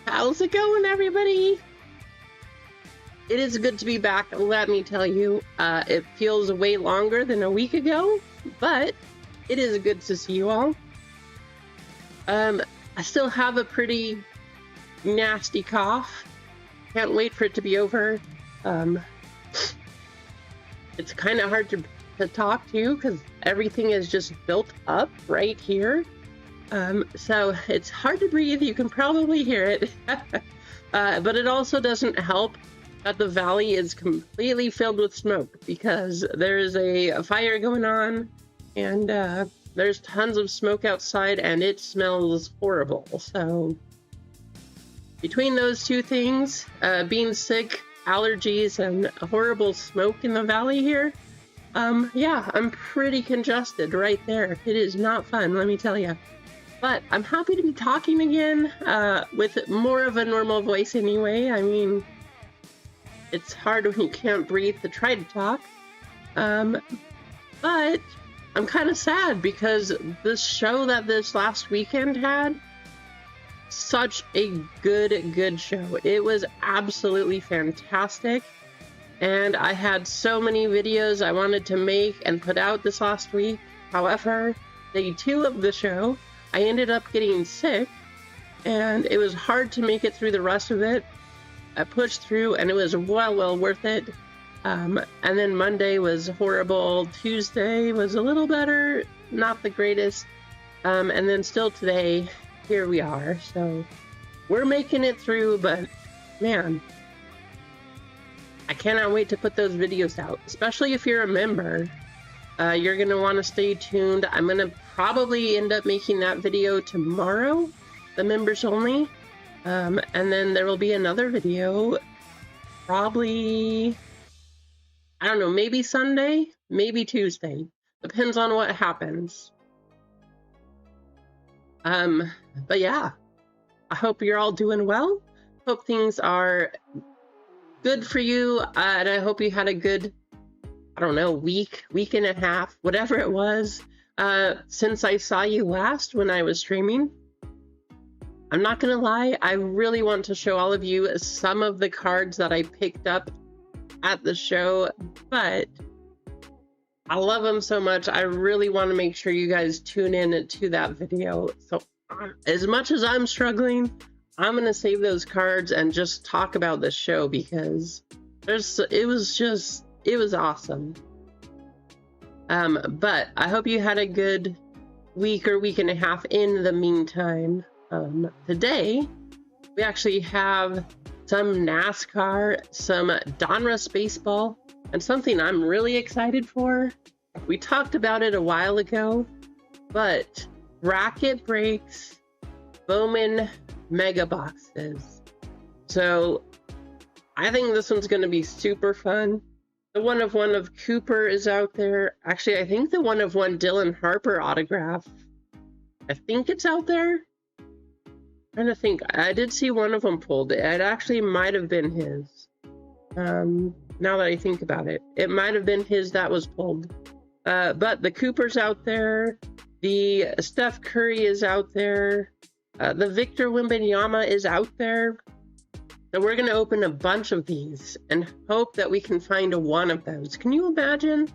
How's it going, everybody? It is good to be back, let me tell you. It feels way longer than a week ago, but it is good to see you all. I still have a pretty nasty cough. Can't wait for it to be over. It's kind of hard to talk to because everything is just built up right here. So it's hard to breathe. You can probably hear it. But it also doesn't help that the valley is completely filled with smoke because there's a fire going on and there's tons of smoke outside and it smells horrible. So between those two things, being sick, allergies, and horrible smoke in the valley here, yeah, I'm pretty congested right there. It is not fun, let me tell you. But I'm happy to be talking again with more of a normal voice anyway. I mean, it's hard when you can't breathe to try to talk. But I'm kind of sad because this show that this last weekend had, such a good show. It was absolutely fantastic. And I had so many videos I wanted to make and put out this last week. However, day 2 of the show, I ended up getting sick and it was hard to make it through the rest of it. I pushed through and it was well worth it. And then Monday was horrible. Tuesday was a little better, not the greatest. And then still today, here we are. So we're making it through, but man, I cannot wait to put those videos out, especially if you're a member. You're going to want to stay tuned. I'm going to probably end up making that video tomorrow, the members only. And then there will be another video probably, I don't know, maybe Sunday, maybe Tuesday. Depends on what happens. But yeah, I hope you're all doing well. Hope things are good for you. And I hope you had a good, I don't know, week and a half, whatever it was, since I saw you last when I was streaming. I'm not gonna lie, I really want to show all of you some of the cards that I picked up at the show, but I love them so much. I really want to make sure you guys tune in to that video. So as much as I'm struggling, I'm gonna save those cards and just talk about the show because it was awesome. But I hope you had a good week or week and a half in the meantime. Today, we actually have some NASCAR, some Donruss baseball, and something I'm really excited for. We talked about it a while ago, but bracket breaks, Bowman mega boxes. So I think this one's going to be super fun. The 1/1 of Cooper is out there. Actually, I think the 1/1 Dylan Harper autograph, I think it's out there. I'm trying to think. I did see one of them pulled. It actually might have been his. Now that I think about it, it might have been his that was pulled. But the Cooper's out there. The Steph Curry is out there. The Victor Wembanyama is out there. So we're going to open a bunch of these and hope that we can find one of those. Can you imagine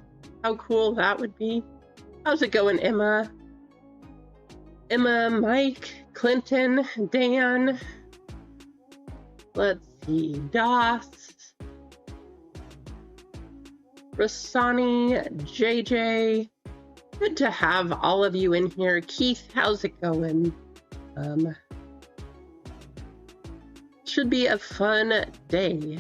how cool that would be? How's it going, Emma? Emma, Mike, Clinton, Dan. Let's see, Doss, Rasani, JJ. Good to have all of you in here. Keith, how's it going? Should be a fun day.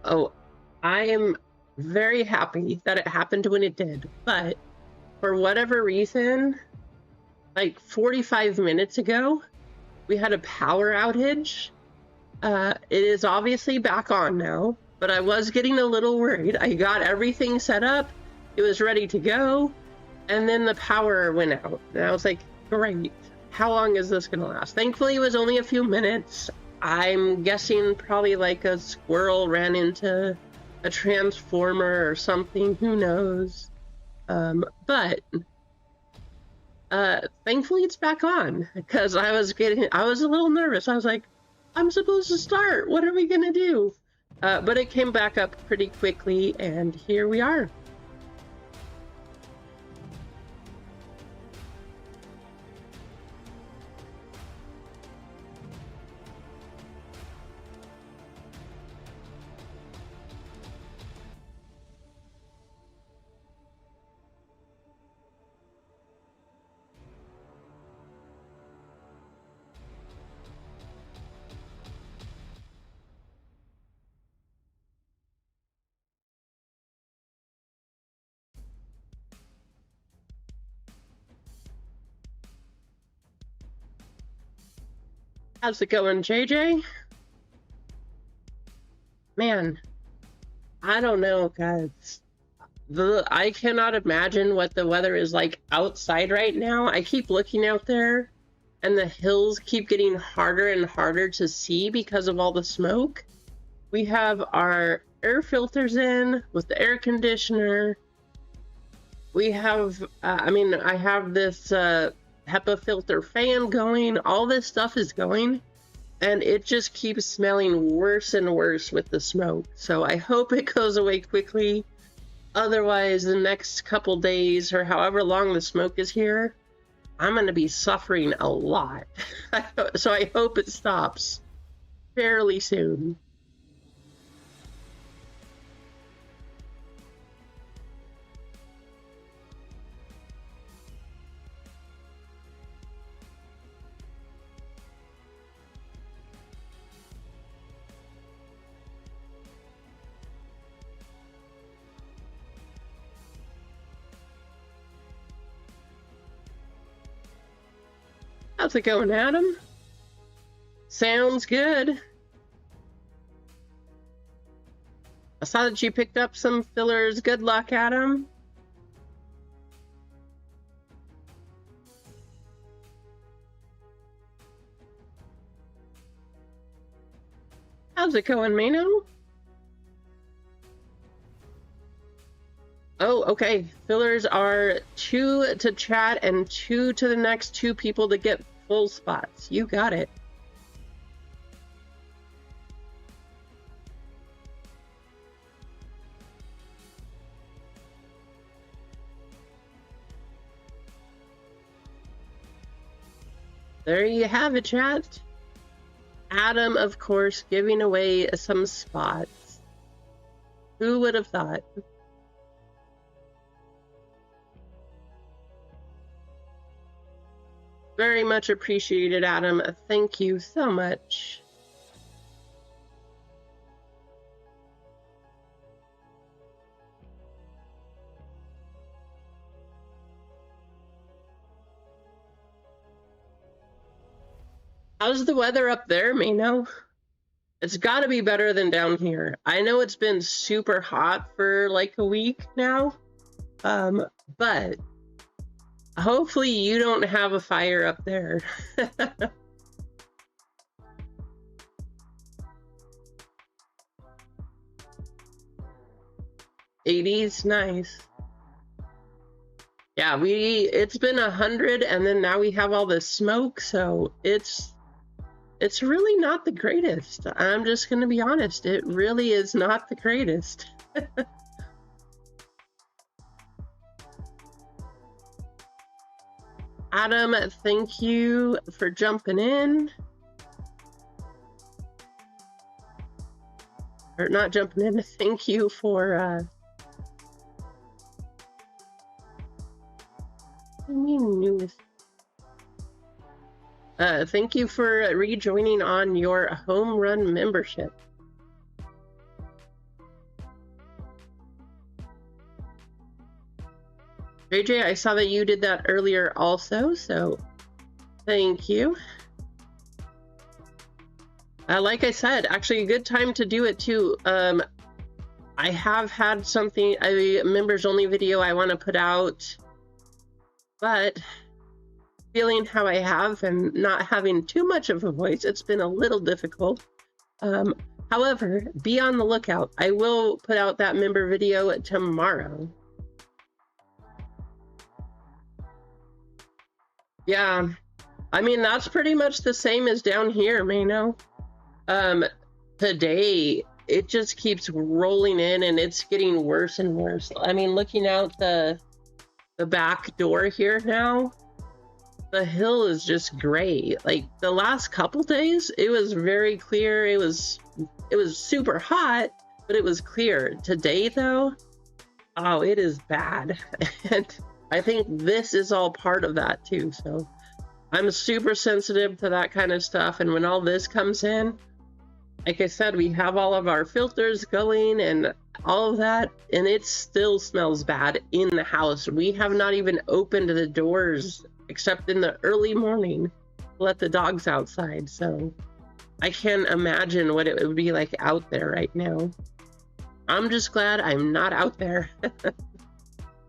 Oh, I am very happy that it happened when it did, but for whatever reason, like 45 minutes ago, we had a power outage. It is obviously back on now. but I was getting a little worried. I got everything set up. It was ready to go. And then the power went out. And I was like, great. How long is this going to last? Thankfully, it was only a few minutes. I'm guessing probably like a squirrel ran into a transformer or something. Who knows? But thankfully it's back on, because I was a little nervous. I was like, I'm supposed to start. What are we going to do? But it came back up pretty quickly, and here we are. How's it going, JJ? Man, I don't know, guys. I cannot imagine what the weather is like outside right now. I keep looking out there, and the hills keep getting harder and harder to see because of all the smoke. We have our air filters in with the air conditioner. We have, I have this HEPA filter fan going. All this stuff is going, and it just keeps smelling worse and worse with the smoke. So I hope it goes away quickly. Otherwise, the next couple days or however long the smoke is here, I'm going to be suffering a lot. So I hope it stops fairly soon. How's it going, Adam? Sounds good. I saw that you picked up some fillers. Good luck, Adam. How's it going, Mano? Oh, okay. Fillers are 2 to chat and 2 to the next 2 people to get full spots. You got it. There you have it, chat. Adam, of course, giving away some spots. Who would have thought? Very much appreciated, Adam. Thank you so much. How's the weather up there, Mano? It's got to be better than down here. I know it's been super hot for like a week now, but hopefully you don't have a fire up there. 80s, nice. Yeah, it's been 100, and then now we have all this smoke, so it's really not the greatest. I'm just gonna be honest, it really is not the greatest. Adam, thank you for jumping in. Or not jumping in, thank you for thank you for rejoining on your home run membership. JJ, I saw that you did that earlier also, so thank you. Like I said, actually a good time to do it too. I have had something, a members only video I want to put out, but feeling how I have and not having too much of a voice, it's been a little difficult. However, be on the lookout. I will put out that member video tomorrow. Yeah, I mean, that's pretty much the same as down here, Mano. Today, it just keeps rolling in and it's getting worse and worse. I mean, looking out the back door here now, the hill is just gray. Like the last couple days, it was very clear. It was super hot, but it was clear. Today though, oh, it is bad. And I think this is all part of that too. So I'm super sensitive to that kind of stuff. And when all this comes in, like I said, we have all of our filters going and all of that, and it still smells bad in the house. We have not even opened the doors except in the early morning to let the dogs outside. So I can't imagine what it would be like out there right now. I'm just glad I'm not out there.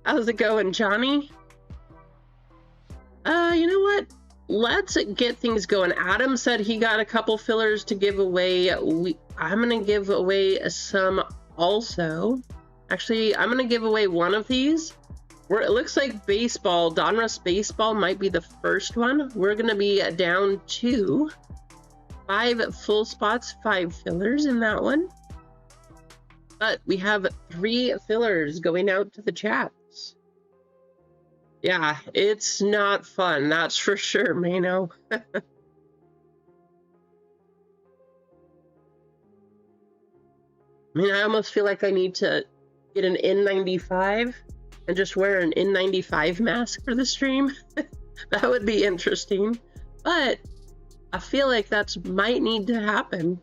How's it going, Johnny? You know what? Let's get things going. Adam said he got a couple fillers to give away. I'm gonna give away some also. Actually, I'm gonna give away one of these. Where it looks like baseball, Donruss baseball might be the first one. We're gonna be down to 5 full spots, 5 fillers in that one. But we have 3 fillers going out to the chats. Yeah, it's not fun, that's for sure, Mano. I mean, I almost feel like I need to get an N95 and just wear an N95 mask for the stream. That would be interesting. But I feel like that might need to happen.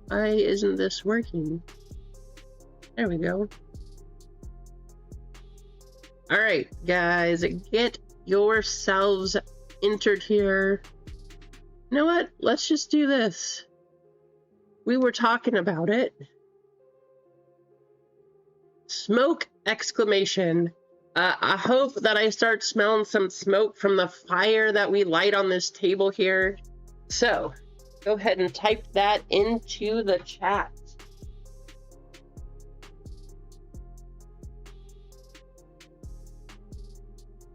Why isn't this working? There we go. All right, guys, get yourselves entered here. You know what? Let's just do this. We were talking about it. Smoke exclamation. I hope that I start smelling some smoke from the fire that we light on this table here. So go ahead and type that into the chat.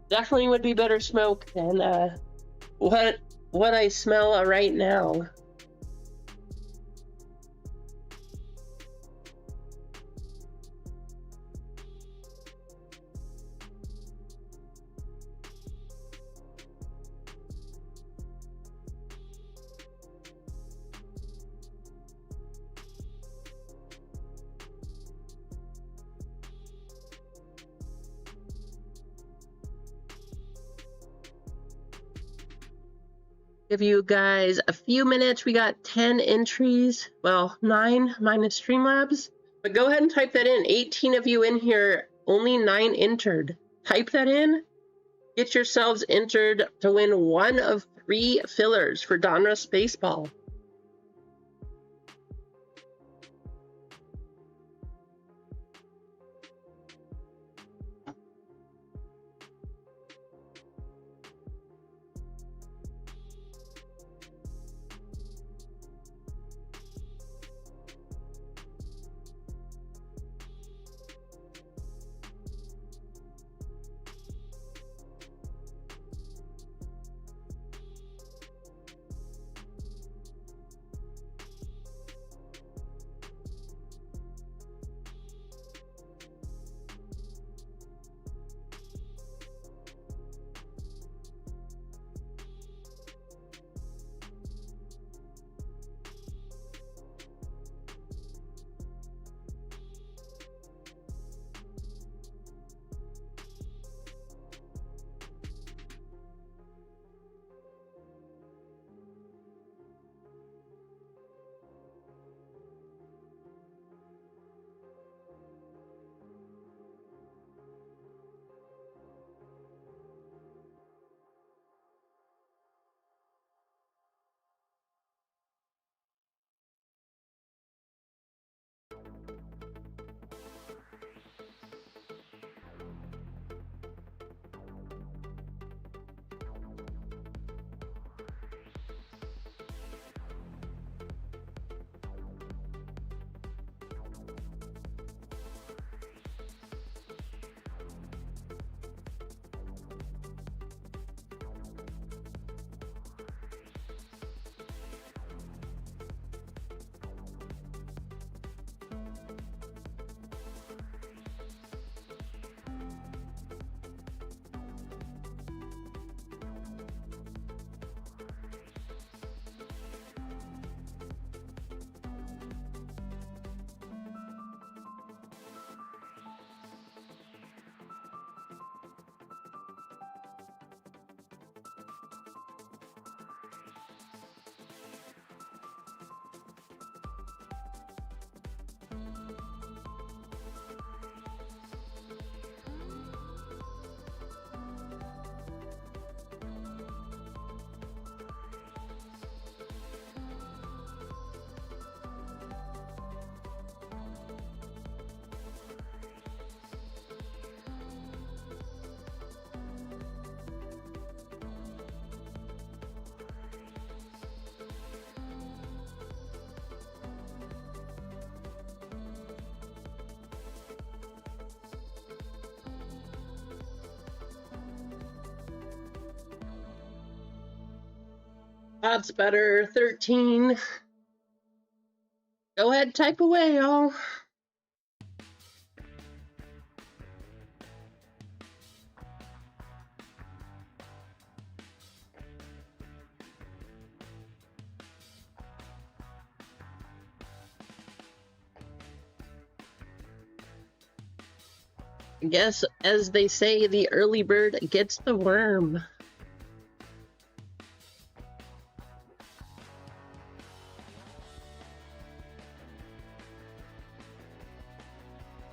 Definitely would be better smoke than what I smell right now. Give you guys a few minutes. We got 10 entries. Well, 9 minus Streamlabs. But go ahead and type that in. 18 of you in here, only 9 entered. Type that in. Get yourselves entered to win one of 3 fillers for Donruss Baseball. That's better. 13. Go ahead, type away, y'all. I guess, as they say, the early bird gets the worm.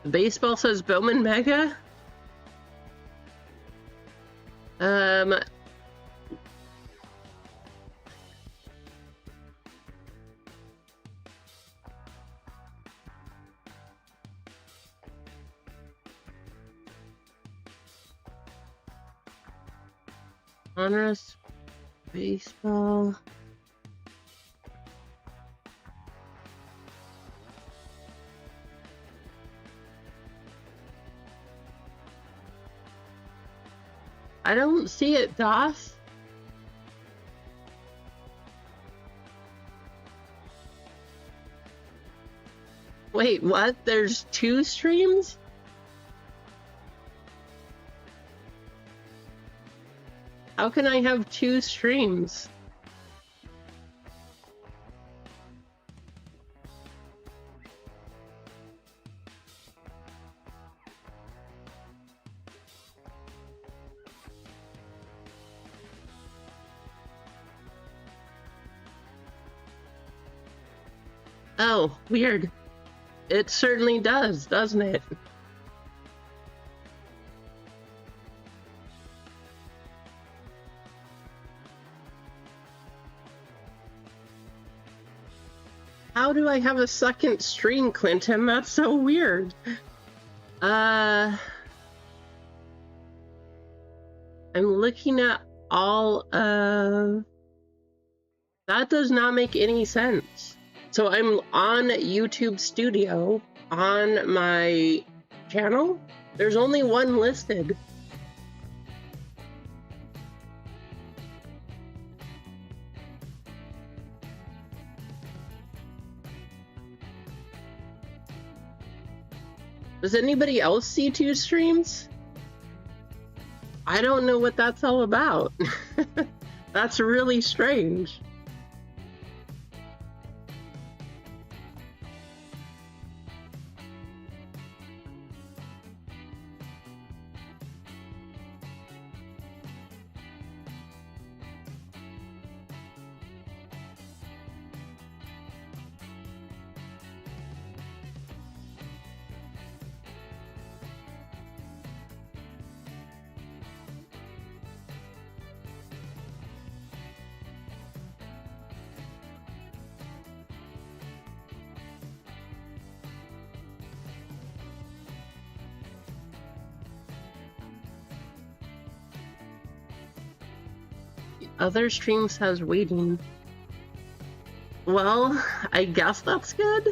The baseball says Bowman Mega. Honors baseball. I don't see it, DOS. Wait, what? There's 2 streams? How can I have 2 streams? Oh, weird. It certainly does, doesn't it? How do I have a second stream, Clinton? That's so weird. I'm looking at all of... That does not make any sense. So I'm on YouTube Studio on my channel. There's only 1 listed. Does anybody else see 2 streams? I don't know what that's all about. That's really strange. Other streams has waiting. Well, I guess that's good.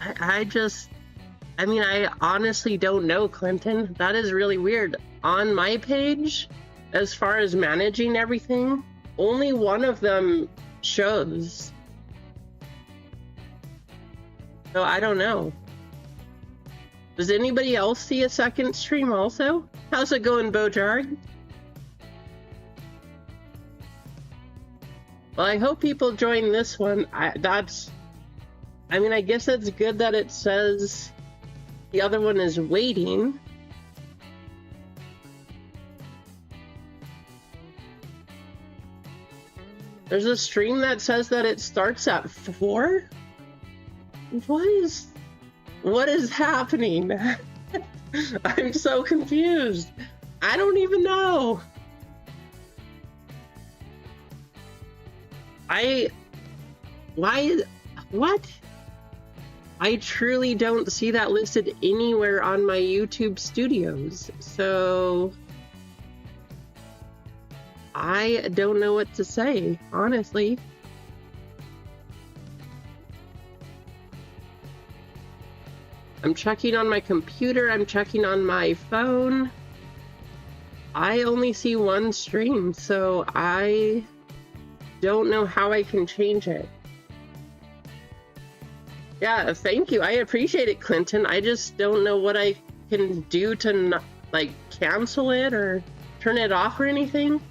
I mean, I honestly don't know, Clinton. That is really weird. On my page, as far as managing everything, only 1 of them shows. So I don't know. Does anybody else see a second stream also? How's it going, Bojarg? Well, I hope people join this one. I mean, I guess it's good that it says the other one is waiting. There's a stream that says that it starts at 4? What is happening? I'm so confused. I don't even know. What? I truly don't see that listed anywhere on my YouTube studios. So I don't know what to say, honestly. I'm checking on my computer, I'm checking on my phone. I only see one stream, so I don't know how I can change it. Yeah, thank you. I appreciate it, Clinton. I just don't know what I can do to not, like, cancel it or turn it off or anything.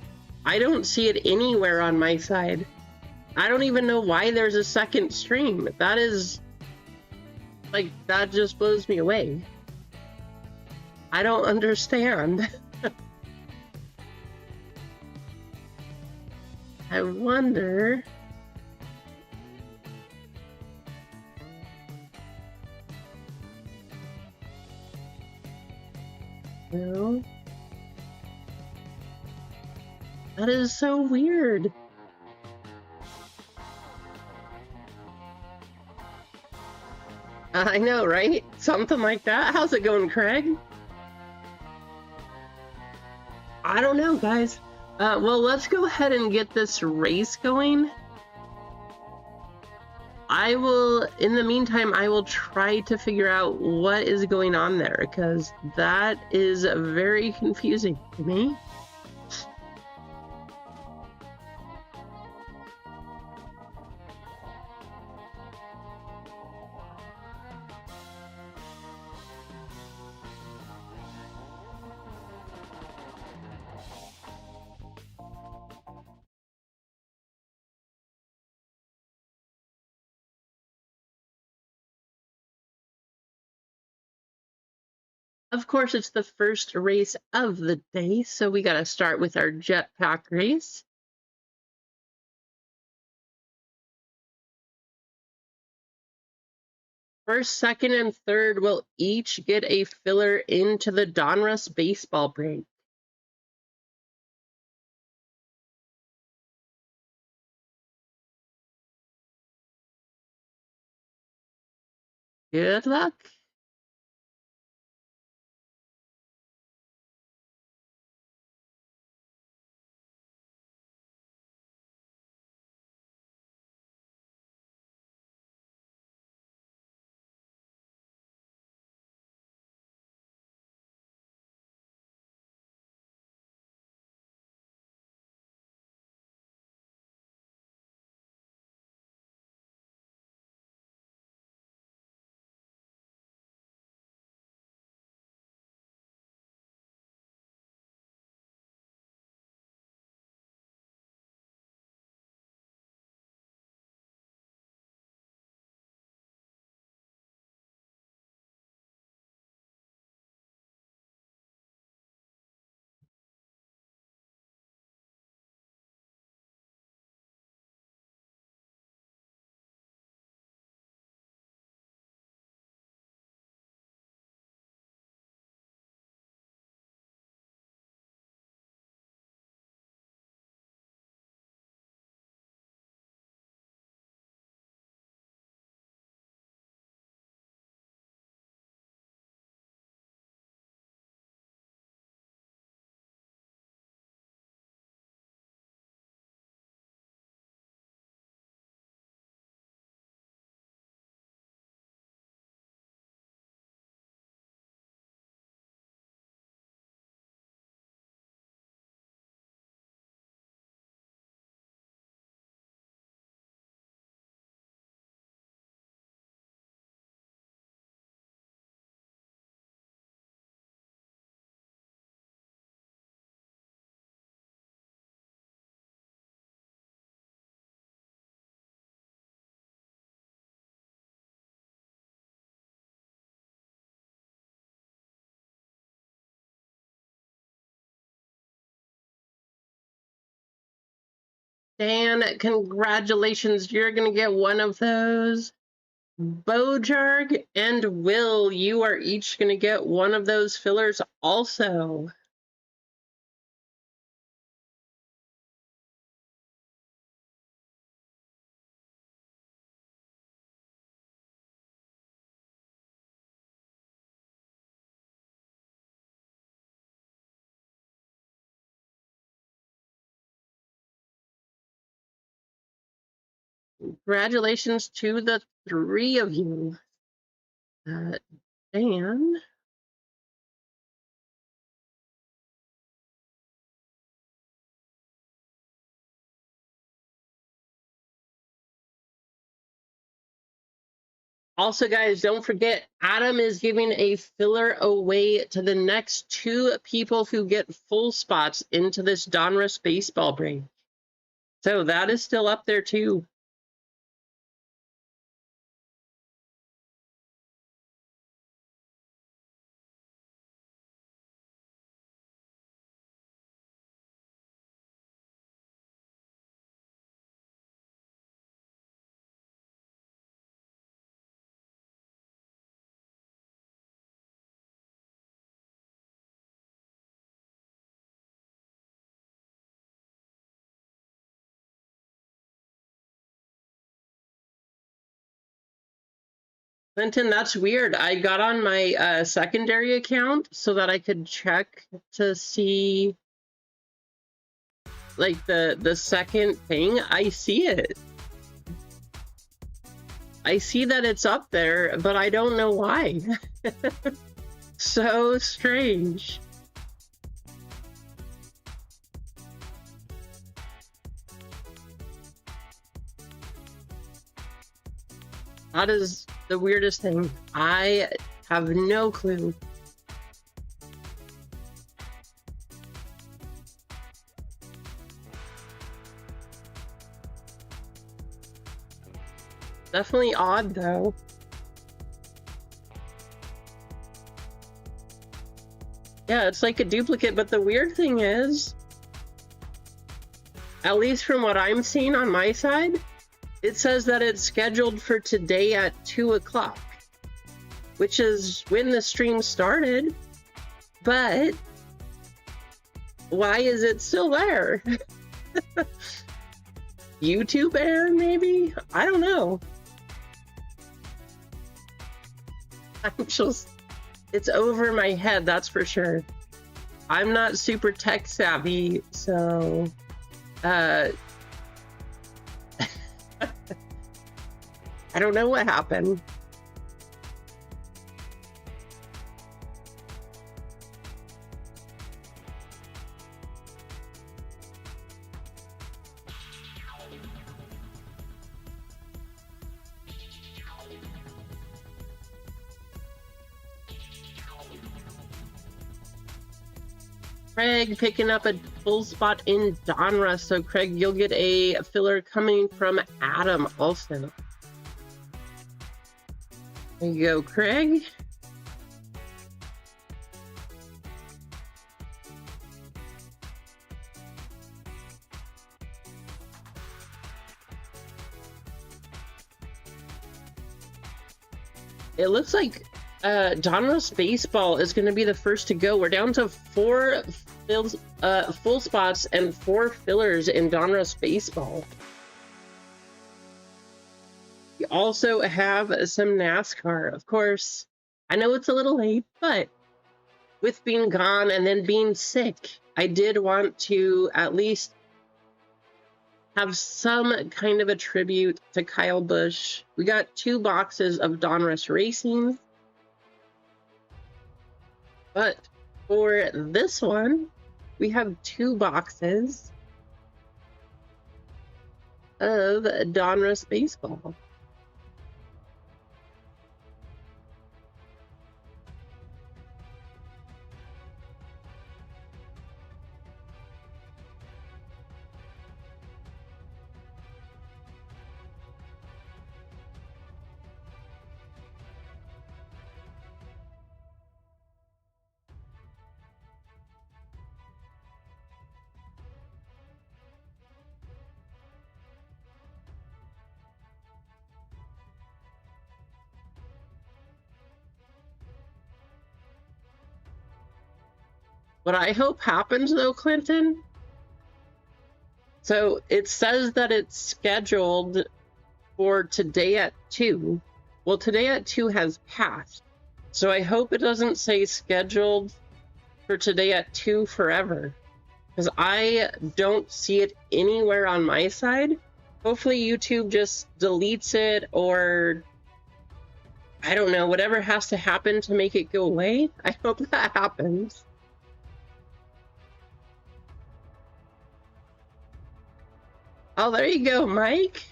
I don't see it anywhere on my side. I don't even know why there's a second stream. That is, like, that just blows me away. I don't understand. I wonder. No. That is so weird. I know, right? Something like that. How's it going, Craig? I don't know, guys. Well, let's go ahead and get this race going. I will, in the meantime, I will try to figure out what is going on there, because that is very confusing to me. Of course, it's the first race of the day, so we got to start with our jetpack race. First, second, and third will each get a filler into the Donruss baseball break. Good luck. Dan, congratulations. You're going to get one of those. Bojarg and Will, you are each going to get one of those fillers also. Congratulations to the three of you. Dan. Also, guys, don't forget, Adam is giving a filler away to the next 2 people who get full spots into this Donruss baseball break. So that is still up there too. Clinton, that's weird. I got on my secondary account so that I could check to see like the second thing. I see it. I see that it's up there, but I don't know why. So strange. That is the weirdest thing. I have no clue. Definitely odd, though. Yeah, it's like a duplicate, but the weird thing is, at least from what I'm seeing on my side, it says that it's scheduled for today at 2 o'clock, which is when the stream started, but why is it still there? YouTube error, maybe? I don't know. I'm just, it's over my head, that's for sure. I'm not super tech savvy, so I don't know what happened. Craig picking up a full spot in Donruss. So Craig, you'll get a filler coming from Adam also. There you go, Craig. It looks like Donruss Baseball is going to be the first to go. We're down to 4 full spots and 4 fillers in Donruss Baseball. We also have some NASCAR, of course. I know it's a little late, but with being gone and then being sick, I did want to at least have some kind of a tribute to Kyle Busch. We got 2 boxes of Donruss Racing. But for this one, we have 2 boxes of Donruss Baseball. What I hope happens though, Clinton, so it says that it's scheduled for today at 2. Well, today at 2 has passed. So I hope it doesn't say scheduled for today at 2 forever, because I don't see it anywhere on my side. Hopefully YouTube just deletes it, or I don't know, whatever has to happen to make it go away. I hope that happens. Oh, there you go, Mike.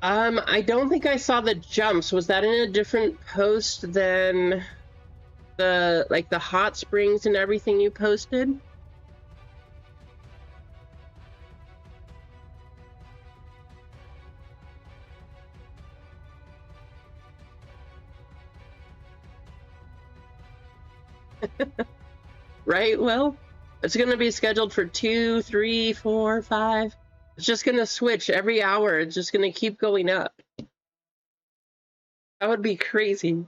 I don't think I saw the jumps. Was that in a different post than the hot springs and everything you posted? Right? Well, it's going to be scheduled for 2, 3, 4, 5. It's just going to switch every hour. It's just going to keep going up. That would be crazy.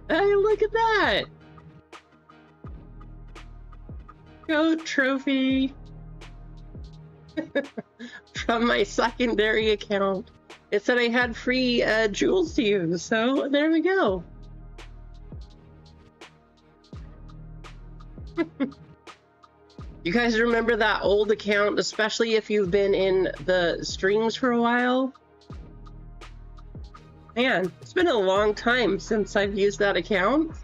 Hey, look at that! Goat trophy! From my secondary account. It said I had free jewels to use, so there we go. You guys remember that old account, especially if you've been in the streams for a while? Man, it's been a long time since I've used that account.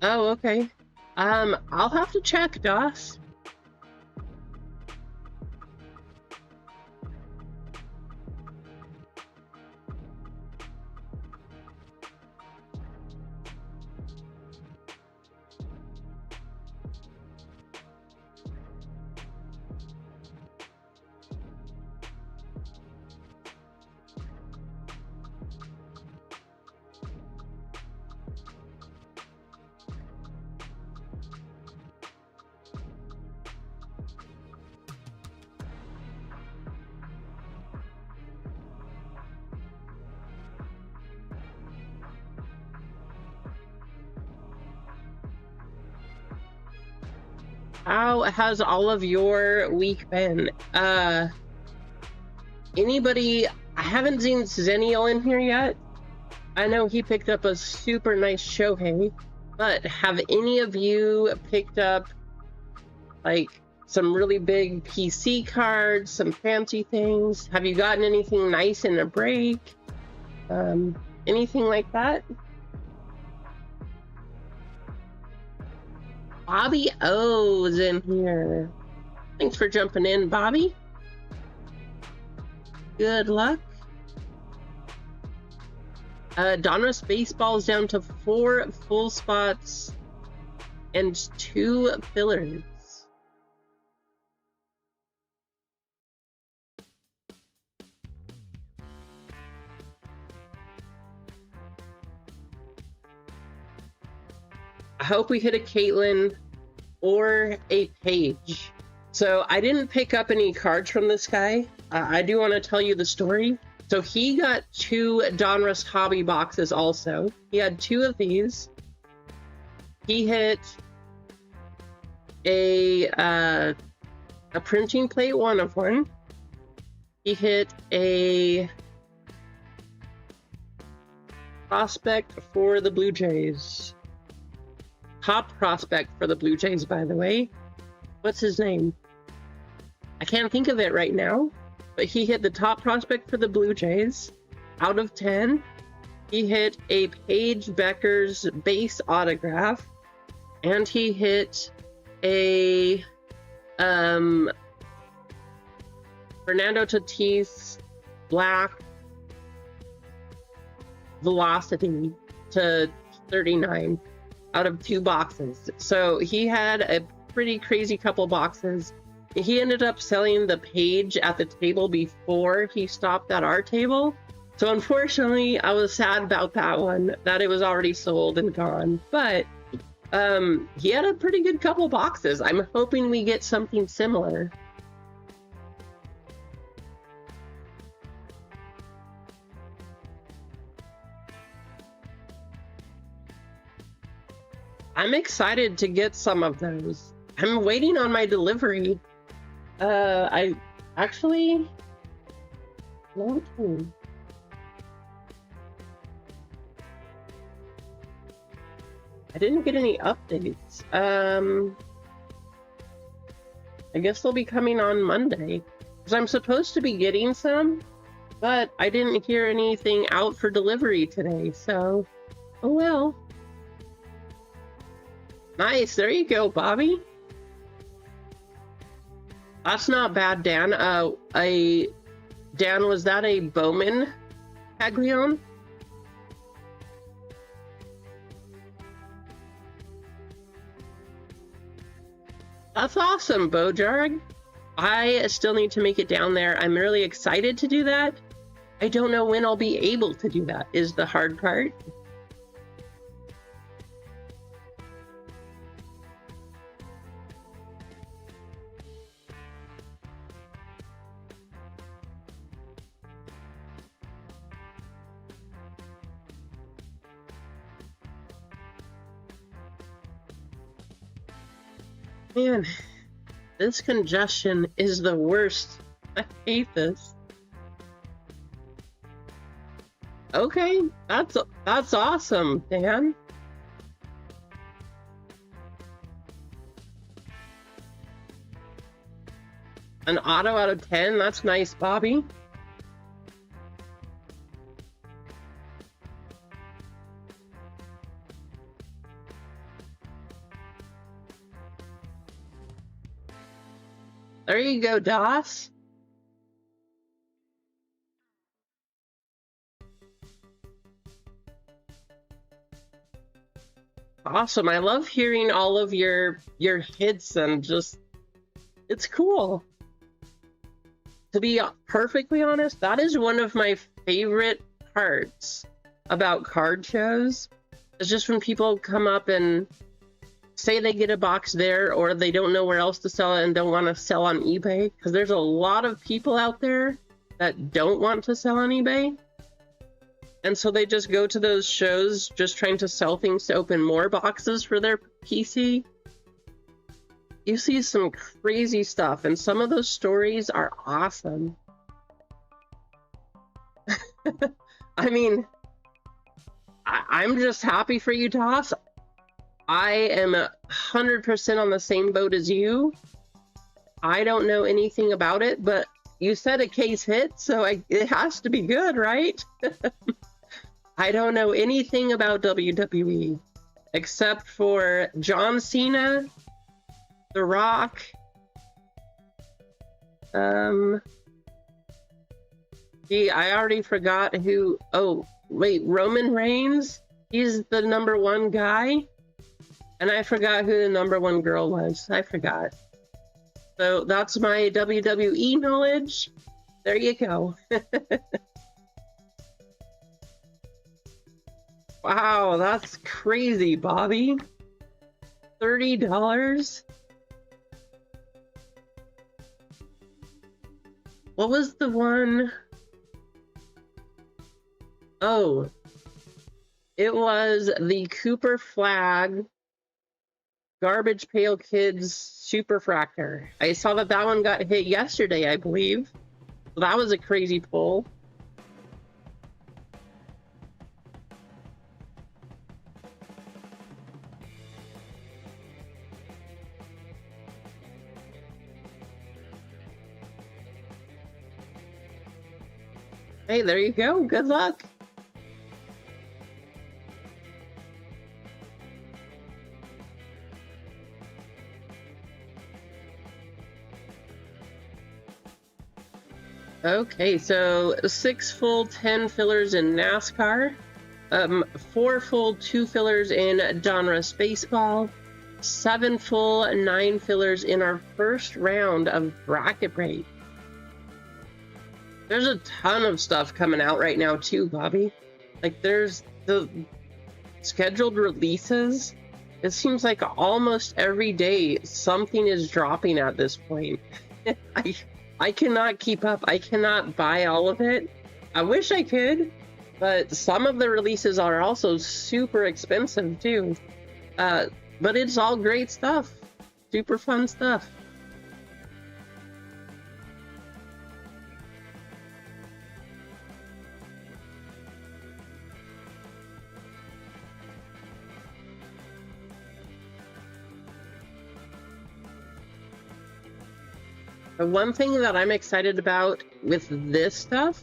Oh, okay. I'll have to check, Doss. How has all of your week been? Anybody, I haven't seen Zennial in here yet. I know he picked up a super nice Shohei, but have any of you picked up like some really big PC cards, some fancy things? Have you gotten anything nice in a break? Anything like that? Bobby O's in here. Thanks for jumping in, Bobby. Good luck. Donruss Baseball's down to 4 full spots and 2 fillers. I hope we hit a Caitlyn or a Paige. So I didn't pick up any cards from this guy. I do want to tell you the story. So he got 2 Donruss hobby boxes also. He had 2 of these. He hit a printing plate, one of one. He hit a prospect for the Blue Jays. Top prospect for the Blue Jays, by the way. What's his name? I can't think of it right now, but he hit the top prospect for the Blue Jays out of 10. He hit a Paige Becker's base autograph, and he hit a Fernando Tatis black velocity to 39 out of 2 boxes. So he had a pretty crazy couple boxes. He ended up selling the Paige at the table before he stopped at our table. So unfortunately, I was sad about that one, that it was already sold and gone. But he had a pretty good couple boxes. I'm hoping we get something similar. I'm excited to get some of those. I'm waiting on my delivery. I actually... I didn't get any updates. I guess they'll be coming on Monday. Because I'm supposed to be getting some, but I didn't hear anything out for delivery today, so... Oh well. Nice, there you go, Bobby. That's not bad, Dan. Dan, was that a Bowman Caglione? That's awesome, Bojarg. I still need to make it down there. I'm really excited to do that. I don't know when I'll be able to do that, is the hard part. Man, this congestion is the worst. I hate this. Okay, that's awesome, Dan. An auto out of 10, that's nice, Bobby. There you go, DOS. Awesome. I love hearing all of your hits and just, it's cool. To be perfectly honest, that is one of my favorite parts about card shows. It's just when people come up and say they get a box there, or they don't know where else to sell it and don't want to sell on eBay, because there's a lot of people out there that don't want to sell on eBay, and so they just go to those shows just trying to sell things to open more boxes for their PC. You see some crazy stuff, and some of those stories are awesome. I mean, I'm just happy for you, Toss. I am 100% on the same boat as you. I don't know anything about it, but you said a case hit, so it has to be good, right? I don't know anything about WWE, except for John Cena, The Rock, gee, I already forgot who, oh, wait, Roman Reigns? He's the #1 guy? And I forgot who the #1 girl was. I forgot. So that's my WWE knowledge. There you go. Wow, that's crazy, Bobby. $30? What was the one? Oh, it was the Cooper Flag Garbage Pail Kids Superfractor. I saw that one got hit yesterday, I believe. So that was a crazy pull. Hey, there you go. Good luck. Okay, so 6 full, 10 fillers in NASCAR, 4 full, 2 fillers in Donruss Baseball, 7 full, 9 fillers in our first round of bracket break. There's a ton of stuff coming out right now too, Bobby. Like there's the scheduled releases. It seems like almost every day something is dropping at this point. I cannot keep up. I cannot buy all of it. I wish I could, but some of the releases are also super expensive too. But it's all great stuff. Super fun stuff. The one thing that I'm excited about with this stuff,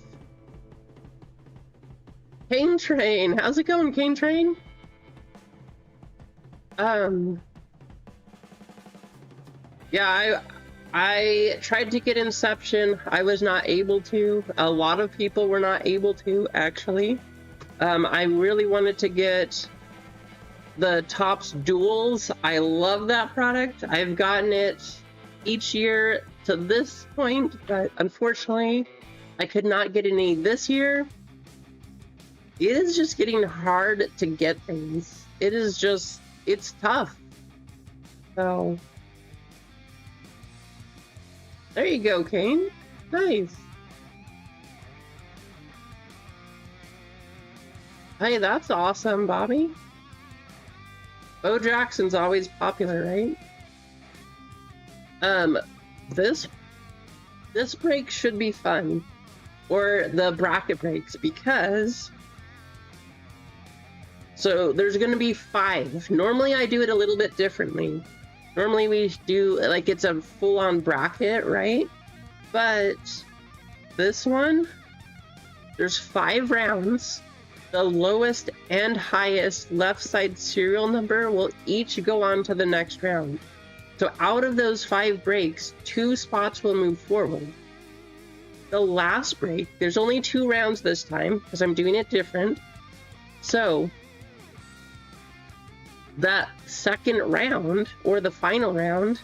Cane Train. How's it going, Cane Train? Yeah, I tried to get Inception. I was not able to. A lot of people were not able to, actually. I really wanted to get the Topps Duels. I love that product. I've gotten it each year to this point, but unfortunately, I could not get any this year. It is just getting hard to get things. It is just, it's tough. So, there you go, Kane. Nice. Hey, that's awesome, Bobby. Bo Jackson's always popular, right? This break should be fun, or the bracket breaks, because so there's going to be 5. Normally I do it a little bit differently. Normally we do like it's a full-on bracket, right? But this one, there's 5 rounds. The lowest and highest left side serial number will each go on to the next round. So out of those 5 breaks, 2 spots will move forward. The last break, there's only 2 rounds this time because I'm doing it different. So that second round, or the final round,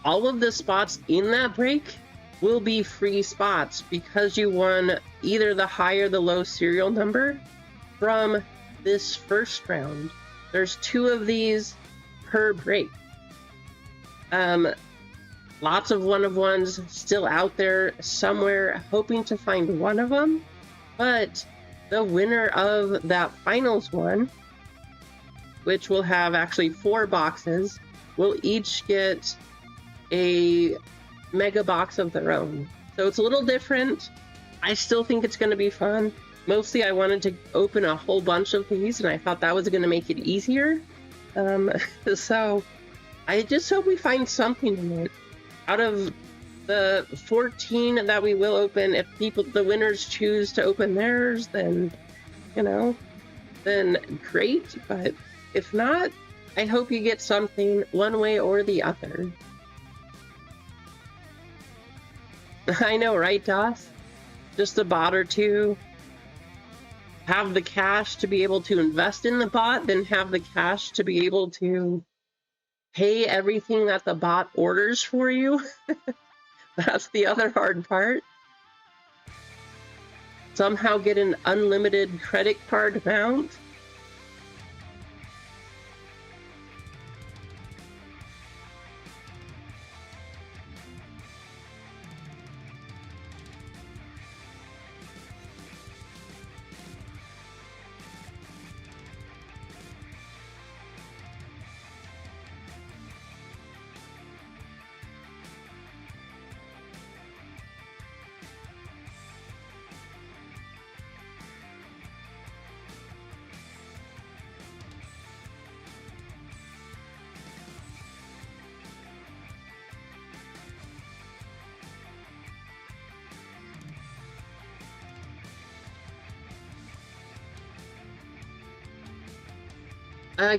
all of the spots in that break will be free spots because you won either the high or the low serial number from this first round. There's 2 of these per break. Lots of one-of-ones still out there somewhere, hoping to find one of them, but the winner of that finals one, which will have actually 4 boxes, will each get a mega box of their own. So it's a little different. I still think it's going to be fun. Mostly I wanted to open a whole bunch of these, and I thought that was going to make it easier. So I just hope we find something in it. Out of the 14 that we will open, if the winners choose to open theirs, then, you know, then great. But if not, I hope you get something one way or the other. I know, right, Doss? Just a bot or 2. Have the cash to be able to invest in the bot, then have the cash to be able to pay everything that the bot orders for you. That's the other hard part. Somehow get an unlimited credit card amount.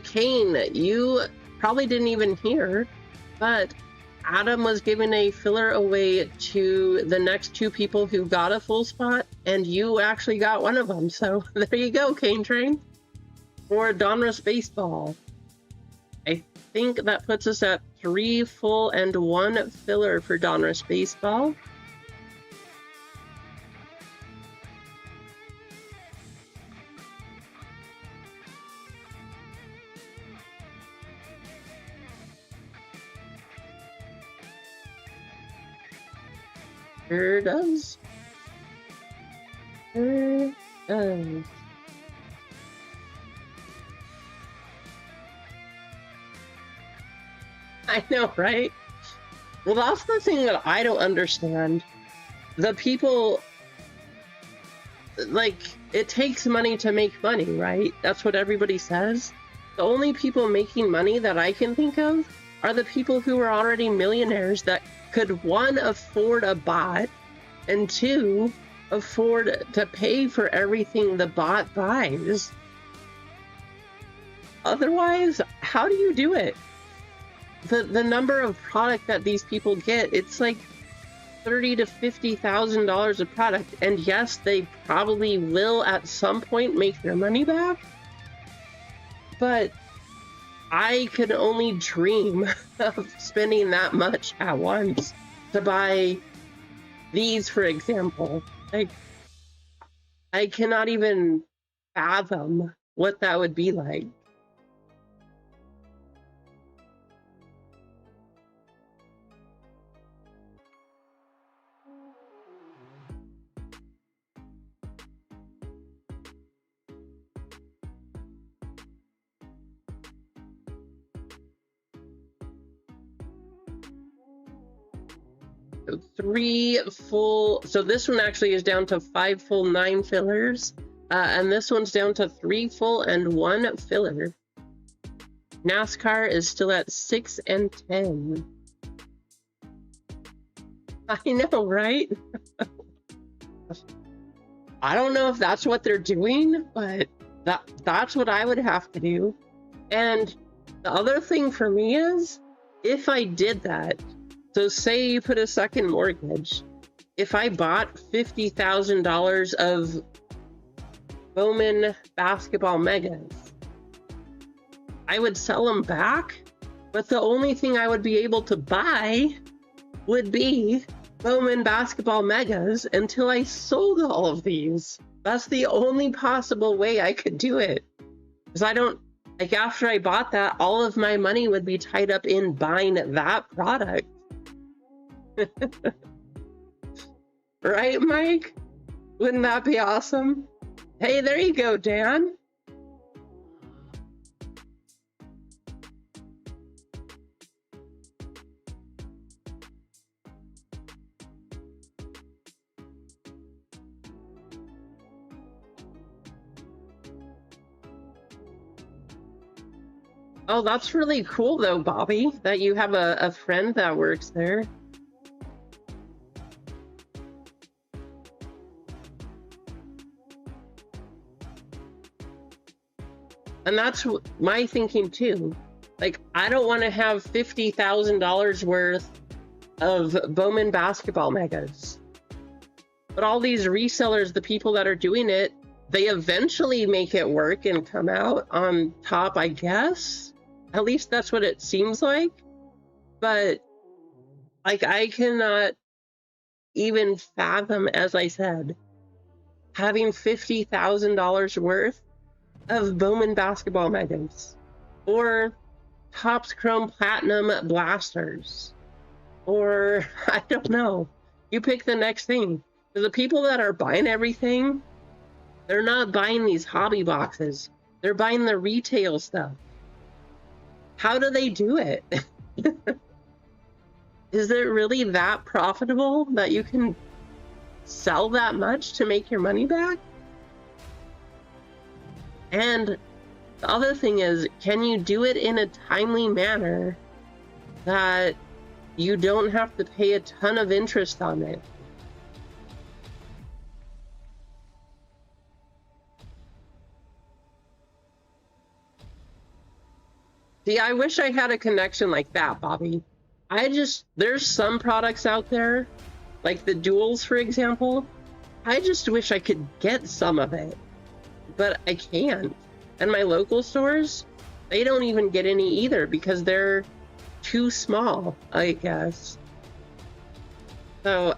Kane, you probably didn't even hear, but Adam was giving a filler away to the next 2 people who got a full spot, and you actually got one of them. So there you go, Kane Train, for Donruss Baseball. I think that puts us at 3 full and 1 filler for Donruss Baseball. Sure does. Sure does. I know, right? Well, that's the thing that I don't understand. The people, like, it takes money to make money, right? That's what everybody says. The only people making money that I can think of are the people who are already millionaires that could, one, afford a bot, and two, afford to pay for everything the bot buys. Otherwise, how do you do it? The number of product that these people get, it's like $30,000 to $50,000 a product, and yes, they probably will at some point make their money back, but I could only dream of spending that much at once to buy these, for example. Like, I cannot even fathom what that would be like. So this one actually is down to 5 full 9 fillers, and this one's down to 3 full and 1 filler. NASCAR is still at 6 and 10. I know, right? I don't know if that's what they're doing, but that's what I would have to do. And the other thing for me is, if I did that, so say you put a second mortgage, if I bought $50,000 of Bowman basketball megas, I would sell them back, but the only thing I would be able to buy would be Bowman basketball megas until I sold all of these. That's the only possible way I could do it. Because I don't, like, after I bought that, all of my money would be tied up in buying that product. Right, Mike? Wouldn't that be awesome? Hey, there you go, Dan. Oh, that's really cool, though, Bobby, that you have a friend that works there. And that's my thinking, too. Like, I don't want to have $50,000 worth of Bowman basketball megas. But all these resellers, the people that are doing it, they eventually make it work and come out on top, I guess. At least that's what it seems like. But, like, I cannot even fathom, as I said, having $50,000 worth of Bowman basketball megas, or Topps Chrome Platinum blasters, or I don't know. You pick the next thing. The people that are buying everything, they're not buying these hobby boxes. They're buying the retail stuff. How do they do it? Is it really that profitable that you can sell that much to make your money back? And the other thing is, can you do it in a timely manner that you don't have to pay a ton of interest on it? See, I wish I had a connection like that, Bobby. There's some products out there, like the duals, for example. I just wish I could get some of it, but I can't. And my local stores, they don't even get any either because they're too small, I guess. So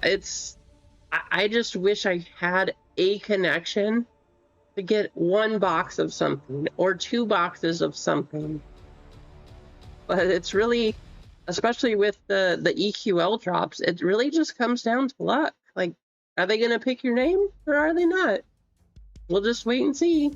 I just wish I had a connection to get 1 box of something or 2 boxes of something. But it's really especially with the EQL drops, it really just comes down to luck. Like, are they gonna pick your name or are they not? We'll just wait and see.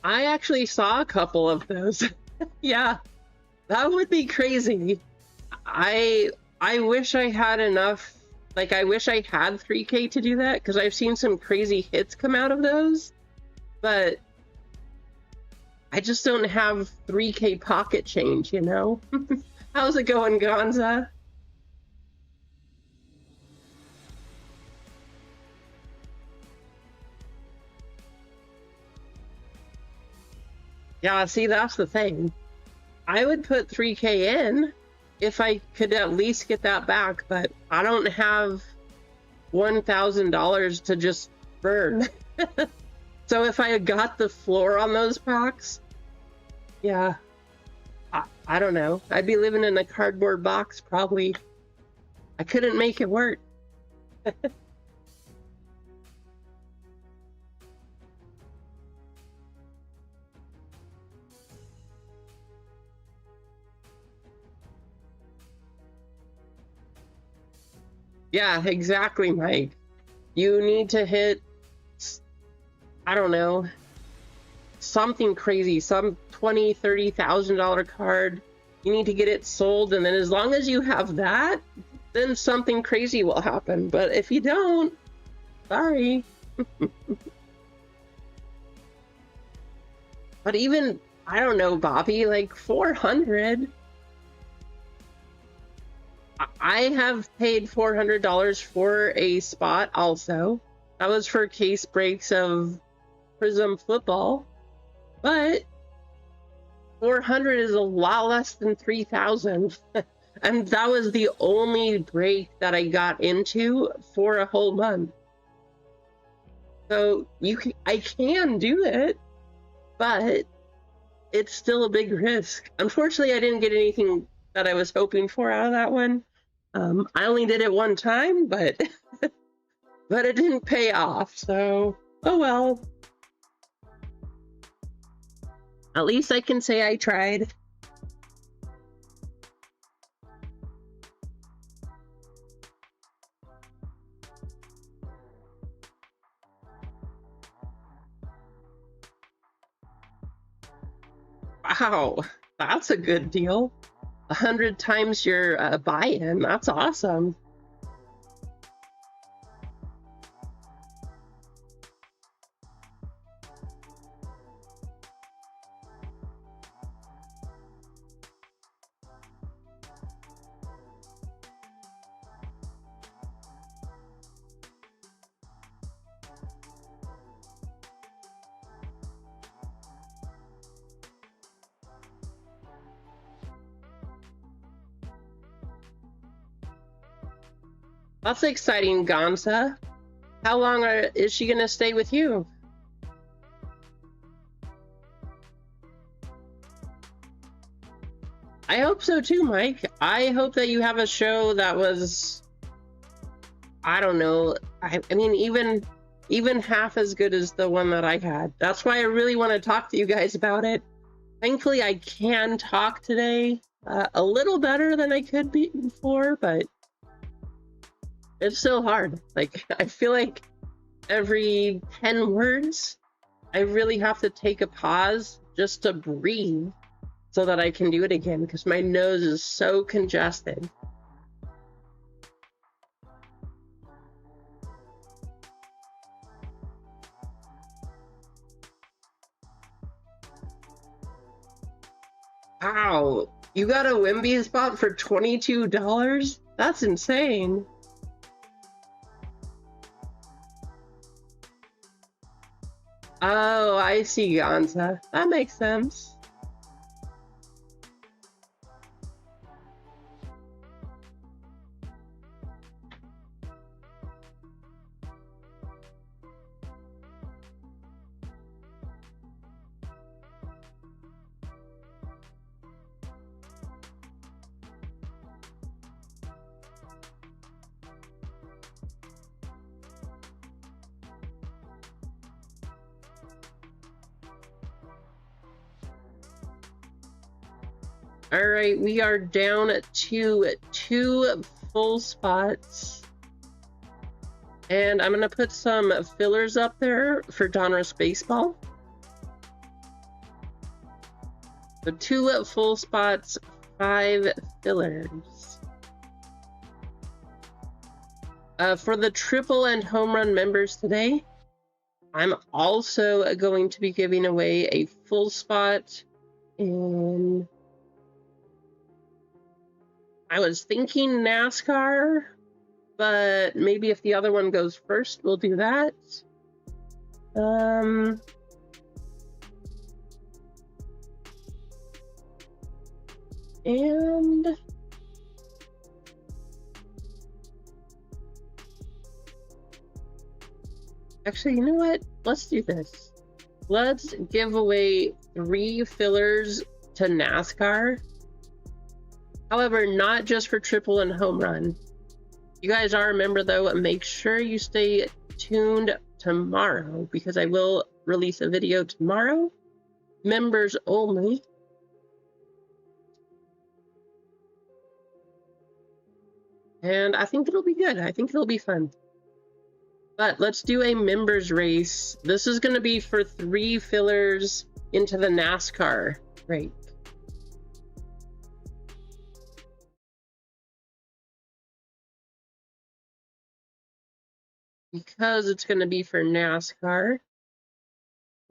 I actually saw a couple of those. Yeah, that would be crazy. I wish I had enough. Like, I wish I had 3K to do that, because I've seen some crazy hits come out of those, but I just don't have 3K pocket change, you know? How's it going, Gonza? Yeah, see, that's the thing. I would put 3K in if I could at least get that back, but I don't have $1,000 to just burn. So if I had got the floor on those packs, yeah, I don't know. I'd be living in a cardboard box, probably. I couldn't make it work. Yeah, exactly, Mike. You need to hit, I don't know, something crazy, some $20,000-$30,000 card. You need to get it sold, and then as long as you have that, then something crazy will happen. But if you don't, sorry. But even, I don't know, Bobby, like 400. I have paid $400 for a spot also. That was for case breaks of Prism football. But 400 is a lot less than 3,000. And that was the only break that I got into for a whole month. So I can do it, but it's still a big risk. Unfortunately, I didn't get anything that I was hoping for out of that one. I only did it one time, but but it didn't pay off, so oh well. At least I can say I tried. Wow, that's a good deal. 100 times your buy-in. That's awesome. That's exciting, Gonza. How long is she gonna stay with you? I hope so too, Mike. I hope that you have a show that was, I don't know, I mean, even half as good as the one that I had. That's why I really want to talk to you guys about it. Thankfully, I can talk today a little better than I could be before, but it's still hard. Like, I feel like every 10 words, I really have to take a pause just to breathe so that I can do it again, because my nose is so congested. Wow, you got a Wimby spot for $22? That's insane. Oh, I see, Gonza. That makes sense. All right, we are down to 2 full spots. And I'm gonna put some fillers up there for Donruss Baseball. So 2 full spots, 5 fillers. For the triple and home run members today, I'm also going to be giving away a full spot in, I was thinking NASCAR, but maybe if the other one goes first, we'll do that. And actually, you know what? Let's do this. Let's give away 3 fillers to NASCAR. However, not just for triple and home run. You guys are a member though, make sure you stay tuned tomorrow because I will release a video tomorrow. Members only. And I think it'll be good. I think it'll be fun. But let's do a members race. This is going to be for 3 fillers into the NASCAR race. Because it's going to be for NASCAR,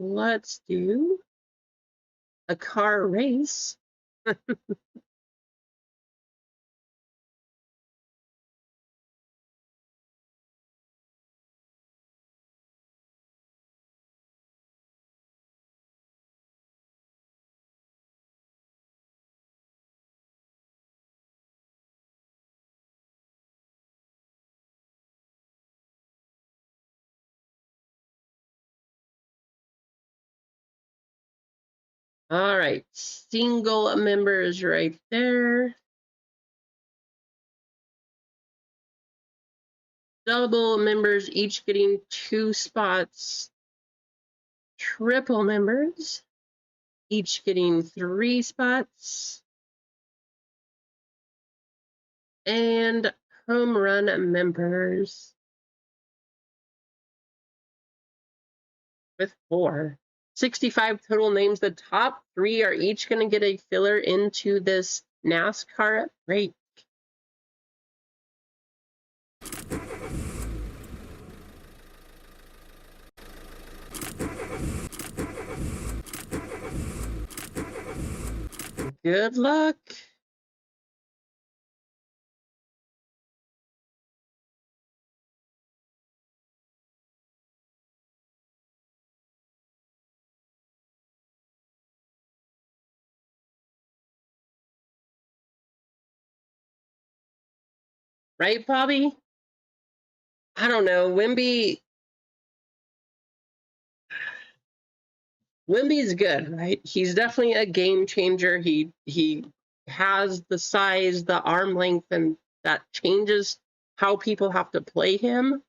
let's do a car race. All right, single members right there. Double members each getting 2 spots. Triple members each getting 3 spots. And home run members with 4. 65 total names. The top 3 are each going to get a filler into this NASCAR race. Good luck. Right, Bobby? I don't know. Wimby's good, right? He's definitely a game changer. He has the size, the arm length, and that changes how people have to play him.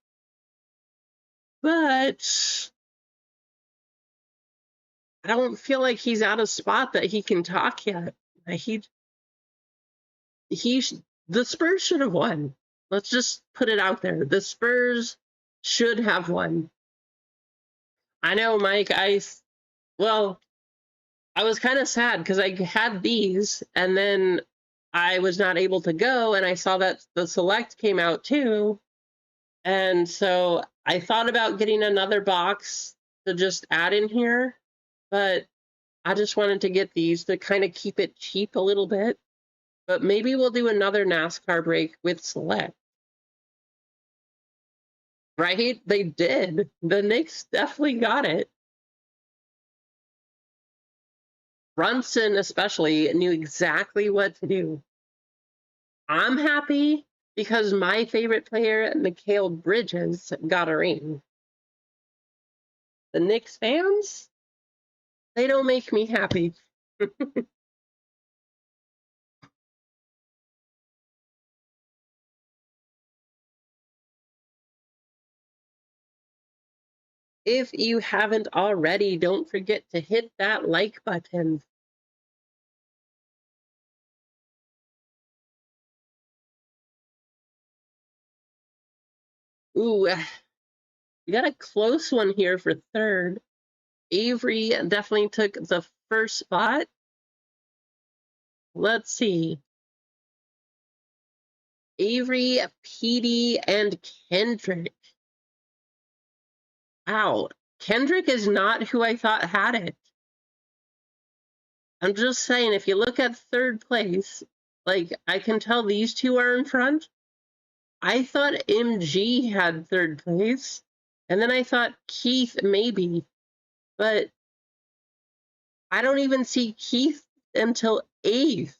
But I don't feel like he's at a spot that he can talk yet. The Spurs should have won. Let's just put it out there. The Spurs should have won. I know, Mike. Well, I was kind of sad because I had these and then I was not able to go, and I saw that the Select came out too. And so I thought about getting another box to just add in here, but I just wanted to get these to kind of keep it cheap a little bit. But maybe we'll do another NASCAR break with Select. Right? They did. The Knicks definitely got it. Brunson especially knew exactly what to do. I'm happy because my favorite player, Mikal Bridges, got a ring. The Knicks fans, they don't make me happy. If you haven't already, don't forget to hit that like button. Ooh, we got a close one here for third. Avery definitely took the first spot. Let's see. Avery, Petey, and Kendrick. Wow. Kendrick is not who I thought had it. I'm just saying, if you look at third place, like, I can tell these two are in front. I thought MG had third place, and then I thought Keith maybe, but I don't even see Keith until 8th.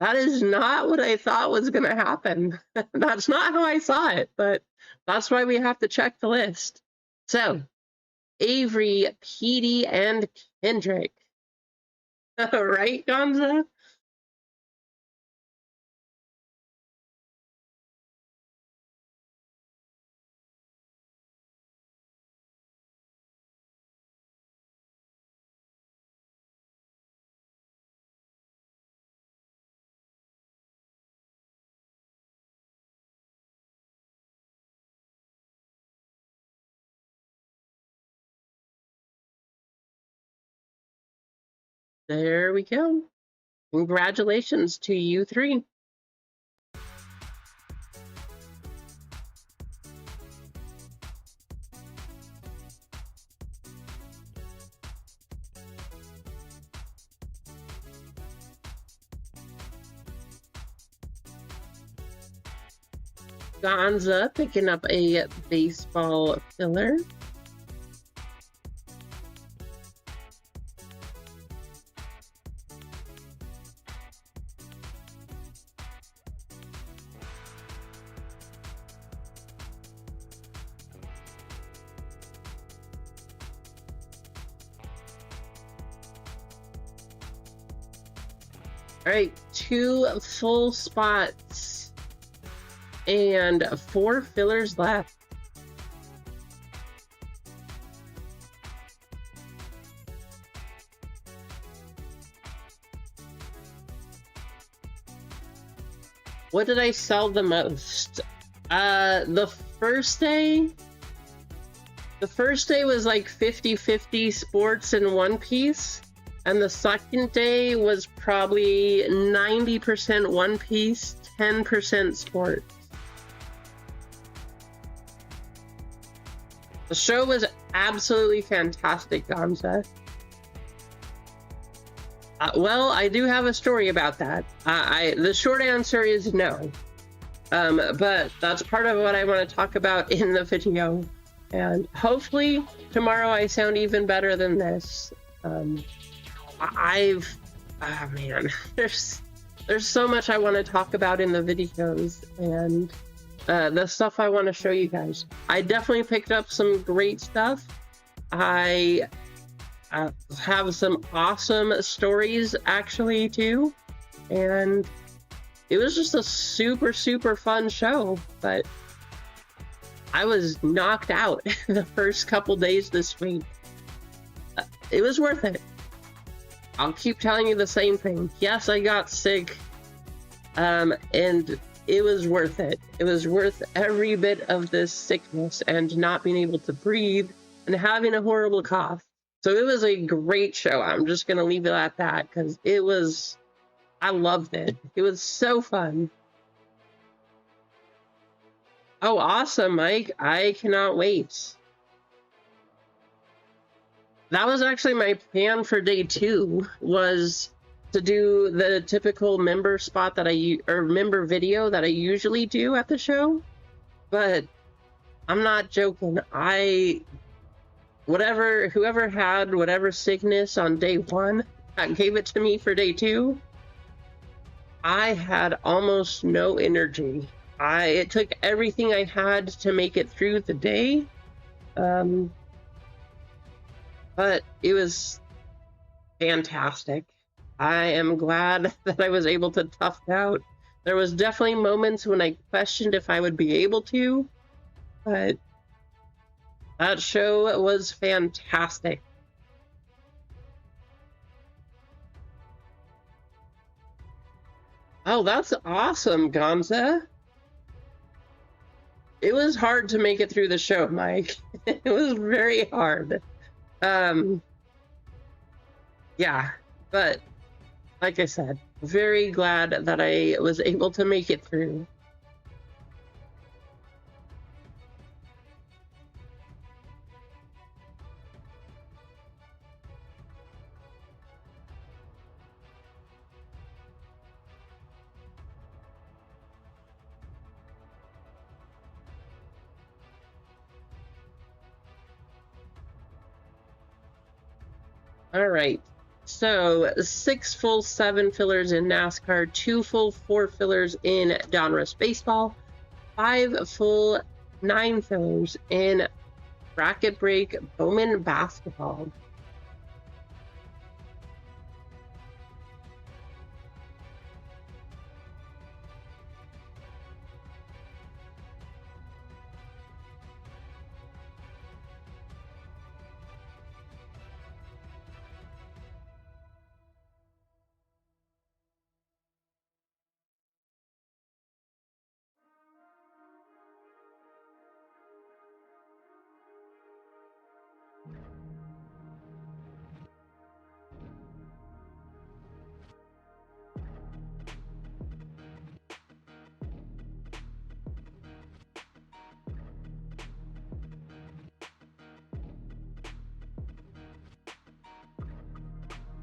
That is not what I thought was going to happen. That's not how I saw it, but that's why we have to check the list. So, Avery, Petey, and Kendrick. Right, Gonza? There we go. Congratulations to you three. Gonza picking up a baseball filler. All right, 2 full spots and 4 fillers left. What did I sell the most? The first day was like 50-50 sports and One Piece. And the second day was probably 90% One Piece, 10% sports. The show was absolutely fantastic, Gonza. Well, I do have a story about that. The short answer is no. But that's part of what I want to talk about in the video. And hopefully tomorrow I sound even better than this. Man, there's so much I want to talk about in the videos and the stuff I want to show you guys. I definitely picked up some great stuff. I have some awesome stories actually too, and it was just a super fun show, but I was knocked out the first couple days this week. It was worth it. I'll keep telling you the same thing. Yes, I got sick, and it was worth it. It was worth every bit of this sickness and not being able to breathe and having a horrible cough. So it was a great show. I'm just going to leave it at that because I loved it. It was so fun. Oh, awesome, Mike. I cannot wait. That was actually my plan for day 2, was to do the typical member spot or member video that I usually do at the show. But I'm not joking. Whoever had whatever sickness on day 1 that gave it to me for day 2, I had almost no energy. It took everything I had to make it through the day. But it was fantastic. I am glad that I was able to tough it out. There was definitely moments when I questioned if I would be able to, but that show was fantastic. Oh, that's awesome, Gonza. it was hard to make it through the show, Mike. It was very hard. Yeah, but like I said, very glad that I was able to make it through. All right. So 6 full 7 fillers in NASCAR, 2 full 4 fillers in Donruss Baseball, 5 full 9 fillers in Bracket Break Bowman Basketball.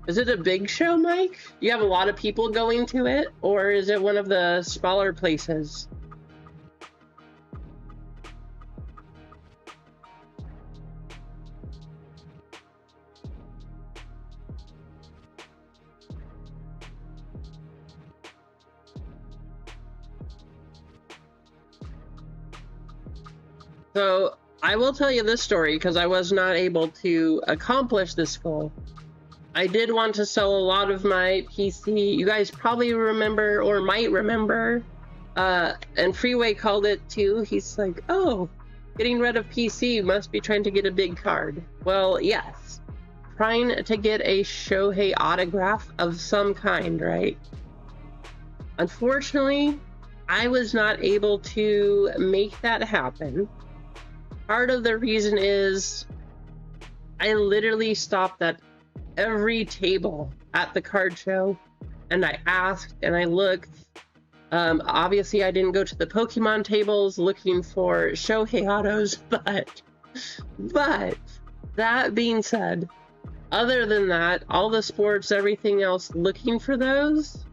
Is it a big show, Mike? You have a lot of people going to it, or is it one of the smaller places? So I will tell you this story because I was not able to accomplish this goal. I did want to sell a lot of my PC. You guys probably remember or might remember, and Freeway called it too. He's like, oh, getting rid of PC must be trying to get a big card. Well, yes. Trying to get a Shohei autograph of some kind, right? Unfortunately, I was not able to make that happen. Part of the reason is I literally stopped at every table at the card show and I asked and I looked. Obviously I didn't go to the Pokemon tables looking for Shohei autos, but that being said, other than that, all the sports, everything else, looking for those,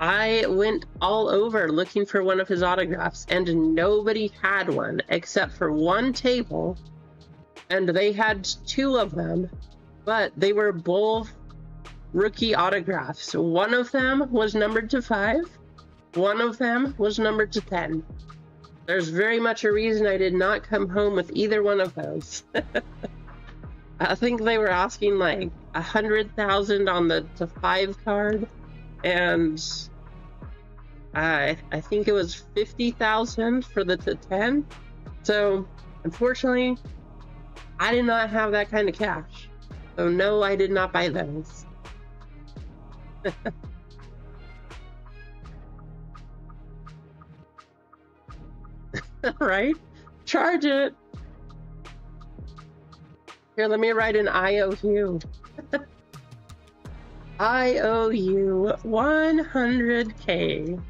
I went all over looking for one of his autographs and nobody had one except for one table, and they had 2 of them, but they were both rookie autographs. One of them was numbered to 5, one of them was numbered to 10. There's very much a reason I did not come home with either one of those. I think they were asking like 100,000 on the to 5 card, and I think it was 50,000 for the to 10. So unfortunately, I did not have that kind of cash. So no, I did not buy those. Right? Charge it. Here, let me write an IOU. I owe you 100K.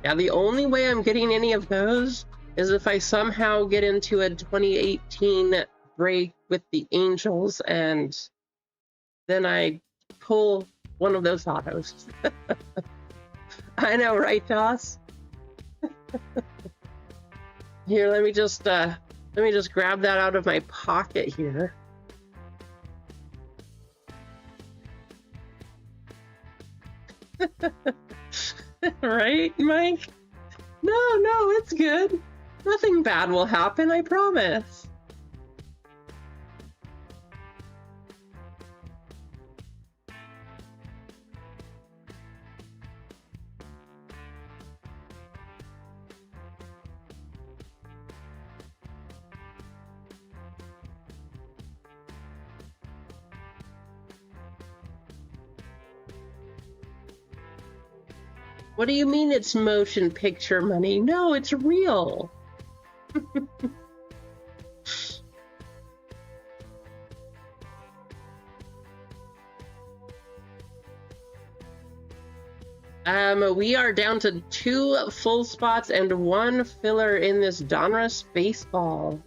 Yeah, the only way I'm getting any of those is if I somehow get into a 2018 break with the Angels and then I pull one of those autos. I know, right, Joss? Here, let me just grab that out of my pocket here. Right, Mike? No, it's good. Nothing bad will happen, I promise. What do you mean it's motion picture money? No, it's real. We are down to 2 full spots and 1 filler in this Donruss baseball.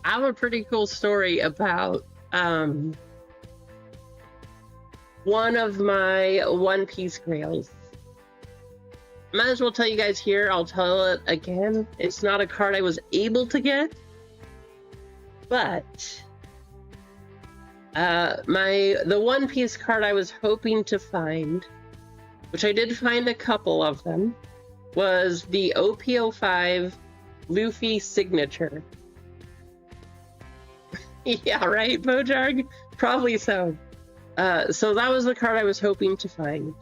I have a pretty cool story about one of my One Piece grails. Might as well tell you guys here, I'll tell it again. It's not a card I was able to get, but the One Piece card I was hoping to find, which I did find a couple of them, was the OP05 Luffy signature. Yeah, right, Bojarg? Probably so. So that was the card I was hoping to find.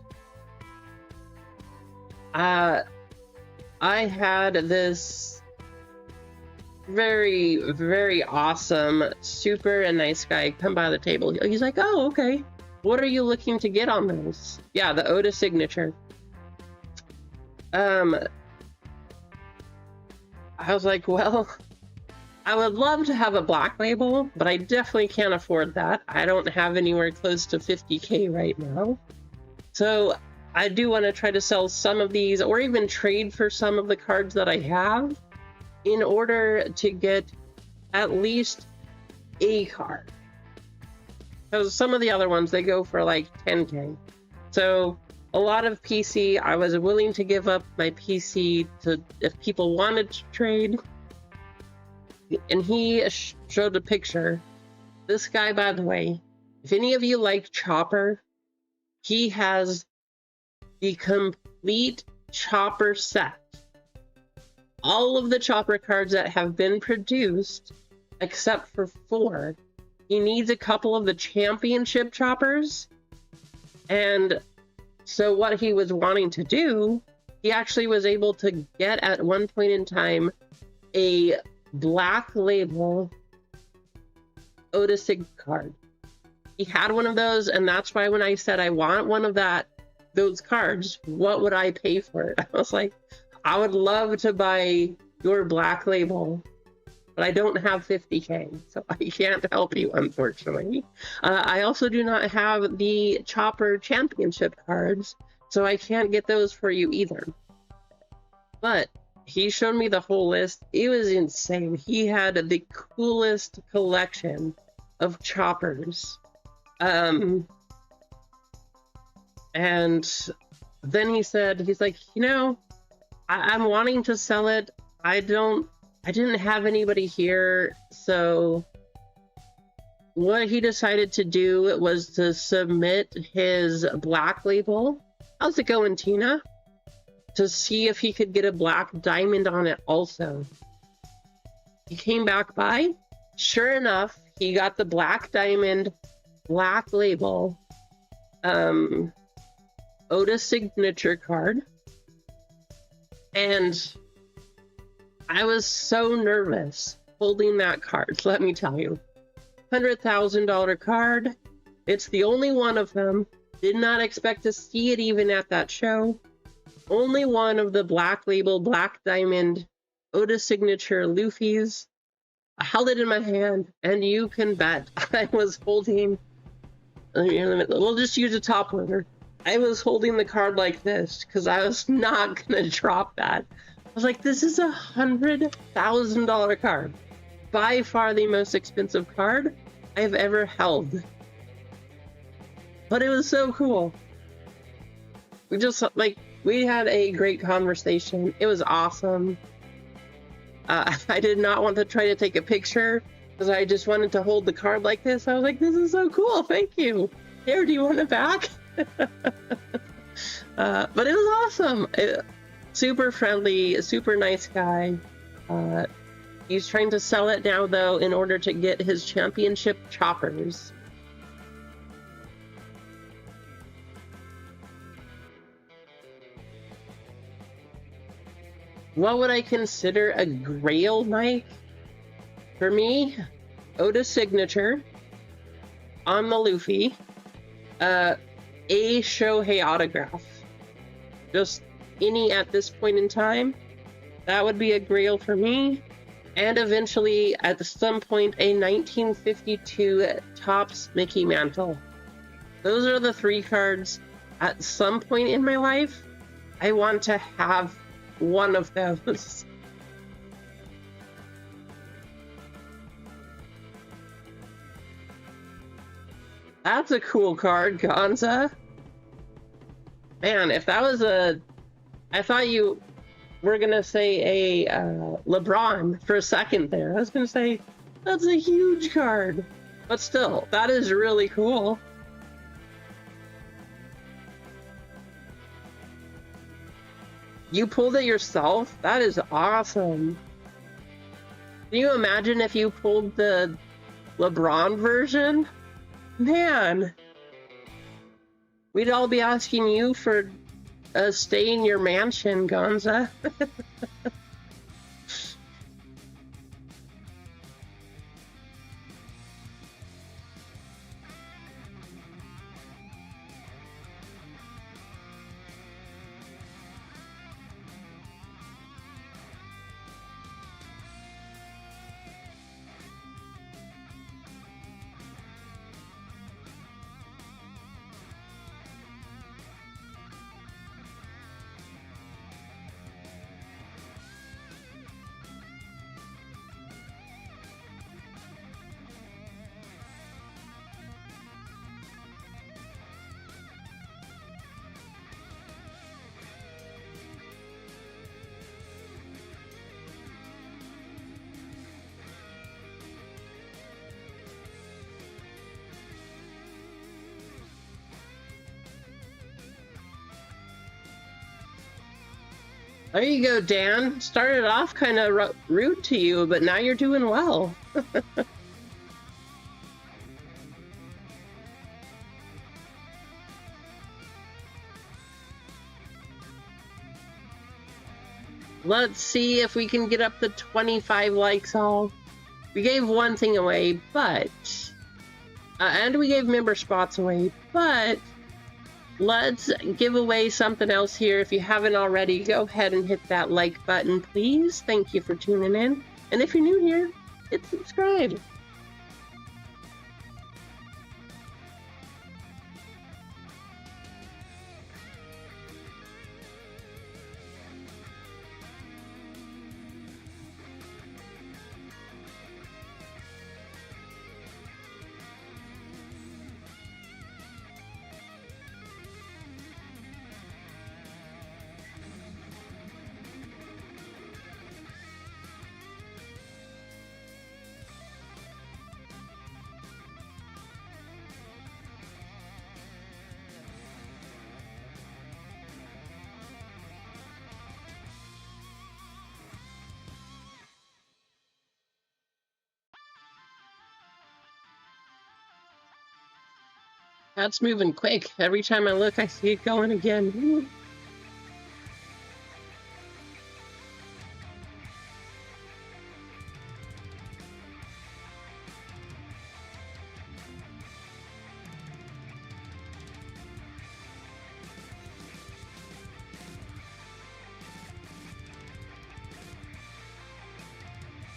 I had this very, very awesome, super and nice guy come by the table. He's like, oh, okay. What are you looking to get on those? Yeah, the Oda signature. I was like, well, I would love to have a black label, but I definitely can't afford that. I don't have anywhere close to 50K right now. So I do want to try to sell some of these or even trade for some of the cards that I have in order to get at least a card. Because some of the other ones, they go for like 10K. So a lot of PC, I was willing to give up my PC to if people wanted to trade. And he showed a picture. This guy, by the way, if any of you like Chopper, he has the complete Chopper set. All of the Chopper cards that have been produced, except for 4. He needs a couple of the championship Choppers. And so what he was wanting to do, he actually was able to get at one point in time a black label Oda Sig card. He had one of those, and that's why when I said I want one of those cards, what would I pay for it? I was like, I would love to buy your black label, but I don't have 50K, so I can't help you, unfortunately. I also do not have the Chopper Championship cards, so I can't get those for you either. But he showed me the whole list. It was insane. He had the coolest collection of Choppers. And then he said, he's like, you know, I'm wanting to sell it. I didn't have anybody here. So what he decided to do was to submit his black label. How's it going, Tina? To see if he could get a black diamond on it also. He came back by. Sure enough, he got the black diamond, black label, Oda signature card. And I was so nervous holding that card, let me tell you. $100,000 card. It's the only one of them. Did not expect to see it even at that show. Only one of the black label, black diamond, Oda signature Luffy's. I held it in my hand, and you can bet I was holding. We'll just use a top loader. I was holding the card like this because I was not gonna drop that. I was like, this is $100,000 card. By far the most expensive card I've ever held. But it was so cool. We just, like, we had a great conversation. It was awesome. I did not want to try to take a picture because I just wanted to hold the card like this. I was like, this is so cool. Thank you. Here, do you want it back? But it was awesome. Super friendly, super nice guy. He's trying to sell it now, though, in order to get his championship choppers. What would I consider a grail mic? For me, Oda's signature on the Luffy, a Shohei autograph. Just any at this point in time, that would be a grail for me. And eventually, at some point, a 1952 Topps Mickey Mantle. Those are the 3 cards. At some point in my life, I want to have one of those. That's a cool card, Gonza. Man, if that was a... I thought you were gonna say a LeBron for a second there. I was gonna say, that's a huge card. But still, that is really cool. You pulled it yourself? That is awesome. Can you imagine if you pulled the LeBron version? Man. We'd all be asking you for a stay in your mansion, Gonza. There you go, Dan. Started off kind of rude to you, but now you're doing well. Let's see if we can get up to 25 likes all. We gave one thing away, but... and we gave member spots away, but... Let's give away something else here. If you haven't already, go ahead and hit that like button, please. Thank you for tuning in. And if you're new here, hit subscribe. That's moving quick. Every time I look, I see it going again.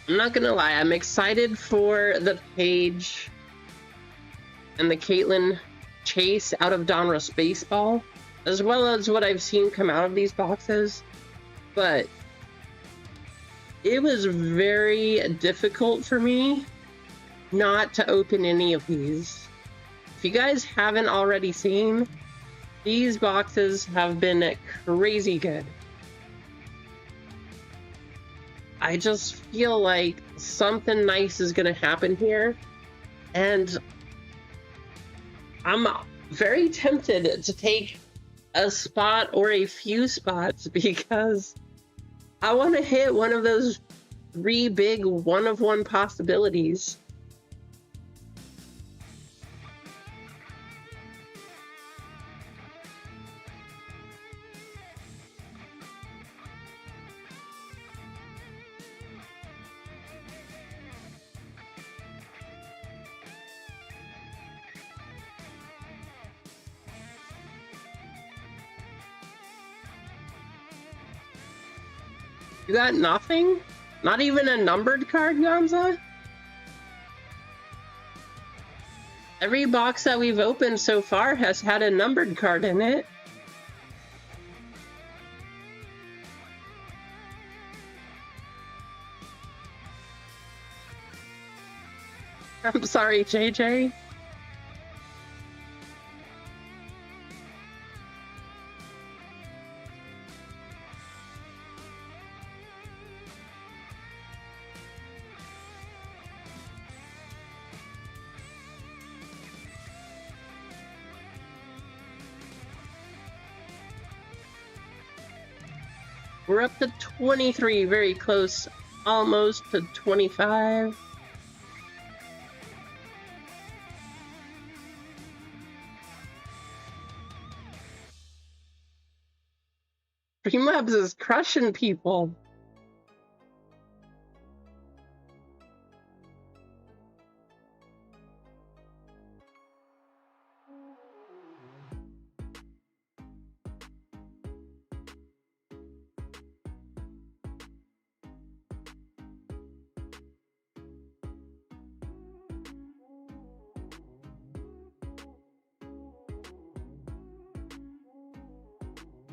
I'm not gonna lie, I'm excited for the Paige and the Caitlyn chase out of Donruss Baseball, as well as what I've seen come out of these boxes, but it was very difficult for me not to open any of these. If you guys haven't already seen, These boxes have been crazy good. I just feel like something nice is going to happen here. And I'm very tempted to take a spot or a few spots because I want to hit one of those 3 big one-of-one possibilities. You got nothing? Not even a numbered card, Gonza? Every box that we've opened so far has had a numbered card in it. I'm sorry, JJ. We're up to 23, very close, almost to 25. Streamlabs is crushing people.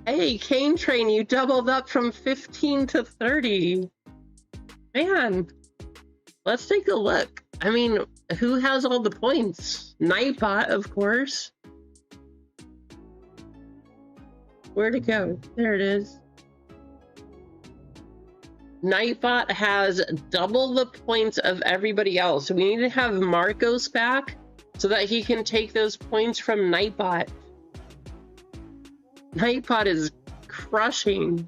Hey, Cane Train, you doubled up from 15 to 30. Man, let's take a look. I mean, who has all the points? Nightbot, of course. Where'd it go? There it is. Nightbot has double the points of everybody else. So we need to have Marcos back so that he can take those points from Nightbot. Nightbot is crushing.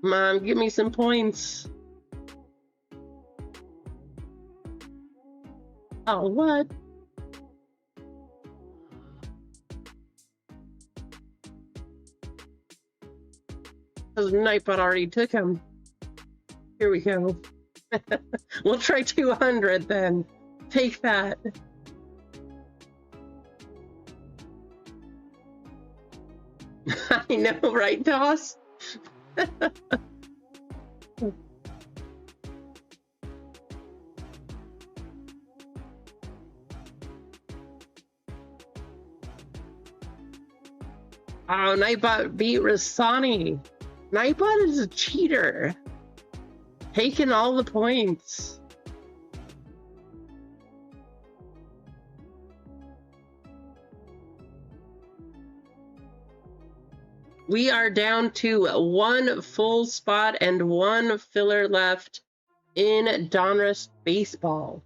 Come on, give me some points. Oh, what? Because Nightbot already took him. Here we go. We'll try 200 then. Take that. I know, right, Doss? Oh, Nightbot beat Rasani. Nightbot is a cheater. Taking all the points. We are down to 1 full spot and 1 filler left in Donruss Baseball.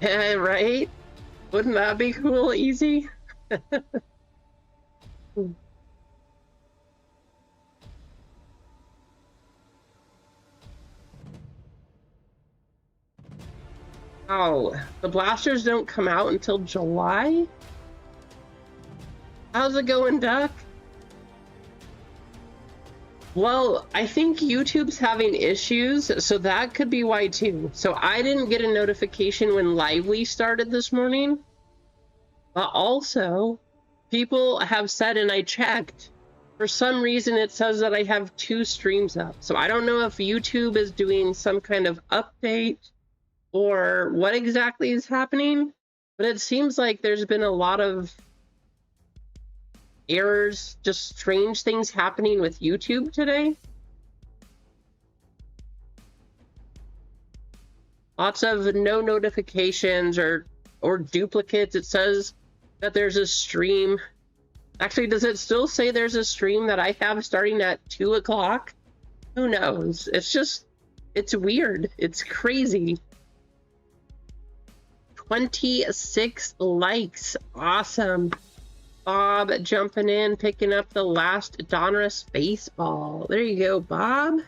Right? Wouldn't that be cool? Easy? Oh, the blasters don't come out until July? How's it going, Duck? Well, I think YouTube's having issues, so that could be why too. So I didn't get a notification when Lively started this morning. But also, people have said, and I checked, for some reason it says that I have 2 streams up. So I don't know if YouTube is doing some kind of update or what exactly is happening, but it seems like there's been a lot of errors, just strange things happening with YouTube today. Lots of no notifications or duplicates. It says that there's a stream. Actually, does it still say there's a stream that I have starting at 2 o'clock? Who knows? It's weird. It's crazy. 26 likes. Awesome. Bob jumping in, picking up the last Donruss baseball. There you go, Bob.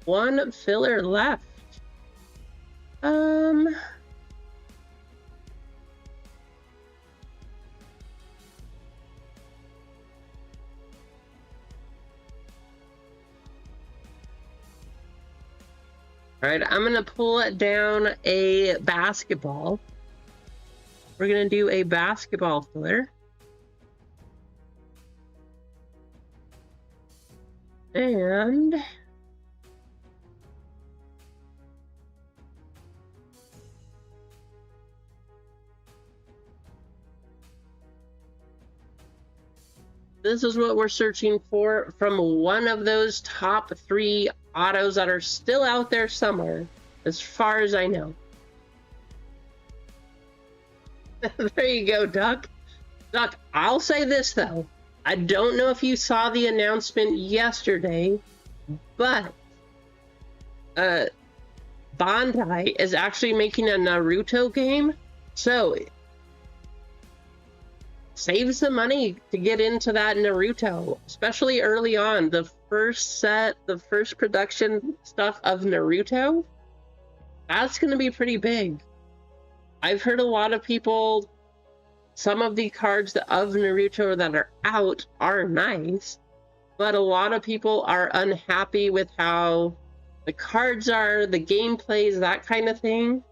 One filler left. All right, I'm gonna pull it down a basketball. We're gonna do a basketball filler. And this is what we're searching for from one of those top 3 autos that are still out there somewhere, as far as I know. There you go, Duck. Duck, I'll say this, though. I don't know if you saw the announcement yesterday, but Bandai is actually making a Naruto game, so save some money to get into that Naruto, especially early on. The first production stuff of Naruto, that's going to be pretty big. I've heard a lot of people, some of the cards of Naruto that are out are nice, but a lot of people are unhappy with how the cards are, the gameplays, that kind of thing.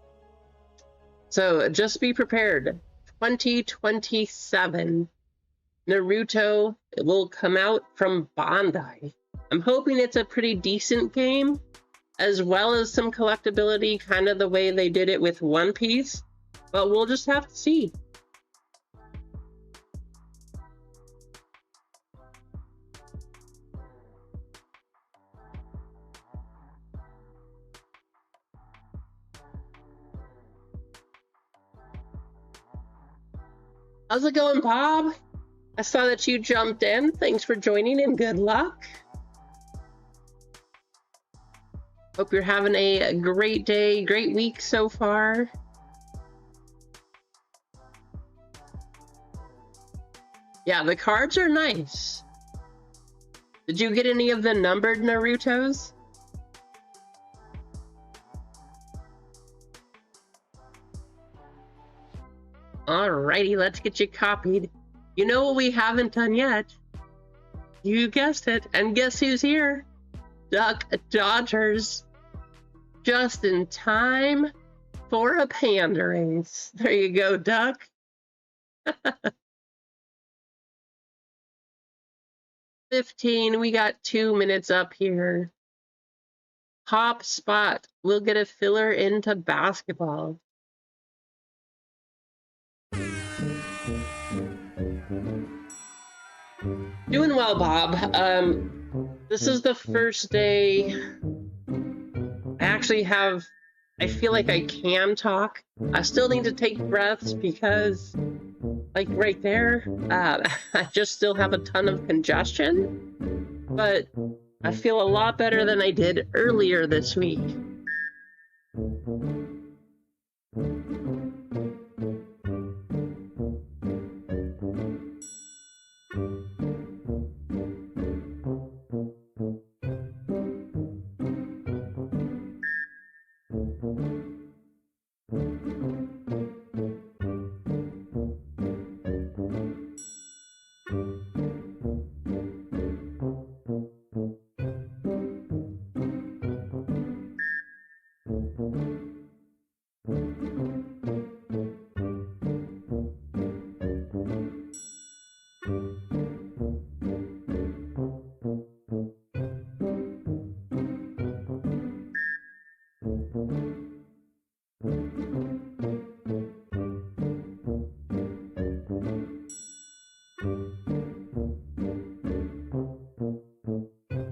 So just be prepared. 2027 Naruto will come out from Bandai. I'm hoping it's a pretty decent game, as well as some collectability, kind of the way they did it with One Piece, but we'll just have to see. How's it going, Bob? I saw that you jumped in. Thanks for joining and good luck. Hope you're having a great day, great week so far. Yeah, the cards are nice. Did you get any of the numbered Narutos? Alrighty, let's get you copied. You know what we haven't done yet? You guessed it, and guess who's here? Duck Dodgers. Just in time for a panda race. There you go, Duck. 15, we got 2 minutes up here. Top spot, we'll get a filler into basketball. Doing well, Bob. This is the first day I actually have, I feel like I can talk. I still need to take breaths because, like right there, I just still have a ton of congestion, but I feel a lot better than I did earlier this week.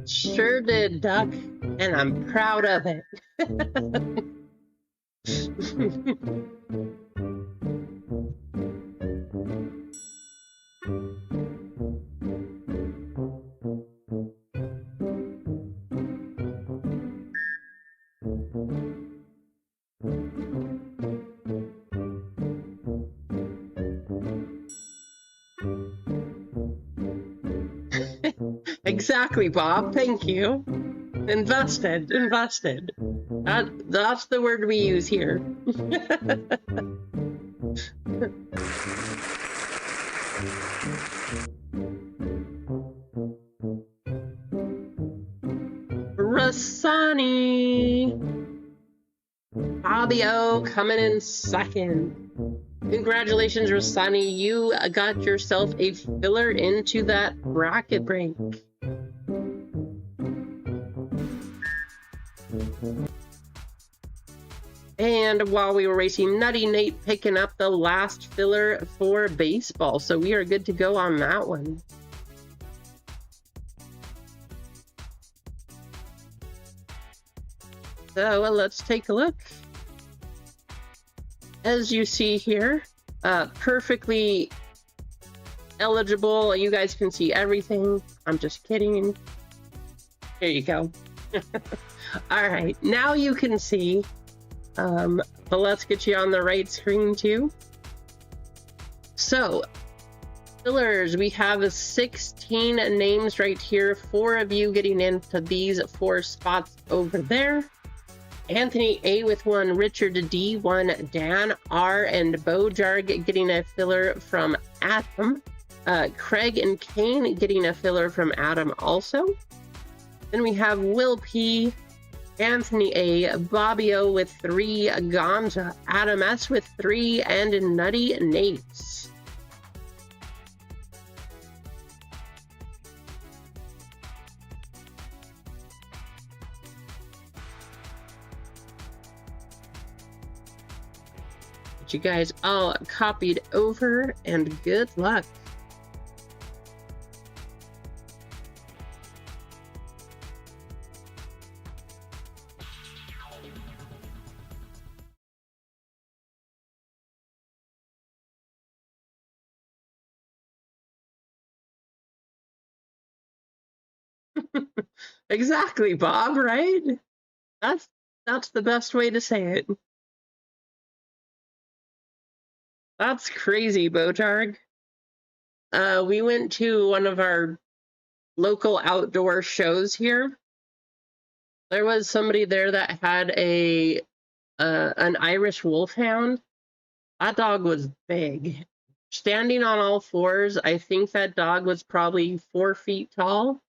Sure did, Duck, and I'm proud of it. Exactly, Bob. Thank you. Invested. That's the word we use here. Rassani. Fabio coming in second. Congratulations, Rassani. You got yourself a filler into that bracket break. And while we were racing, Nutty Nate picking up the last filler for baseball. So we are good to go on that one. So let's take a look. As you see here, perfectly eligible. You guys can see everything. I'm just kidding. There you go. All right, now you can see. But let's get you on the right screen too. So, fillers, we have 16 names right here. 4 of you getting into these 4 spots over there. Anthony A with 1, Richard D 1, Dan R, and Bojarg getting a filler from Adam. Craig and Kane getting a filler from Adam also. Then we have Will P, Anthony A, Bobby O with 3, Gonza, Adam S with 3, and Nutty Nates. Get you guys all copied over, and good luck. Exactly, Bob, right? That's the best way to say it. That's crazy, Bojarg. We went to one of our local outdoor shows here. There was somebody there that had an Irish wolfhound. That dog was big. Standing on all 4s, I think that dog was probably 4 feet tall.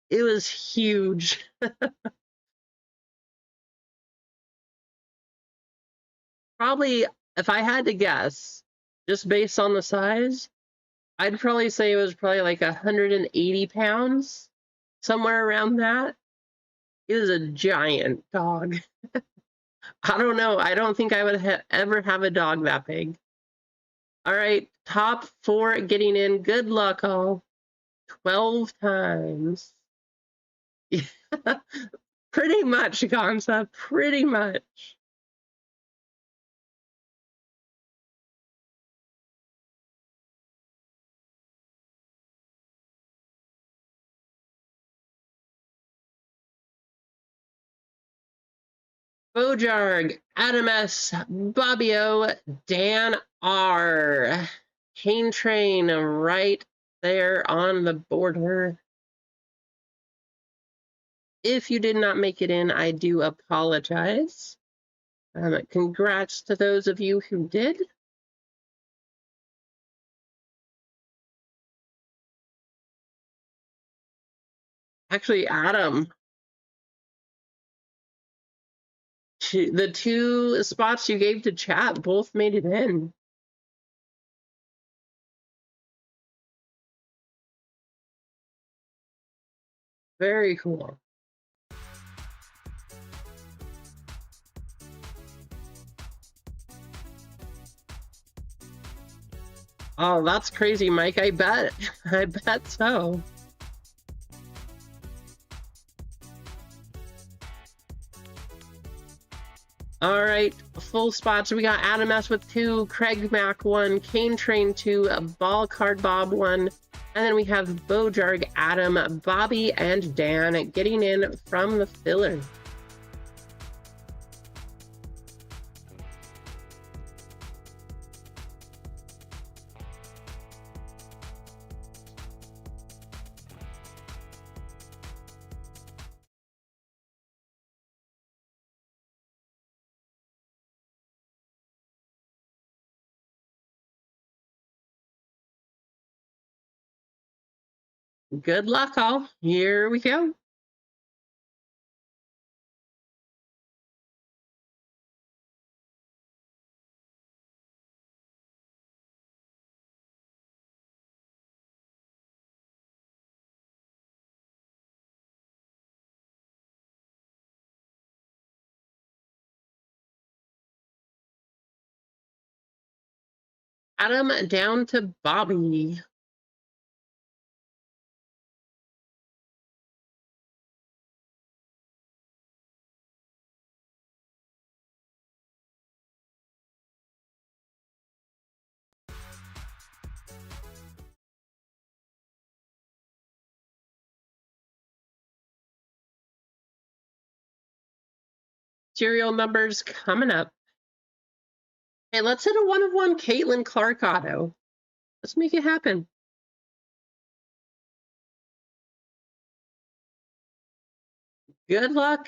It was huge. Probably, if I had to guess, just based on the size, I'd probably say it was probably like 180 pounds, somewhere around that. It is a giant dog. I don't know. I don't think I would ever have a dog that big. All right, top 4 getting in. Good luck, all. 12 times. Pretty much, Gonza. Pretty much. Bojarg, Adam S, Bobbio, Dan R. Cane Train right there on the border. If you did not make it in, I do apologize. Congrats to those of you who did. Actually, Adam, the two spots you gave to chat both made it in. Very cool. Oh, that's crazy, Mike. I bet. I bet so. All right, full spots. We got Adam S with 2, Craig Mack 1, Cane Train 2, Ball Card Bob 1, and then we have Bojarg, Adam, Bobby, and Dan getting in from the filler. Good luck, all. Here we go. Adam down to Bobby. Serial numbers coming up. Hey, let's hit a 1 of 1 Caitlin Clark auto. Let's make it happen. Good luck.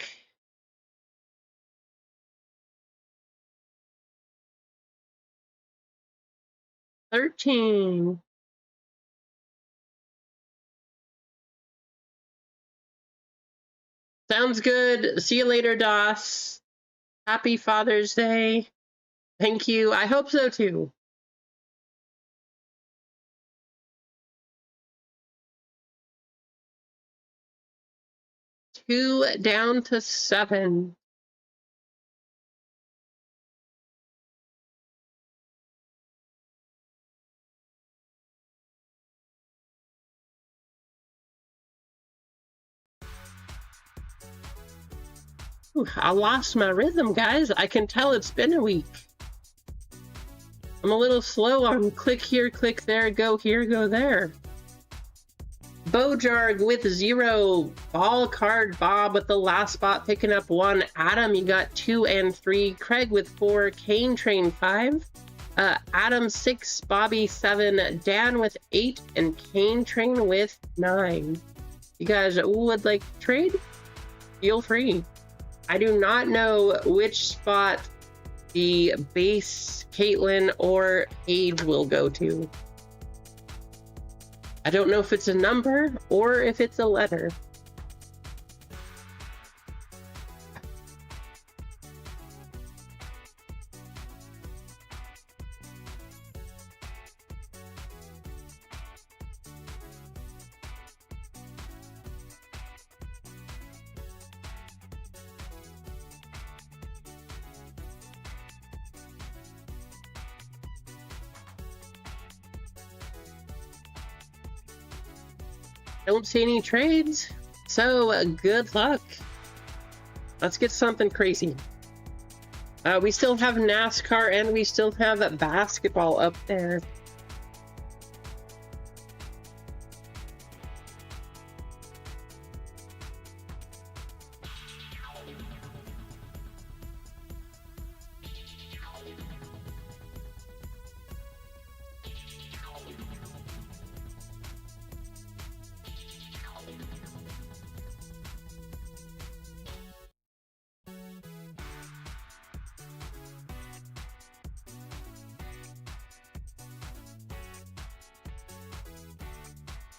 $13. Sounds good. See you later, DOS. Happy Father's Day. Thank you. I hope so too. Two down to 7. Ooh, I lost my rhythm, guys. I can tell it's been a week. I'm a little slow on click here, click there, go here, go there. Bojarg with 0. Ball Card Bob with the last spot picking up 1. Adam, you got 2 and 3. Craig with 4. Cane Train 5. Adam 6. Bobby 7. Dan with 8. And Cane Train with 9. You guys would like to trade? Feel free. I do not know which spot the base Caitlin or Paige will go to. I don't know if it's a number or if it's a letter. Don't see any trades. So, good luck. Let's get something crazy. We still have NASCAR and we still have basketball up there.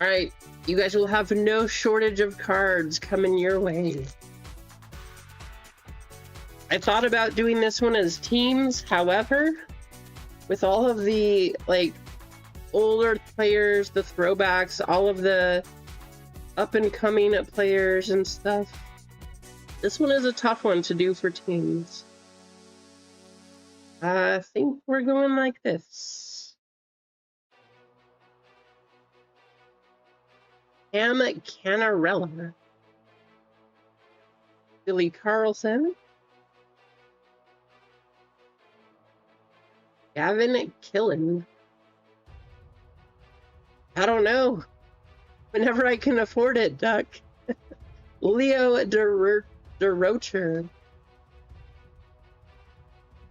All right, you guys will have no shortage of cards coming your way. I thought about doing this one as teams, however, with all of the like older players, the throwbacks, all of the up and coming players and stuff, this one is a tough one to do for teams. I think we're going like this. Cam Canarella, Billy Carlson, Gavin Killen. I don't know. Whenever I can afford it, Duck. Leo DeRocher,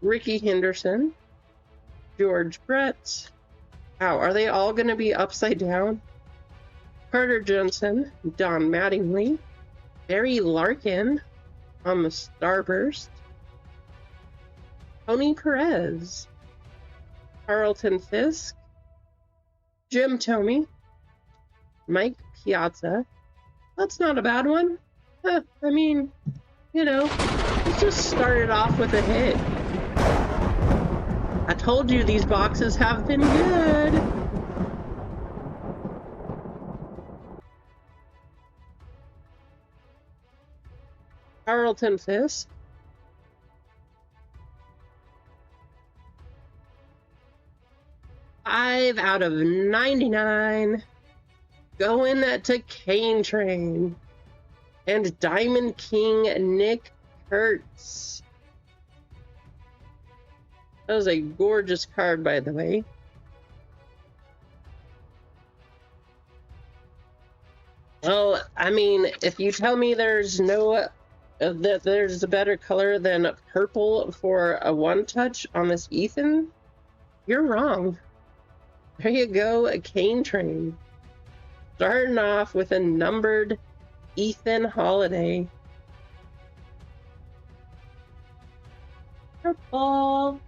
Ricky Henderson, George Brett. Wow, are they all going to be upside down? Carter Johnson, Don Mattingly, Barry Larkin on the Starburst, Tony Perez, Carlton Fisk, Jim Tomey, Mike Piazza. That's not a bad one. I mean, you know, let's just start it off with a hit. I told you these boxes have been good. Carlton Fisk, $5 out of 99, going to Cane Train, and Diamond King Nick Kurtz. That was a gorgeous card, by the way. Well, I mean, if you tell me there's no that there's a better color than purple for a one-touch on this Ethan, you're wrong. There you go, a Cane Train. Starting off with a numbered Ethan Holiday. Purple.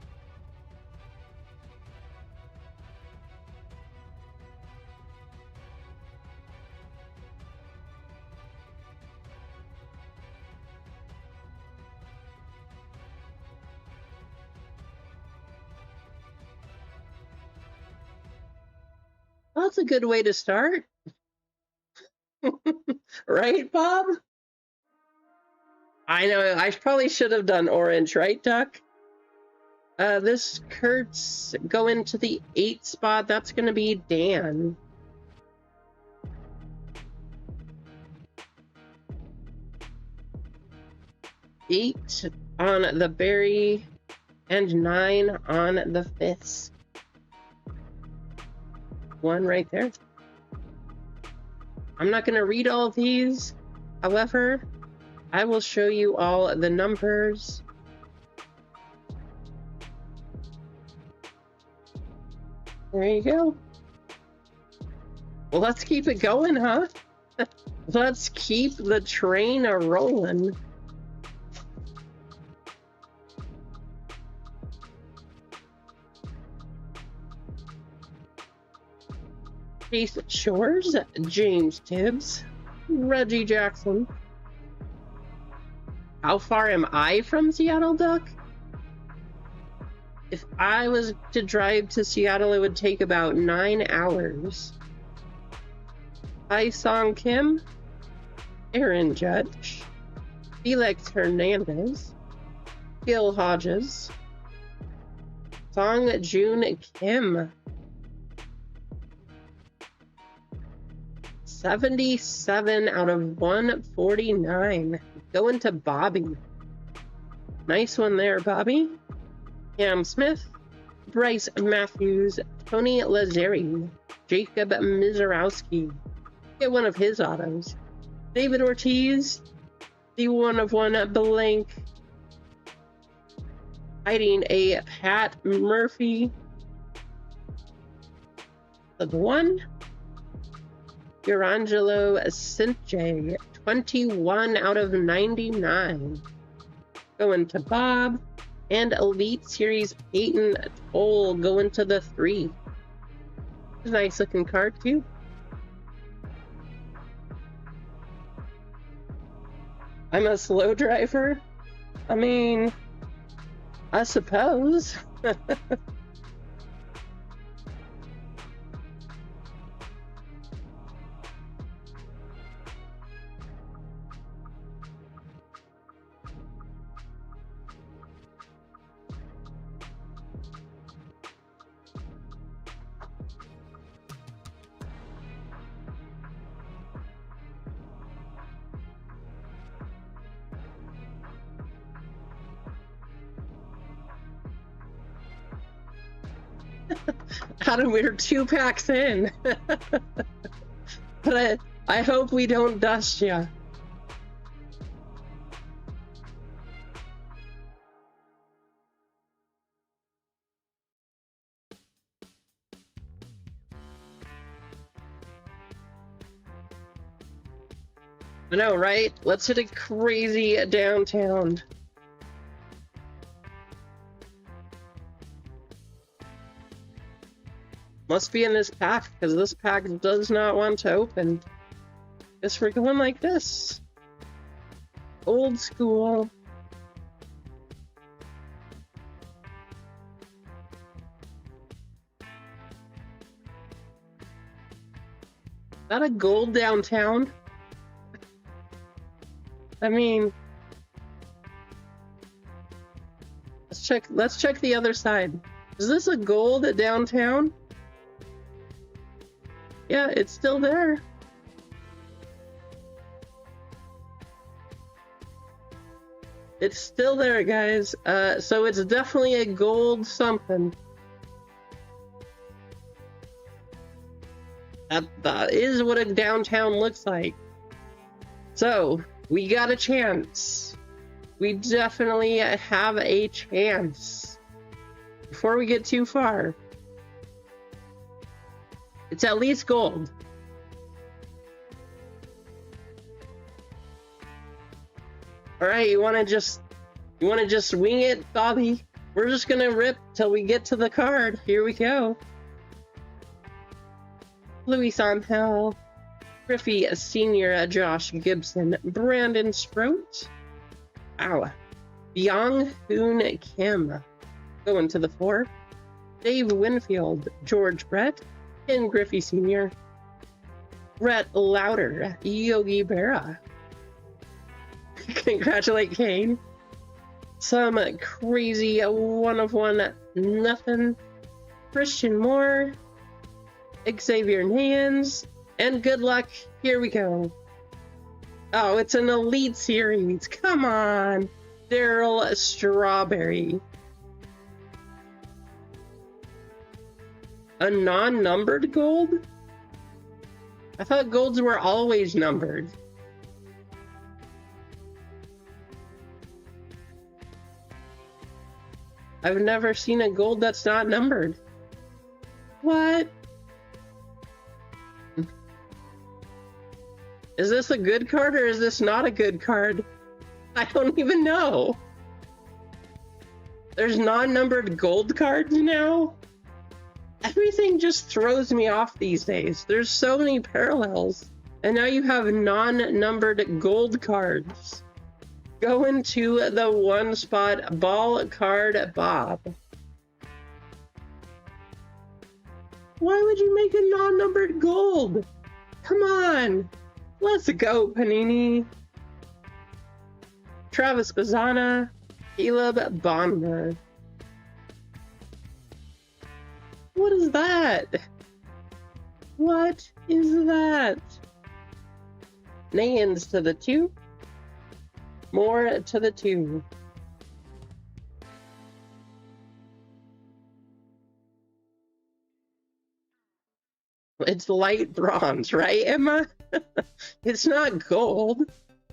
That's a good way to start. Right, Bob? I know, I probably should have done orange, right, Duck? This Kurtz going to the 8 spot. That's going to be Dan. Eight on the Berry and 9 on the Fisk. One right there. I'm not going to read all these. However, I will show you all the numbers. There you go. Well, let's keep it going, huh? Let's keep the train rolling. Chase Shores, James Tibbs, Reggie Jackson. How far am I from Seattle, Duck? If I was to drive to Seattle, it would take about 9 hours. Song Kim, Aaron Judge, Felix Hernandez, Gil Hodges, Song June Kim, 77 out of 149. Going to Bobby. Nice one there, Bobby. Cam Smith, Bryce Matthews, Tony Lazzari, Jacob Mizarowski. Get one of his autos. David Ortiz, the 1 of 1 blank. Hiding a Pat Murphy. The 1. Urangelo Sintje, 21 out of 99. Going to Bob. And Elite Series Peyton Toll going to the 3. Nice looking card too. I'm a slow driver. I mean, I suppose. Adam, we're 2 packs in. But I hope we don't dust ya. I know, right? Let's hit a crazy downtown. Must be in this pack, because this pack does not want to open. Guess we're going like this. Old school. Is that a gold downtown? I mean, let's check the other side. Is this a gold downtown? Yeah, it's still there. It's still there, guys. So it's definitely a gold something. That is what a downtown looks like. So, we got a chance. We definitely have a chance. Before we get too far. It's at least gold. All right, you want to just wing it, Bobby? We're just gonna rip till we get to the card. Here we go. Luis Angel, Griffey Senior, Josh Gibson, Brandon Sprout, Byung Hoon Kim, going to the 4. Dave Winfield, George Brett, Ken Griffey Senior, Brett Louder, Yogi Berra. Congratulate Kane. Some crazy 1 of 1 nothing. Christian Moore, Xavier Nans, and good luck. Here we go. Oh, it's an Elite Series. Come on. Daryl Strawberry. A non-numbered gold? I thought golds were always numbered. I've never seen a gold that's not numbered. What? Is this a good card or is this not a good card? I don't even know. There's non-numbered gold cards now? Everything just throws me off these days. There's so many parallels. And now you have non-numbered gold cards. Going to the 1 spot, Ball Card Bob. Why would you make a non-numbered gold? Come on. Let's go, Panini. Travis Bazzana, Caleb Bonner. What is that? What is that? Nayans to the 2. More to the 2. It's light bronze, right, Emma? It's not gold.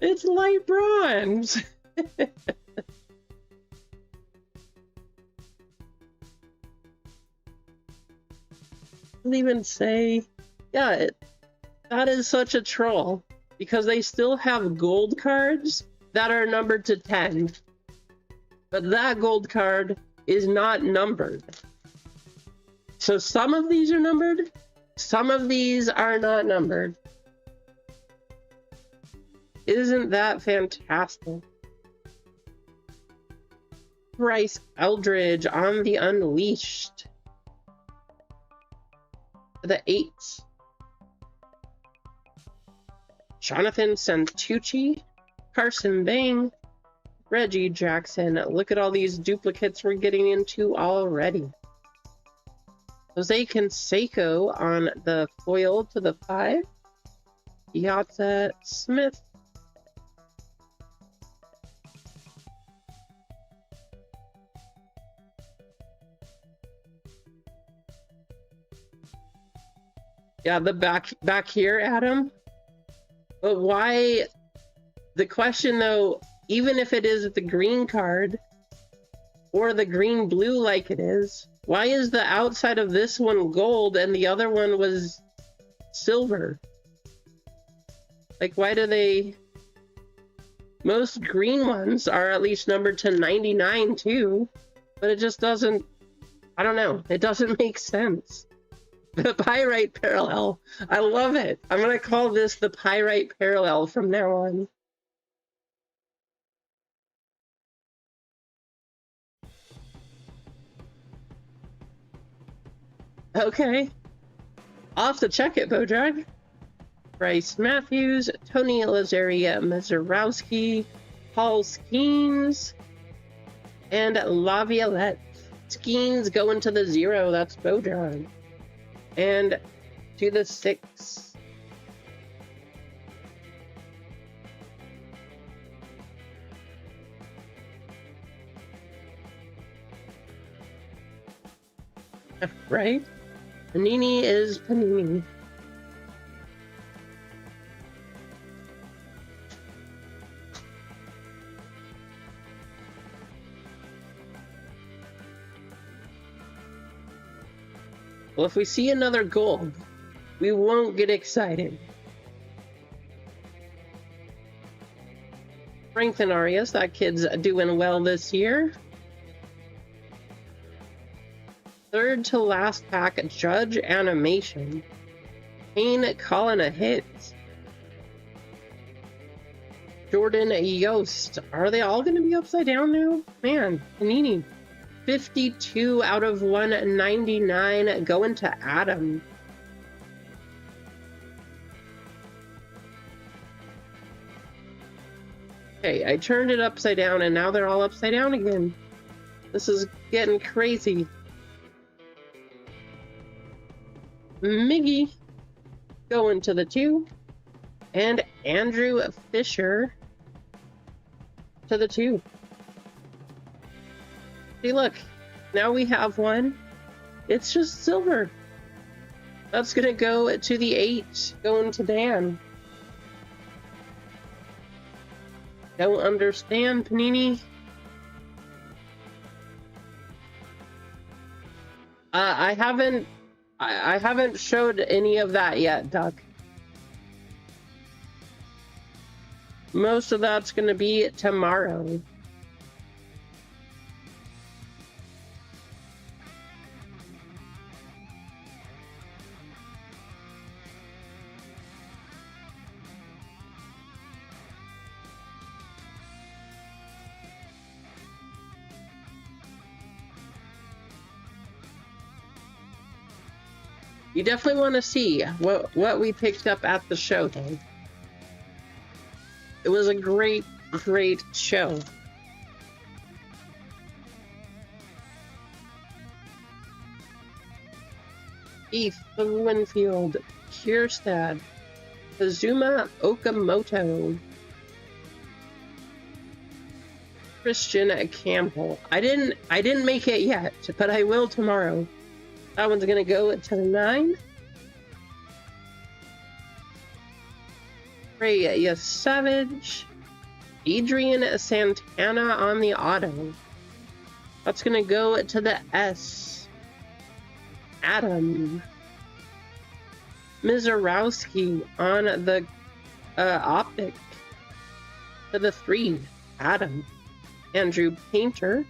It's light bronze. Didn't even say, yeah, that is such a troll because they still have gold cards that are numbered to 10, but that gold card is not numbered. So some of these are numbered, some of these are not numbered. Isn't that fantastic? Bryce Eldridge on the Unleashed. The 8. Jonathan Santucci, Carson Bang, Reggie Jackson. Look at all these duplicates we're getting into already. Jose Canseco on the foil to the 5. Piazza Smith. Yeah, the back here, Adam. But why? The question though, even if it is the green card or the green blue like it is, why is the outside of this one gold and the other one was silver? Like, why do they? Most green ones are at least numbered to 99 too, but it just doesn't, I don't know, it doesn't make sense. The Pyrite Parallel. I love it. I'm going to call this the Pyrite Parallel from now on. Okay. I'll have to check it, Bodrag. Bryce Matthews, Tony Lazaria Mazurowski, Paul Skeens, and Laviolette. Skeens going to the 0. That's Bodrag. And to the 6. Right? Panini is Panini. Well, if we see another gold, we won't get excited. Franklin Arias, that kid's doing well this year. Third to last pack, Judge Animation. Kane calling a hit. Jordan Yost. Are they all going to be upside down now? Man, Panini. 52 out of 199 going to Adam. Okay, I turned it upside down and now they're all upside down again. This is getting crazy. Miggy going to the 2. And Andrew Fisher to the 2. See, look, now we have one. It's just silver. That's going to go to the 8, going to Dan. Don't understand, Panini. I haven't showed any of that yet, Doug. Most of that's going to be tomorrow. You definitely want to see what we picked up at the show, though. It was a great show. Keith, Winfield, Kierstad, Kazuma Okamoto. Christian Campbell. I didn't make it yet, but I will tomorrow. That one's gonna go to the 9. Freya Savage. Adrian Santana on the auto. That's gonna go to the S. Adam. Mizarowski on the optic. To the 3. Adam. Andrew Painter.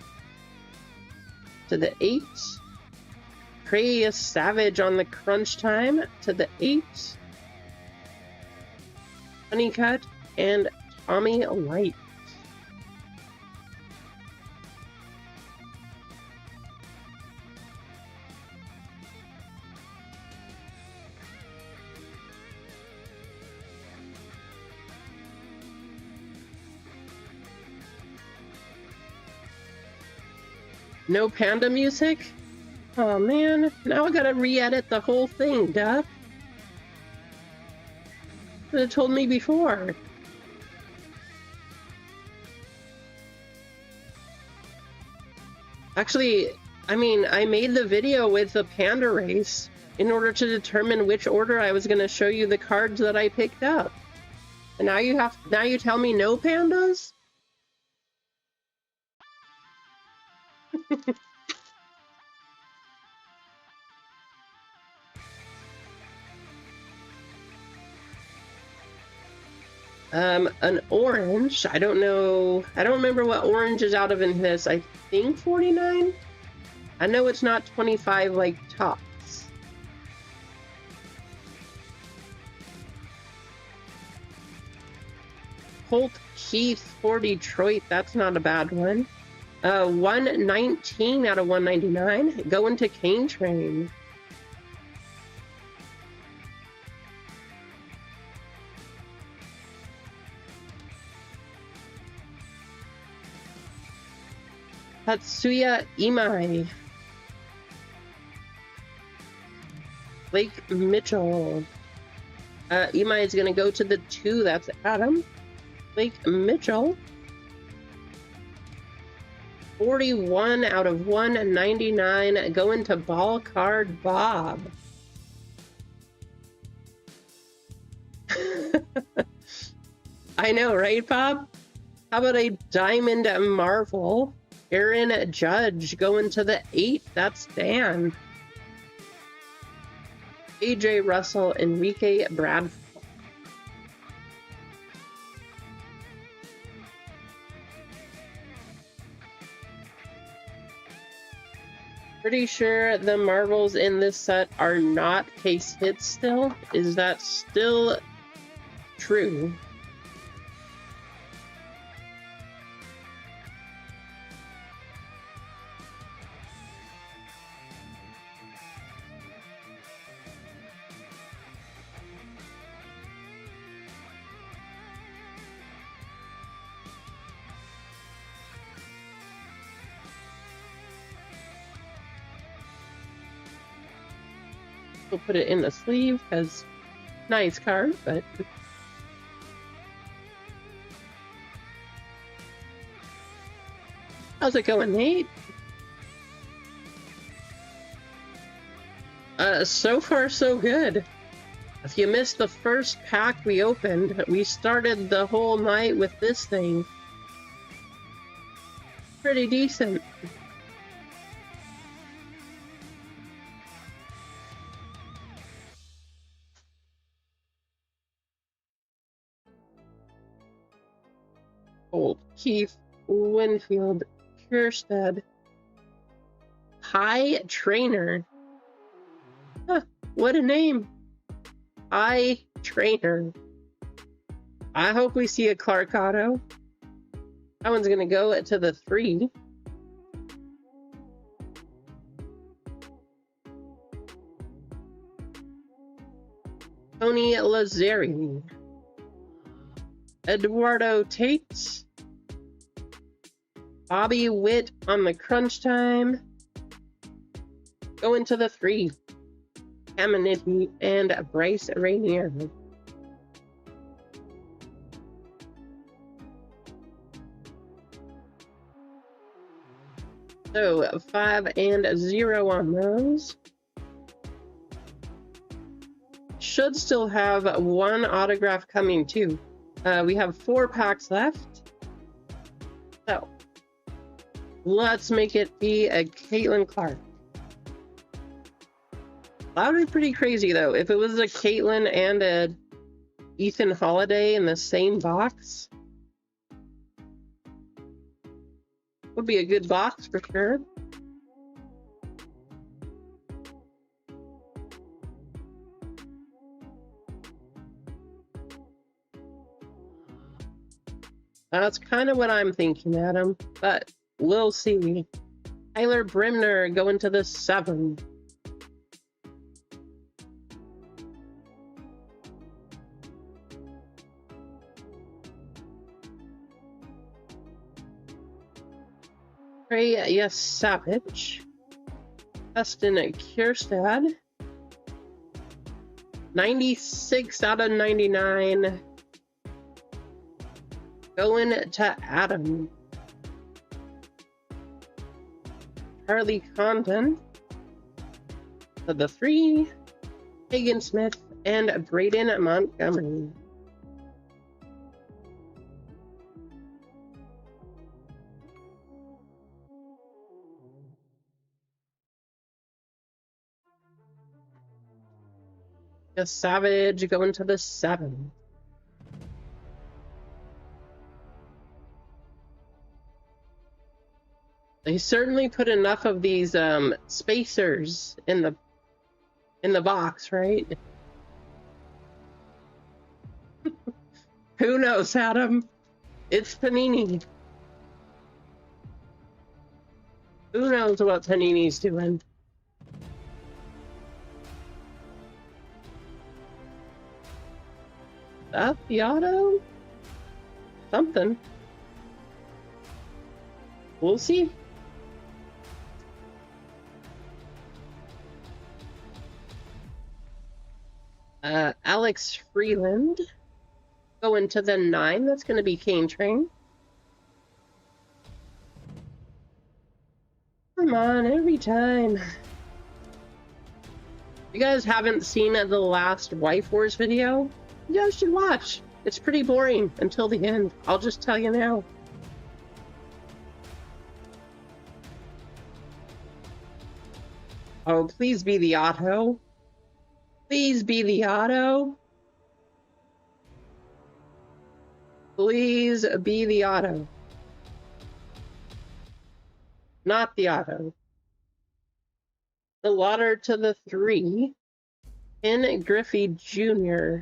To the 8. Freya Savage on the crunch time. To the 8. Honeycutt and Tommy Light. No panda music? Oh man, now I gotta re-edit the whole thing, duh. Should have told me before. Actually, I mean, I made the video with the panda race in order to determine which order I was gonna show you the cards that I picked up. And now you tell me no pandas? An orange. I don't know. I don't remember what orange is out of in this. I think 49? I know it's not 25 like tops. Holt Keith for Detroit. That's not a bad one. 119 out of 199. Going to Cane Train. Tatsuya Imai. Blake Mitchell. Imai is going to go to the 2. That's Adam. Blake Mitchell. 41 out of 199. Going to Ball Card Bob. I know, right, Bob? How about a Diamond Marvel? Aaron Judge going to the 8. That's Dan. AJ Russell, Enrique Bradford. Pretty sure the Marvels in this set are not case hits still. Is that still true? We'll put it in the sleeve because nice card, but how's it going, Nate? So far so good. If you missed the first pack we opened, we started the whole night with this thing. Pretty decent. Old Keith, Winfield, Kierstead, High Trainer. Huh, what a name. High Trainer. I hope we see a Clark auto. That one's gonna go to the 3. Tony Lazzari. Eduardo Tate. Bobby Witt on the crunch time. Going to the 3. Caminiti and Bryce Rainier. So 5 and 0 on those. Should still have one autograph coming too. We have 4 packs left. So let's make it be a Caitlin Clark. That would be pretty crazy though. If it was a Caitlin and a Ethan Holiday in the same box. Would be a good box for sure. That's kind of what I'm thinking, Adam, but we'll see. Tyler Brimner going to the 7. Yes, Savage. Dustin Kierstad. 96 out of 99. Going to Adam. Charlie Condon. To the 3. Hagen Smith and Braden Montgomery. Just Savage going to the 7. They certainly put enough of these spacers in the box, right? Who knows, Adam? It's Panini. Who knows what Panini's doing? That the auto? Something. We'll see. Alex Freeland going to the 9. That's going to be Kane Train. Come on, every time. If you guys haven't seen the last Wife Wars video, you guys should watch. It's pretty boring until the end. I'll just tell you now. Oh, please be the auto. Please be the auto. Please be the auto. Not the auto. The water to the 3. Ken Griffey Jr.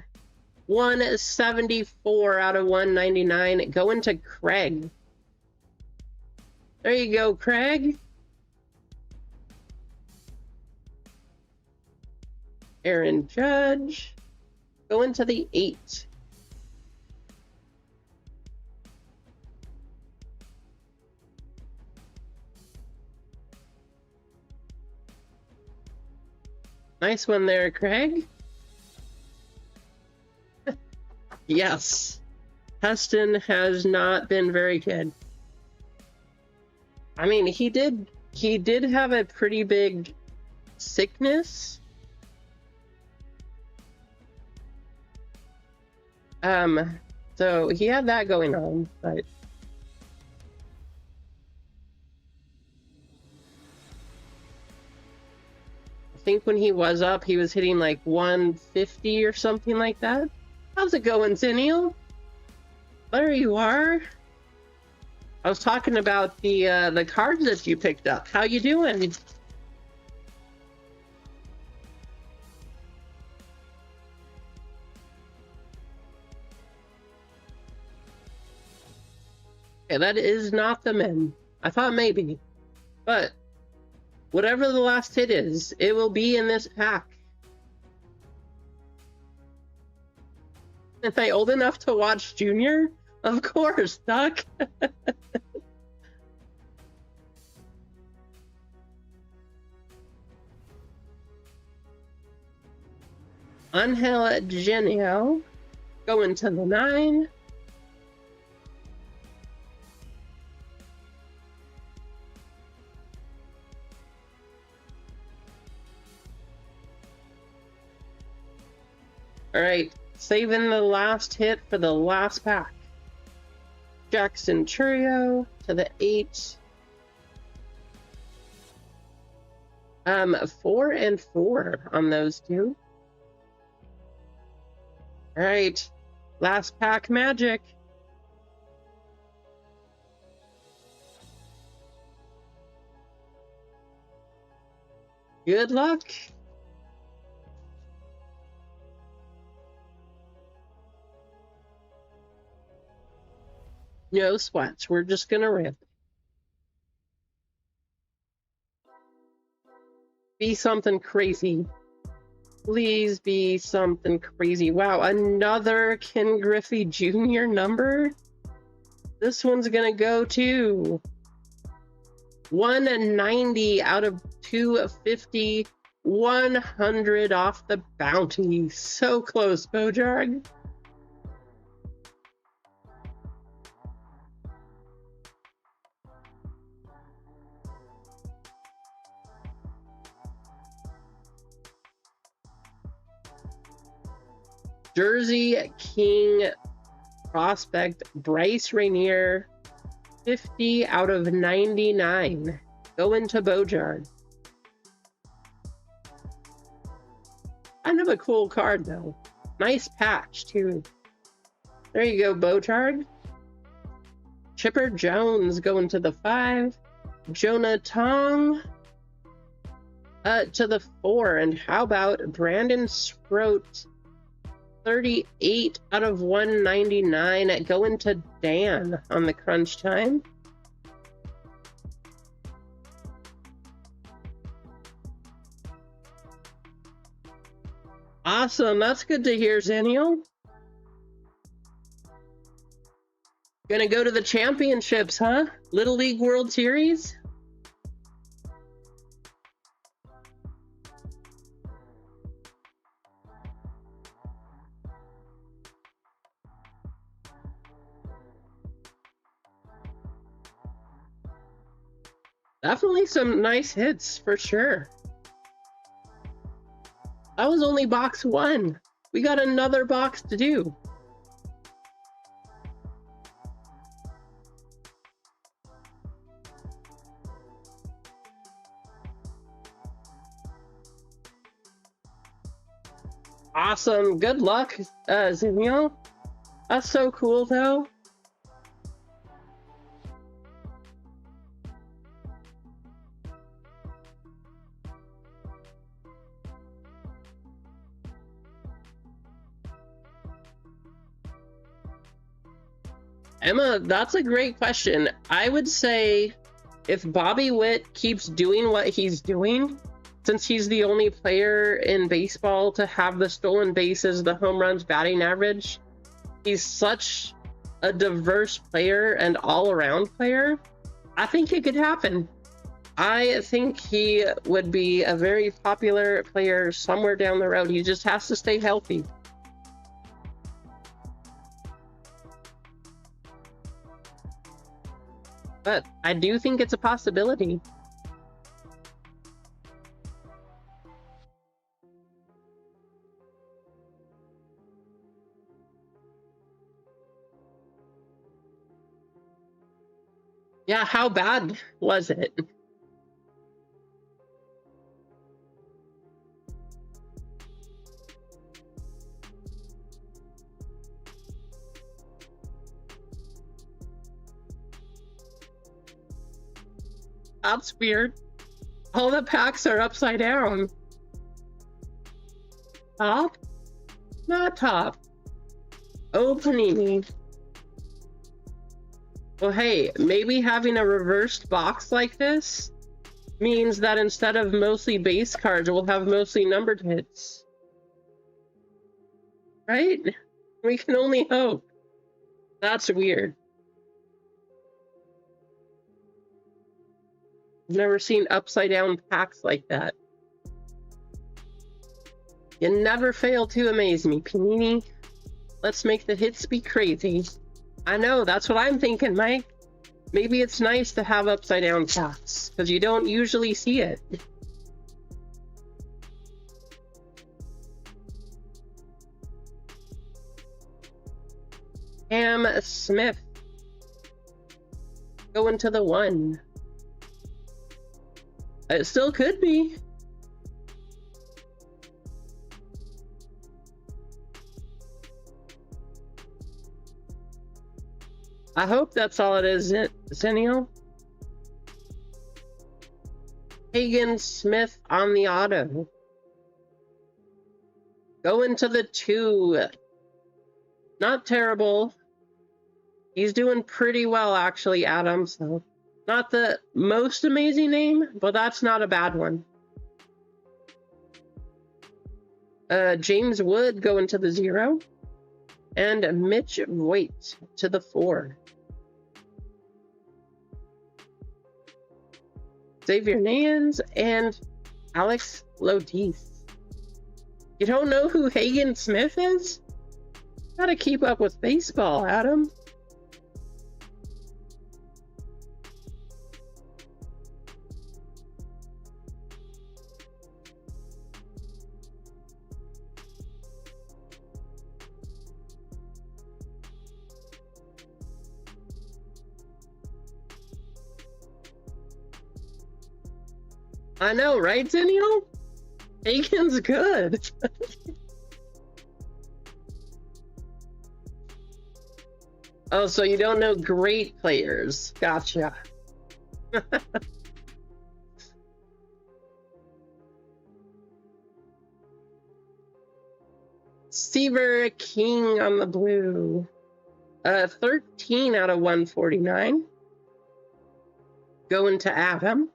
174 out of 199. Going to Craig. There you go, Craig. Aaron Judge. Going to the 8. Nice one there, Craig. Yes. Heston has not been very good. I mean, he did have a pretty big sickness. So he had that going on, but I think when he was up, he was hitting like 150 or something like that. How's it going, Zennial? There you are. I was talking about the cards that you picked up. How you doing? Okay, that is not the men. I thought maybe, but whatever the last hit is, it will be in this pack. Am I old enough to watch Junior? Of course, Duck. Angel Genio going to the 9. All right, saving the last hit for the last pack. Jackson Churio to the 8. 4 and 4 on those two. All right, last pack magic. Good luck. No sweats. We're just gonna rip. Be something crazy. Please be something crazy. Wow, another Ken Griffey Jr. number? This one's gonna go to 190 out of 250. 100 off the bounty. So close, Bojarg. Jersey King prospect Bryce Rainier, 50 out of 99. Going to Bojarg. Kind of a cool card, though. Nice patch, too. There you go, Bojarg. Chipper Jones going to the 5. Jonah Tong to the 4. And how about Brandon Scroat, 38 out of 199, going to Dan on the crunch time. Awesome, that's good to hear, Zaniel. Gonna go to the championships, huh? Little League World Series? Definitely some nice hits, for sure. That was only box 1. We got another box to do. Awesome. Good luck, Zimiel. That's so cool, though. Emma, that's a great question. I would say if Bobby Witt keeps doing what he's doing, since he's the only player in baseball to have the stolen bases, the home runs, batting average, he's such a diverse player and all-around player, I think it could happen. I think he would be a very popular player somewhere down the road. He just has to stay healthy. But I do think it's a possibility. Yeah, how bad was it? That's weird. All the packs are upside down. Top? Not top. Opening. Well, hey, maybe having a reversed box like this means that instead of mostly base cards, we'll have mostly numbered hits. Right? We can only hope. That's weird. I've never seen upside down packs like that. You never fail to amaze me, Panini. Let's make the hits be crazy. I know, that's what I'm thinking, Mike. Maybe it's nice to have upside down packs, because you don't usually see it. Cam Smith going to the 1. It still could be. I hope that's all it is, Zennial. Hagen Smith on the auto. Going to the 2. Not terrible. He's doing pretty well, actually, Adam. So, not the most amazing name, but that's not a bad one. James Wood going to the 0. And Mitch Voigt to the 4. Xavier Nans and Alex Lodis. You don't know who Hagen Smith is? Gotta keep up with baseball, Adam. I know, right, Zennial? Hagen's good. Oh, so you don't know great players. Gotcha. Seaver King on the blue. 13 out of 149. Going to Adam.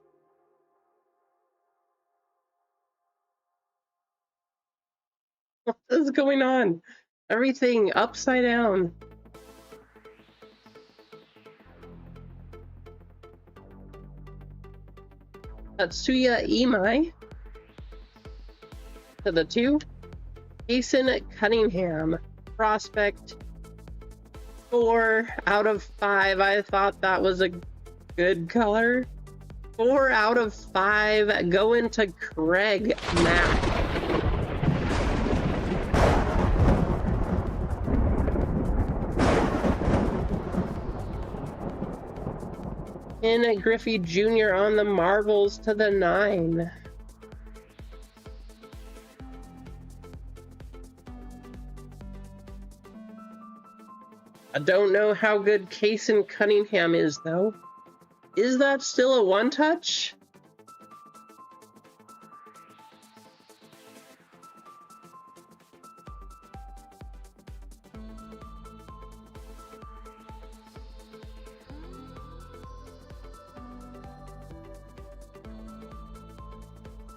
What is going on? Everything upside down. Tatsuya Imai to the 2. Jason Cunningham, prospect, 4 out of 5. I thought that was a good color. 4 out of 5 going to Craig Mack. Ken Griffey Jr. on the marbles to the 9. I don't know how good Jason Cunningham is, though. Is that still a 1-touch?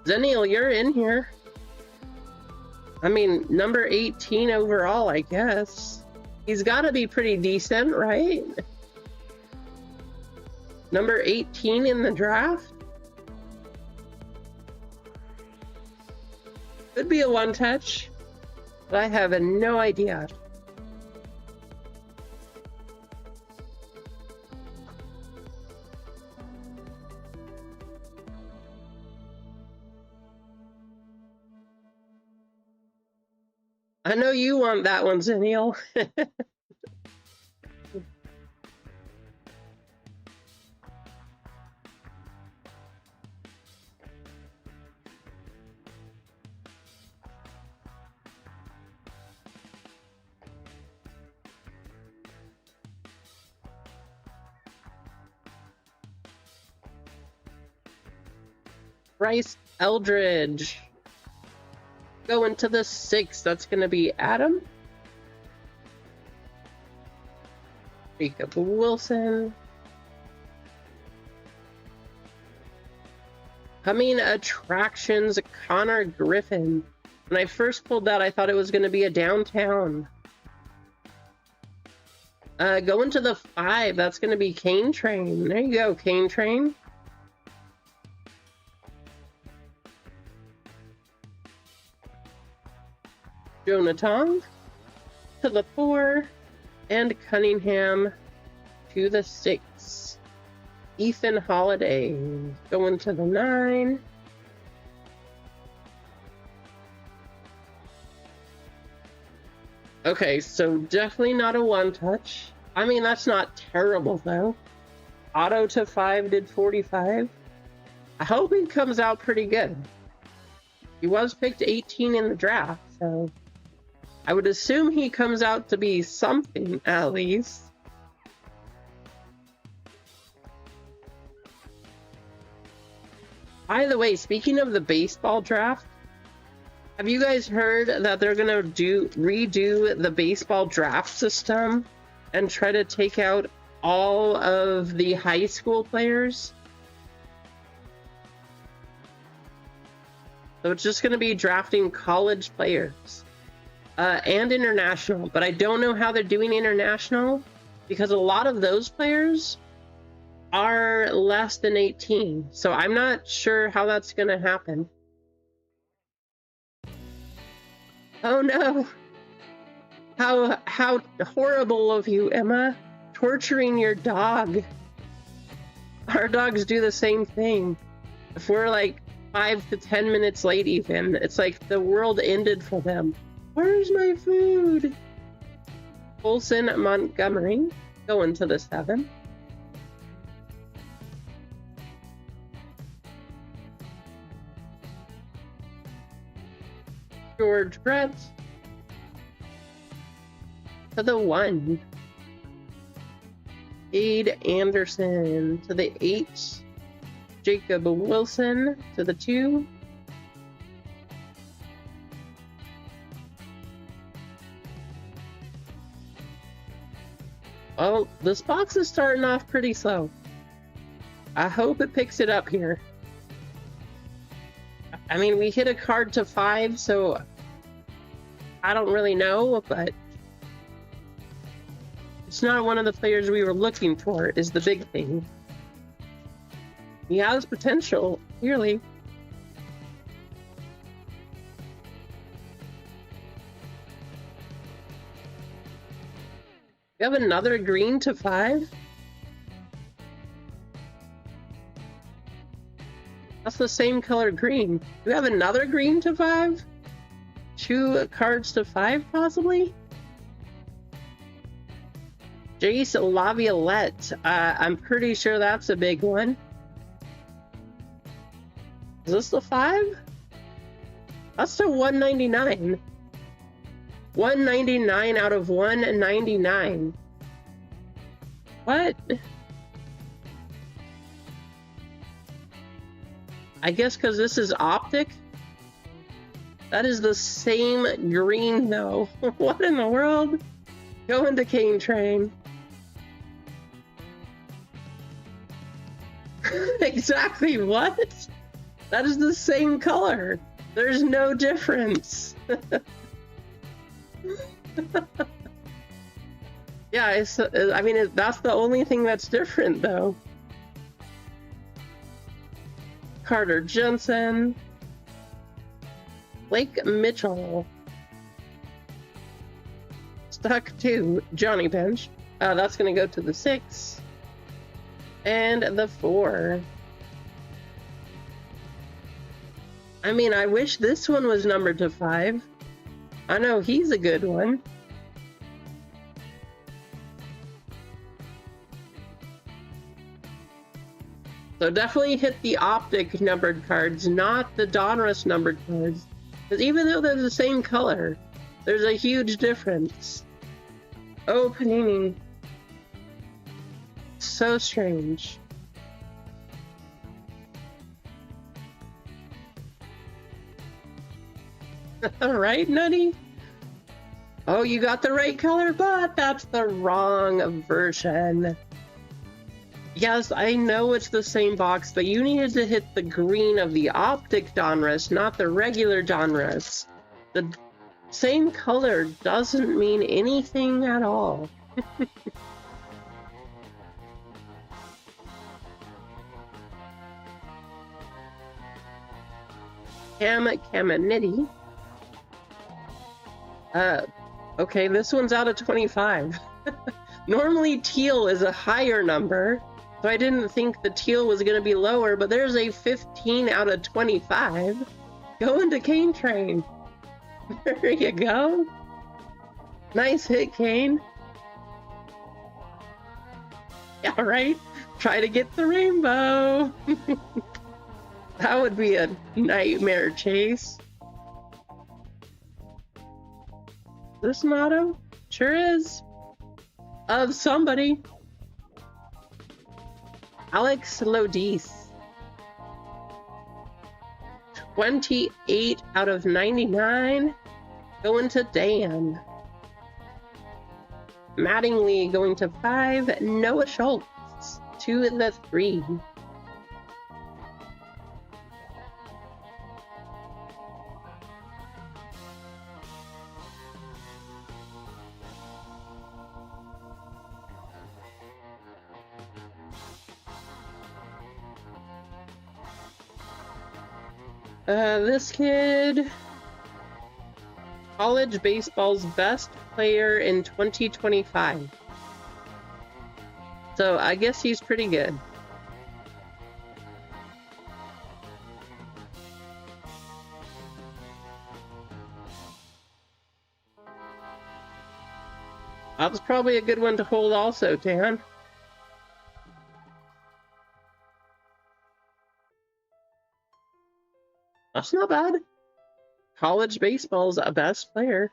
Zennial, you're in here. I mean, number 18 overall, I guess. He's got to be pretty decent, right? Number 18 in the draft? Could be a 1-touch, but I have no idea. I know you want that one, Zennial. Bryce Eldridge. Going to the 6. That's going to be Adam. Jacob Wilson. Coming attractions, Connor Griffin. When I first pulled that, I thought it was going to be a downtown. Going to the 5. That's going to be Cane Train. There you go, Cane Train. Jonathan to the 4, and Cunningham to the 6. Ethan Holiday going to the 9. Okay, so definitely not a one touch. I mean, that's not terrible though. Auto to 5 did 45. I hope he comes out pretty good. He was picked 18 in the draft, so I would assume he comes out to be something at least. By the way, speaking of the baseball draft, have you guys heard that they're gonna redo the baseball draft system and try to take out all of the high school players? So it's just gonna be drafting college players and international, but I don't know how they're doing international because a lot of those players are less than 18. So I'm not sure how that's gonna happen. Oh no! How horrible of you, Emma, torturing your dog. Our dogs do the same thing. If we're like 5 to 10 minutes late even, it's like the world ended for them. Where's my food? Olson Montgomery going to the 7. George Brett to the 1. Aid Anderson to the 8. Jacob Wilson to the 2. Well, this box is starting off pretty slow. I hope it picks it up here. I mean, we hit a card to 5, so I don't really know, but it's not one of the players we were looking for, is the big thing. He has potential, clearly. We have another green to 5. That's the same color green. Do we have another green to 5? 2 cards to 5, possibly? Jace Laviolette. I'm pretty sure that's a big one. Is this the 5? That's the 199. 199 out of 199. What? I guess because this is optic? That is the same green, though. What in the world? Go into Cane Train. Exactly, what? That is the same color. There's no difference. Yeah, I mean, that's the only thing that's different, though. Carter Jensen. Blake Mitchell. Stuck to Johnny Bench. That's going to go to the 6. And the 4. I mean, I wish this one was numbered to 5. I know he's a good one. So definitely hit the optic numbered cards, not the Donruss numbered cards. Because even though they're the same color, there's a huge difference. Oh, Panini. So strange. Right, Nutty? Oh, you got the right color, but that's the wrong version. Yes, I know it's the same box, but you needed to hit the green of the optic Donruss, not the regular Donruss. The same color doesn't mean anything at all. Caminiti. Okay, this one's out of 25. Normally teal is a higher number, so I didn't think the teal was going to be lower, but there's a 15 out of 25. Go into Cane Train. There you go. Nice hit, Kane. Yeah, right? Try to get the rainbow. That would be a nightmare chase. This an auto? Sure is. Of somebody. Alex Lodis. 28 out of 99. Going to Dan. Mattingly going to 5. Noah Schultz to the 3. This kid, college baseball's best player in 2025. So I guess he's pretty good. That was probably a good one to hold also, Dan. That's not bad. College baseball's a best player.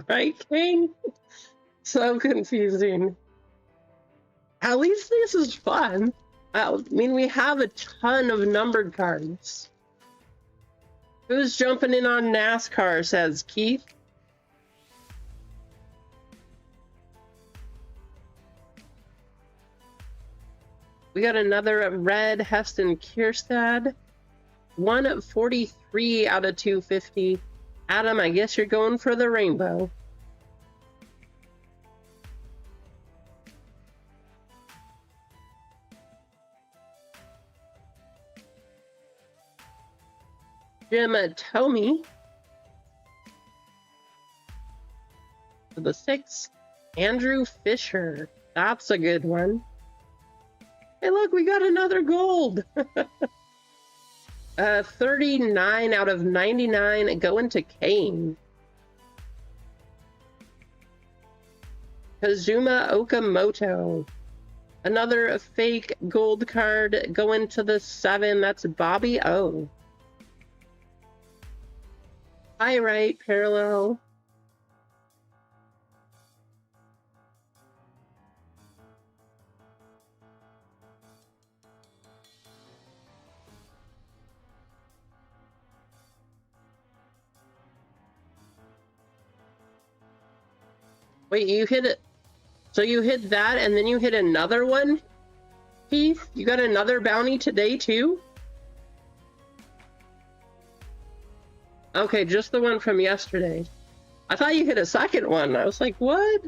Right, King? So confusing. At least this is fun. I mean, we have a ton of numbered cards. Who's jumping in on NASCAR, says Keith. We got another red Heston Kierstad. 143 out of 250. Adam, I guess you're going for the rainbow. Jim Tomey. For the 6. Andrew Fisher. That's a good one. Hey, look, we got another gold. 39 out of 99 going to Kane. Kazuma Okamoto. Another fake gold card going to the 7. That's Bobby O. High right parallel. Wait, you hit it. So you hit that and then you hit another one? Keith, you got another bounty today too? Okay, just the one from yesterday. I thought you hit a second one. I was like, what?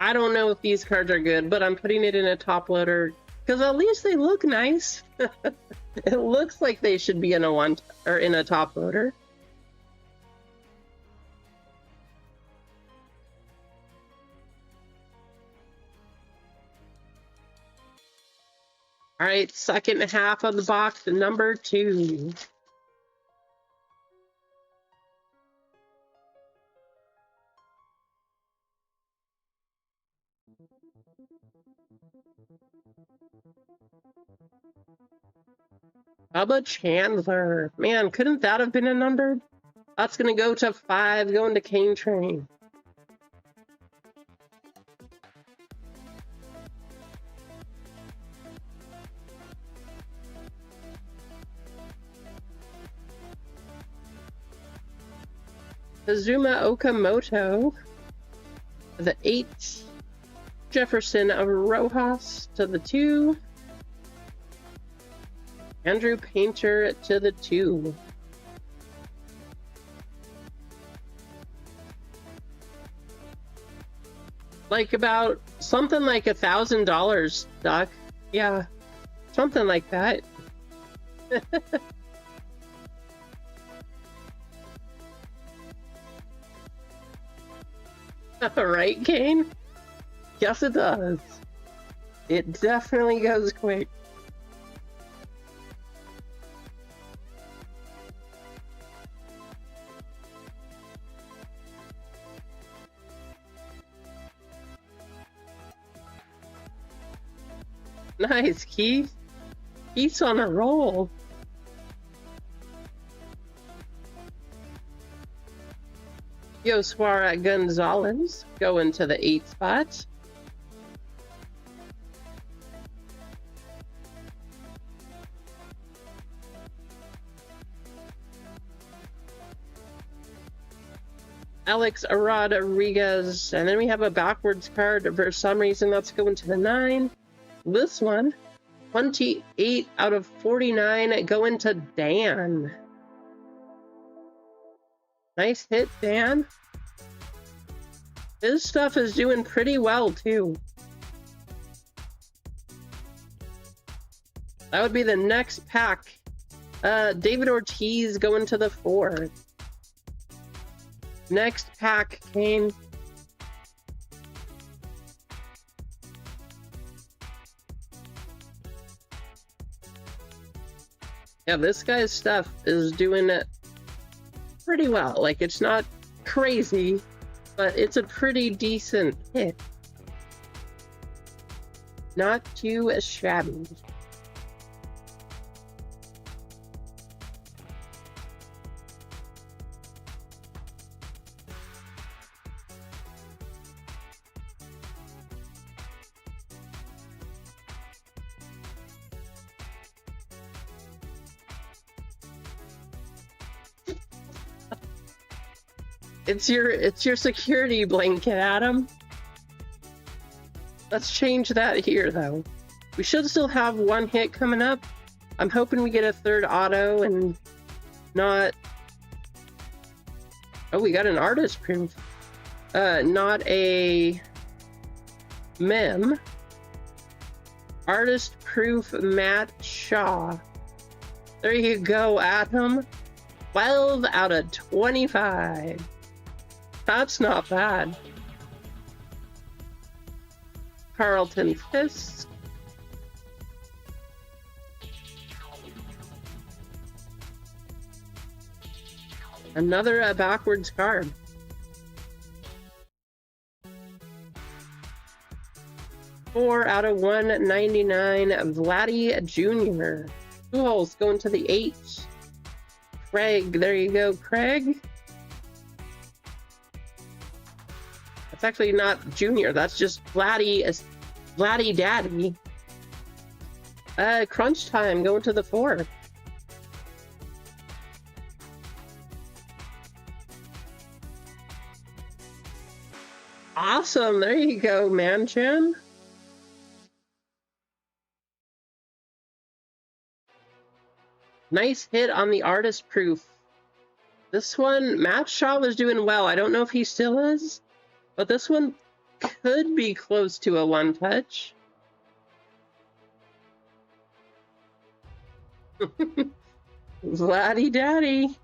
I don't know if these cards are good, but I'm putting it in a top loader because at least they look nice. It looks like they should be in a one or in a top loader. All right, second half of the box, number 2. Bubba Chandler. Man, couldn't that have been a number? That's going to go to 5, going to Cane Train. Kazuma Okamoto. The 8. Jefferson of Rojas to the 2. Andrew Painter to the 2. Like about something like $1,000, Doc. Yeah, something like that. All right, Kane? Yes, it does. It definitely goes quick. Nice, Keith. Keith's on a roll. Yoswara Gonzalez going to the 8th spot. Alex Rodriguez, and then we have a backwards card. For some reason, that's going to the 9. This one, 28 out of 49, going to Dan. Nice hit, Dan. His stuff is doing pretty well, too. That would be the next pack. David Ortiz going to the 4. Next pack, Kane. Yeah, this guy's stuff is doing it pretty well. Like, it's not crazy, but it's a pretty decent hit. Not too shabby. It's your security blanket, Adam. Let's change that here, though. We should still have one hit coming up. I'm hoping we get a 3rd auto and not... Oh, we got an artist proof. Not a mem. Artist proof Matt Shaw. There you go, Adam. 12 out of 25. That's not bad. Carlton Fisk. Another backwards card. Four out of 199, Vladdy Jr. Two holes going to the 8. Craig, there you go, Craig. That's actually not Junior, that's just Vladdy Daddy. Crunch time, going to the 4. Awesome, there you go, Manchin. Nice hit on the artist proof. This one, Matt Shaw was doing well. I don't know if he still is, but this one could be close to a one-touch. Vladdy Daddy.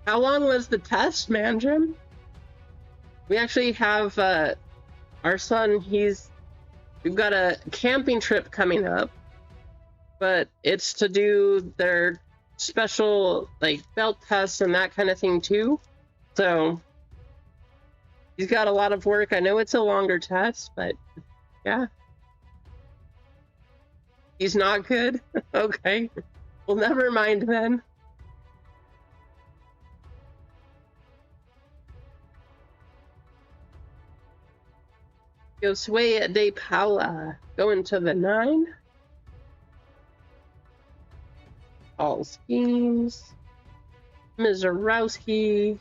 How long was the test, Mandarin? We actually have our son, we've got a camping trip coming up, but it's to do their special like belt tests and that kind of thing too. So he's got a lot of work. I know it's a longer test, but yeah. He's not good? Okay. Well, never mind then. Josue De Paula going to the 9. All schemes. Mizarowski.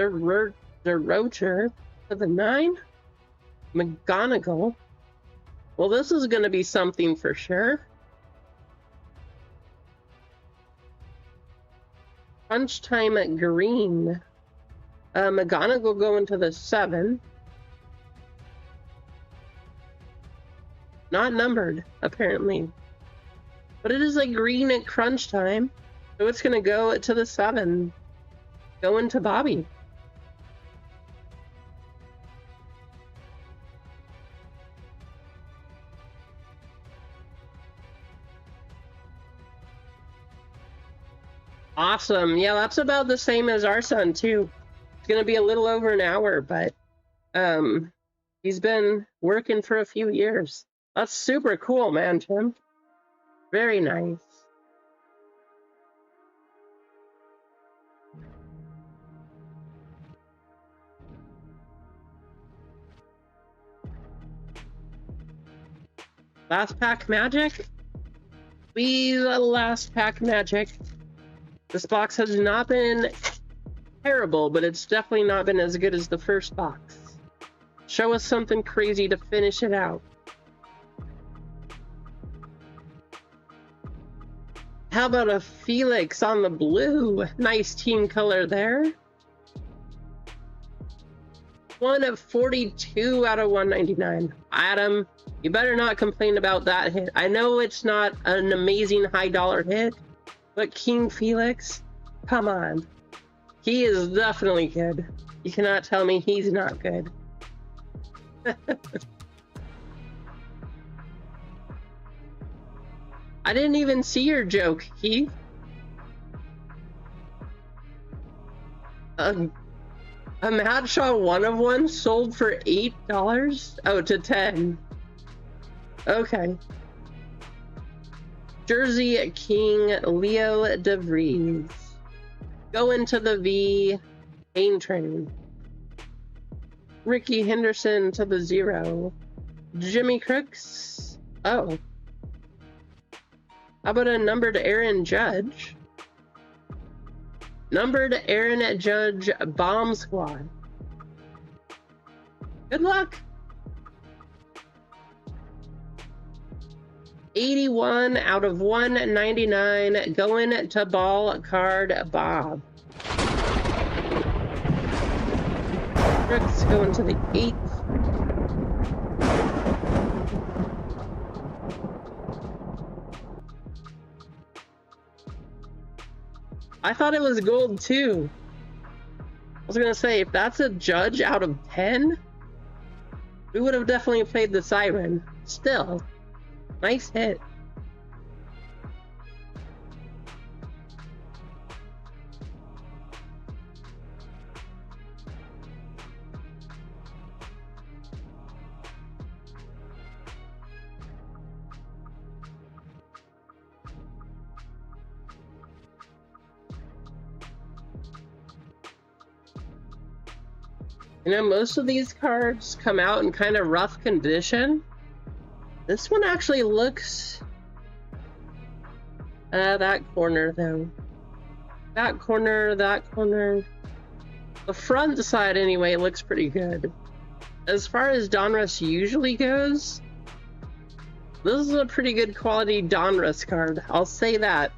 Rocher to the 9. McGonagall. Well, this is going to be something for sure. Crunch Time at Green. McGonagall going to the 7. Not numbered, apparently. But it is a green at Crunch Time. So it's going to go to the 7. Going to Bobby. Awesome. Yeah, that's about the same as our son, too. It's going to be a little over an hour, but he's been working for a few years. That's super cool, man, Tim. Very nice. Last pack magic? Please, last pack magic. This box has not been terrible, but it's definitely not been as good as the first box. Show us something crazy to finish it out. How about a Felix on the blue? Nice team color there. 1 of 42 out of 199. Adam, you better not complain about that hit. I know it's not an amazing high dollar hit, but King Felix, come on. He is definitely good. You cannot tell me he's not good. I didn't even see your joke, Keith. A Madshaw 1 of 1 sold for $8? Oh, to 10. Okay. Jersey King Leo DeVries. Go into the V. Pain Train. Ricky Henderson to the 0. Jimmy Crooks. Oh. How about a numbered Aaron Judge? Numbered Aaron Judge Bomb Squad. Good luck. 81 out of 199 going to Ball Card Bob. Brooks going to the 8th. I thought it was gold too. I was gonna say, if that's a Judge out of 10, we would have definitely played the Siren. Still, nice hit. You know, most of these cards come out in kind of rough condition. This one actually looks... that corner, though. That corner, that corner. The front side, anyway, looks pretty good. As far as Donruss usually goes, this is a pretty good quality Donruss card. I'll say that.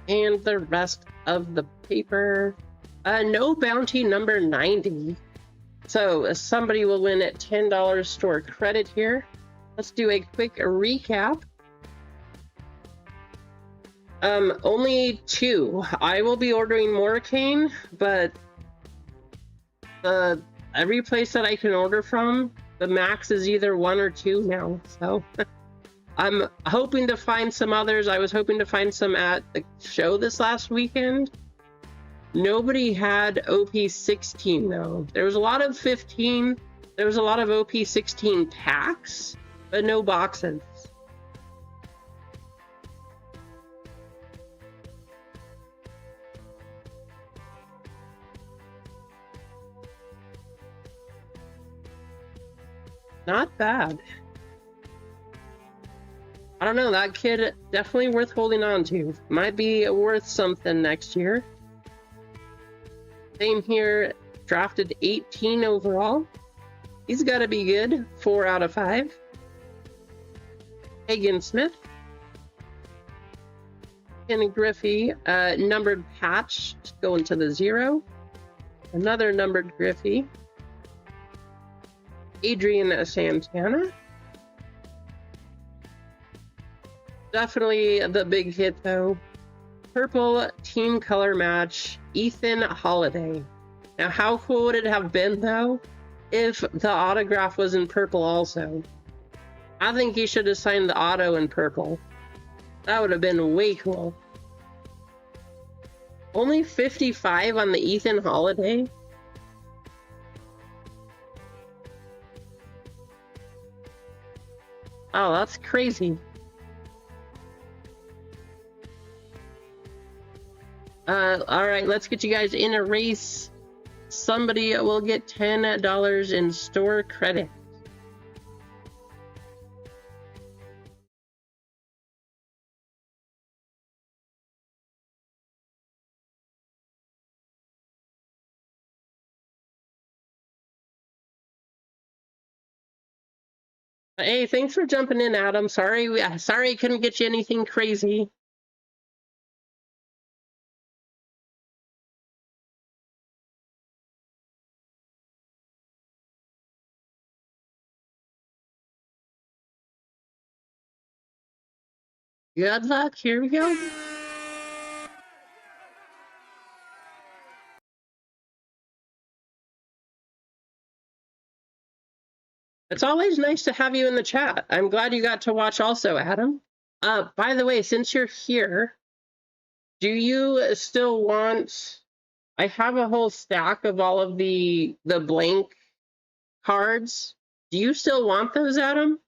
And the rest of the paper. No bounty number 90. So somebody will win at $10 store credit here. Let's do a quick recap. Only 2. I will be ordering more cane, but every place that I can order from, the max is either 1 or 2 now. So I'm hoping to find some others. I was hoping to find some at the show this last weekend. Nobody had OP16 though. There was a lot of 15. There was a lot of OP16 packs, but no boxes. Not bad. I don't know, that kid definitely worth holding on to. Might be worth something next year. Same here, drafted 18 overall. He's got to be good. 4 out of 5. Hagen Smith. Ken Griffey, numbered patch, going to the 0. Another numbered Griffey. Adrian Santana. Definitely the big hit, though. Purple team color match, Ethan Holiday. Now, how cool would it have been, though, if the autograph was in purple also? I think he should have signed the auto in purple. That would have been way cool. Only 55 on the Ethan Holiday? Oh, that's crazy. All right, let's get you guys in a race. Somebody will get $10 in store credit. Hey, thanks for jumping in, Adam. Sorry I couldn't get you anything crazy. Good luck. Here we go. It's always nice to have you in the chat. I'm glad you got to watch also, Adam. By the way, since you're here, do you still want... I have a whole stack of all of the blank cards. Do you still want those, Adam?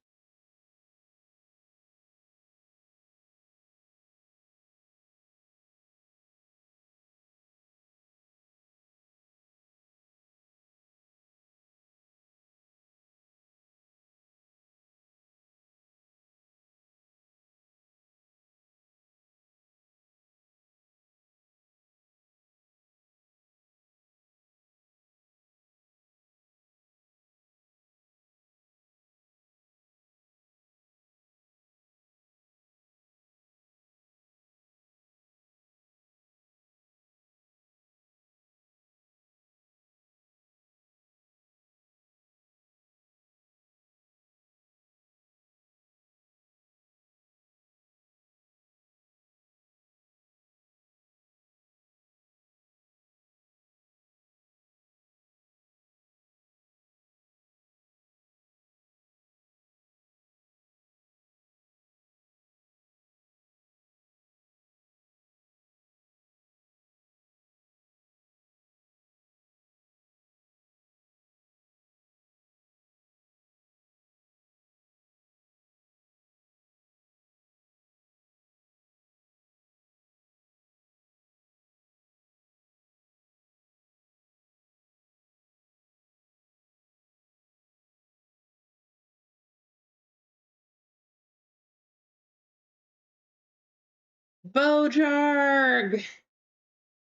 Bojarg!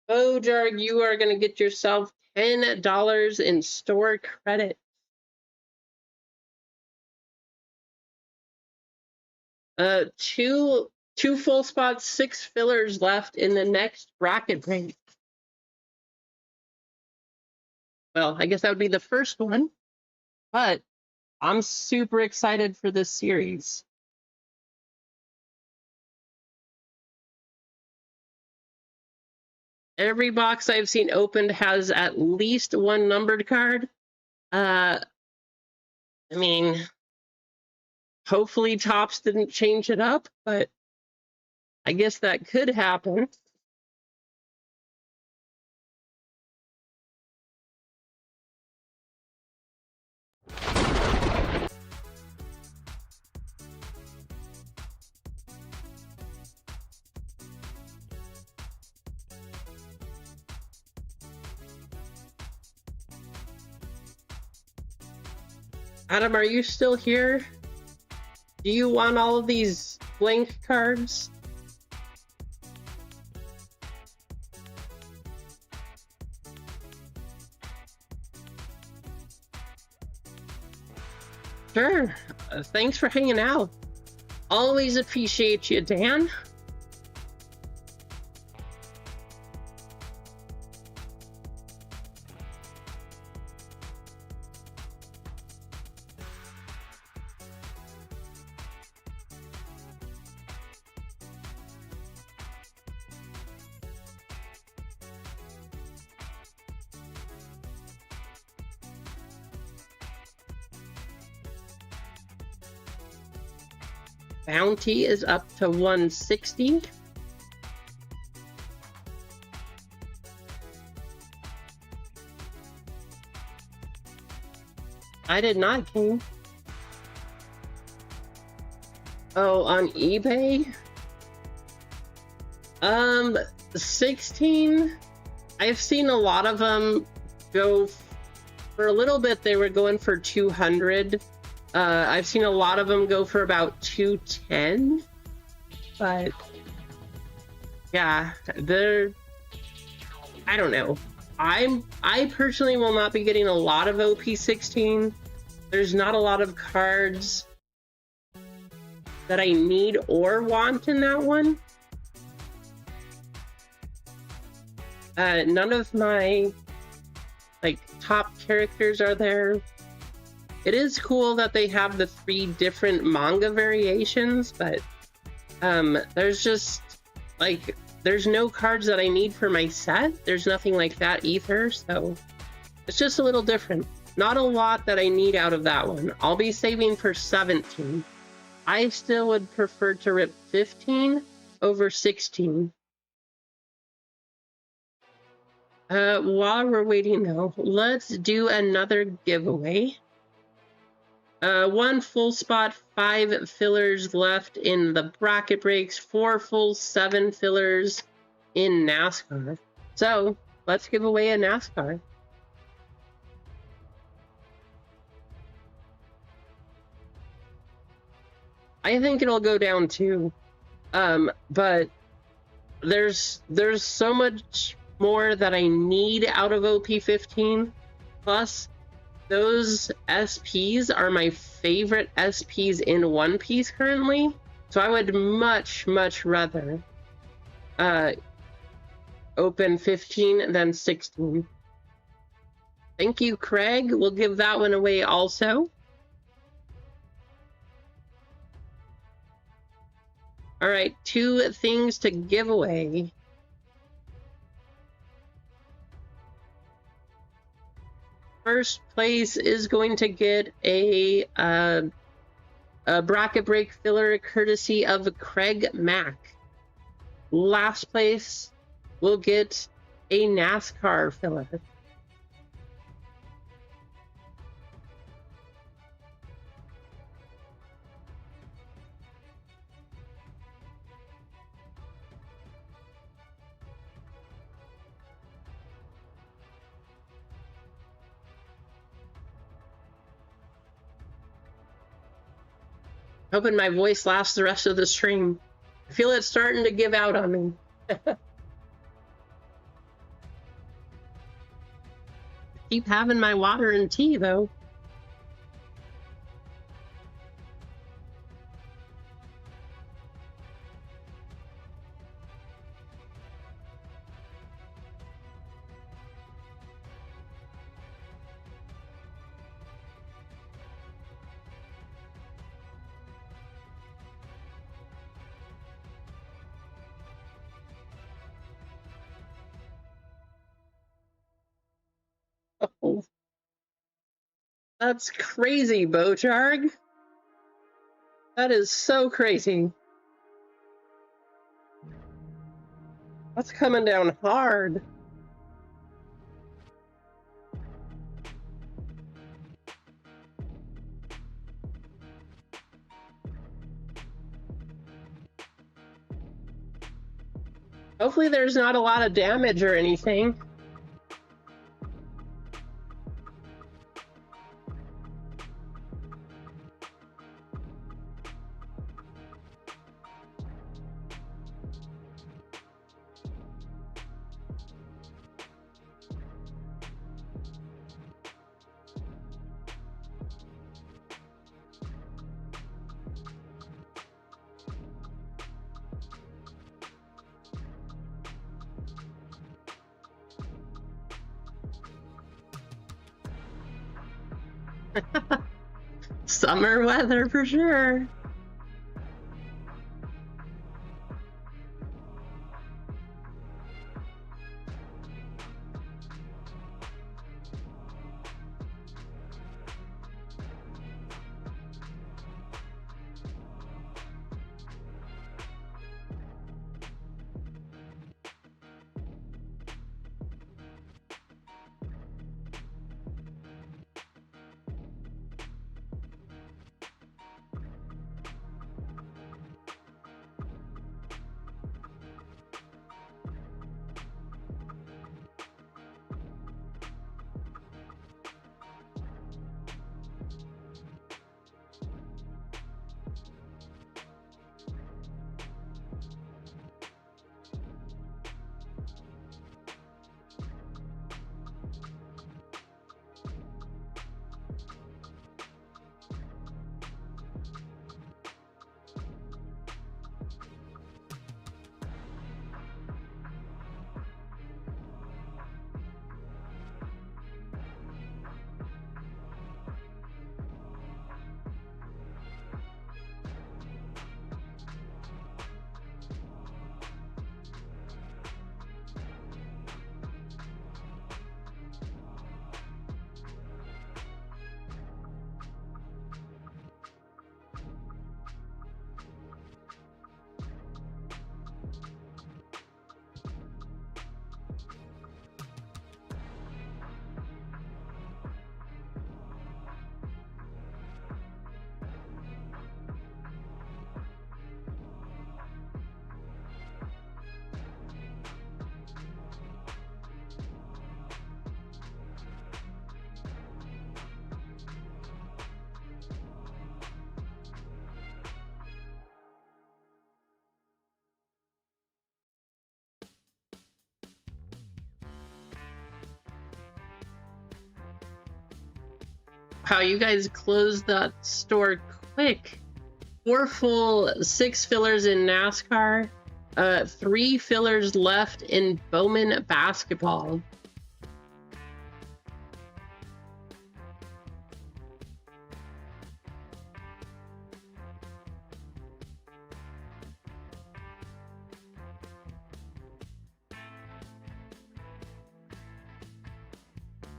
Bojarg, you are going to get yourself $10 in store credit. Two full spots, 6 fillers left in the next bracket break. Well, I guess that would be the first one, but I'm super excited for this series. Every box I've seen opened has at least one numbered card. I mean, hopefully Topps didn't change it up, but I guess that could happen. Adam, are you still here? Do you want all of these blank cards? Sure. Thanks for hanging out. Always appreciate you, Dan. Bounty is up to 160. I did not, King. Oh, on eBay? 16. I've seen a lot of them go for a little bit. They were going for 200. I've seen a lot of them go for about 210, but yeah, I don't know. I personally will not be getting a lot of OP16. There's not a lot of cards that I need or want in that one. None of my top characters are there. It is cool that they have the 3 different manga variations, but there's just there's no cards that I need for my set. There's nothing like that either, so it's just a little different. Not a lot that I need out of that one. I'll be saving for 17. I still would prefer to rip 15 over 16. While we're waiting though, let's do another giveaway. 1 full spot, 5 fillers left in the bracket breaks, 4 full, 7 fillers in NASCAR. So let's give away a NASCAR. I think it'll go down too, but there's so much more that I need out of OP15. Plus, those SPs are my favorite SPs in One Piece currently, so I would much rather open 15 than 16. Thank you, Craig. We'll give that one away also. All right, 2 things to give away. First place is going to get a bracket break filler courtesy of Craig Mack. Last place will get a NASCAR filler. Hoping my voice lasts the rest of the stream. I feel it's starting to give out on me. Keep having my water and tea, though. Oh, that's crazy, Bocharg. That is so crazy. That's coming down hard. Hopefully there's not a lot of damage or anything. Summer weather for sure. Wow, you guys closed that store quick. 4 full 6 fillers in NASCAR, 3 fillers left in Bowman basketball.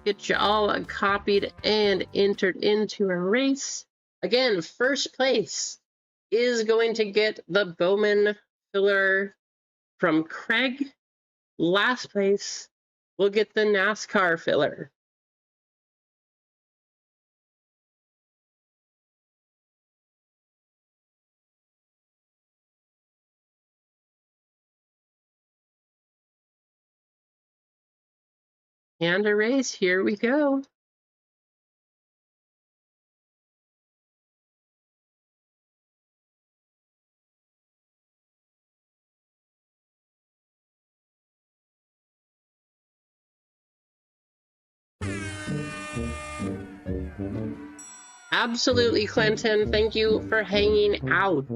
Get you all copied and entered into a race. Again, first place is going to get the Bowman filler from Craig. Last place will get the NASCAR filler. And a race, here we go. Absolutely, Clinton. Thank you for hanging out.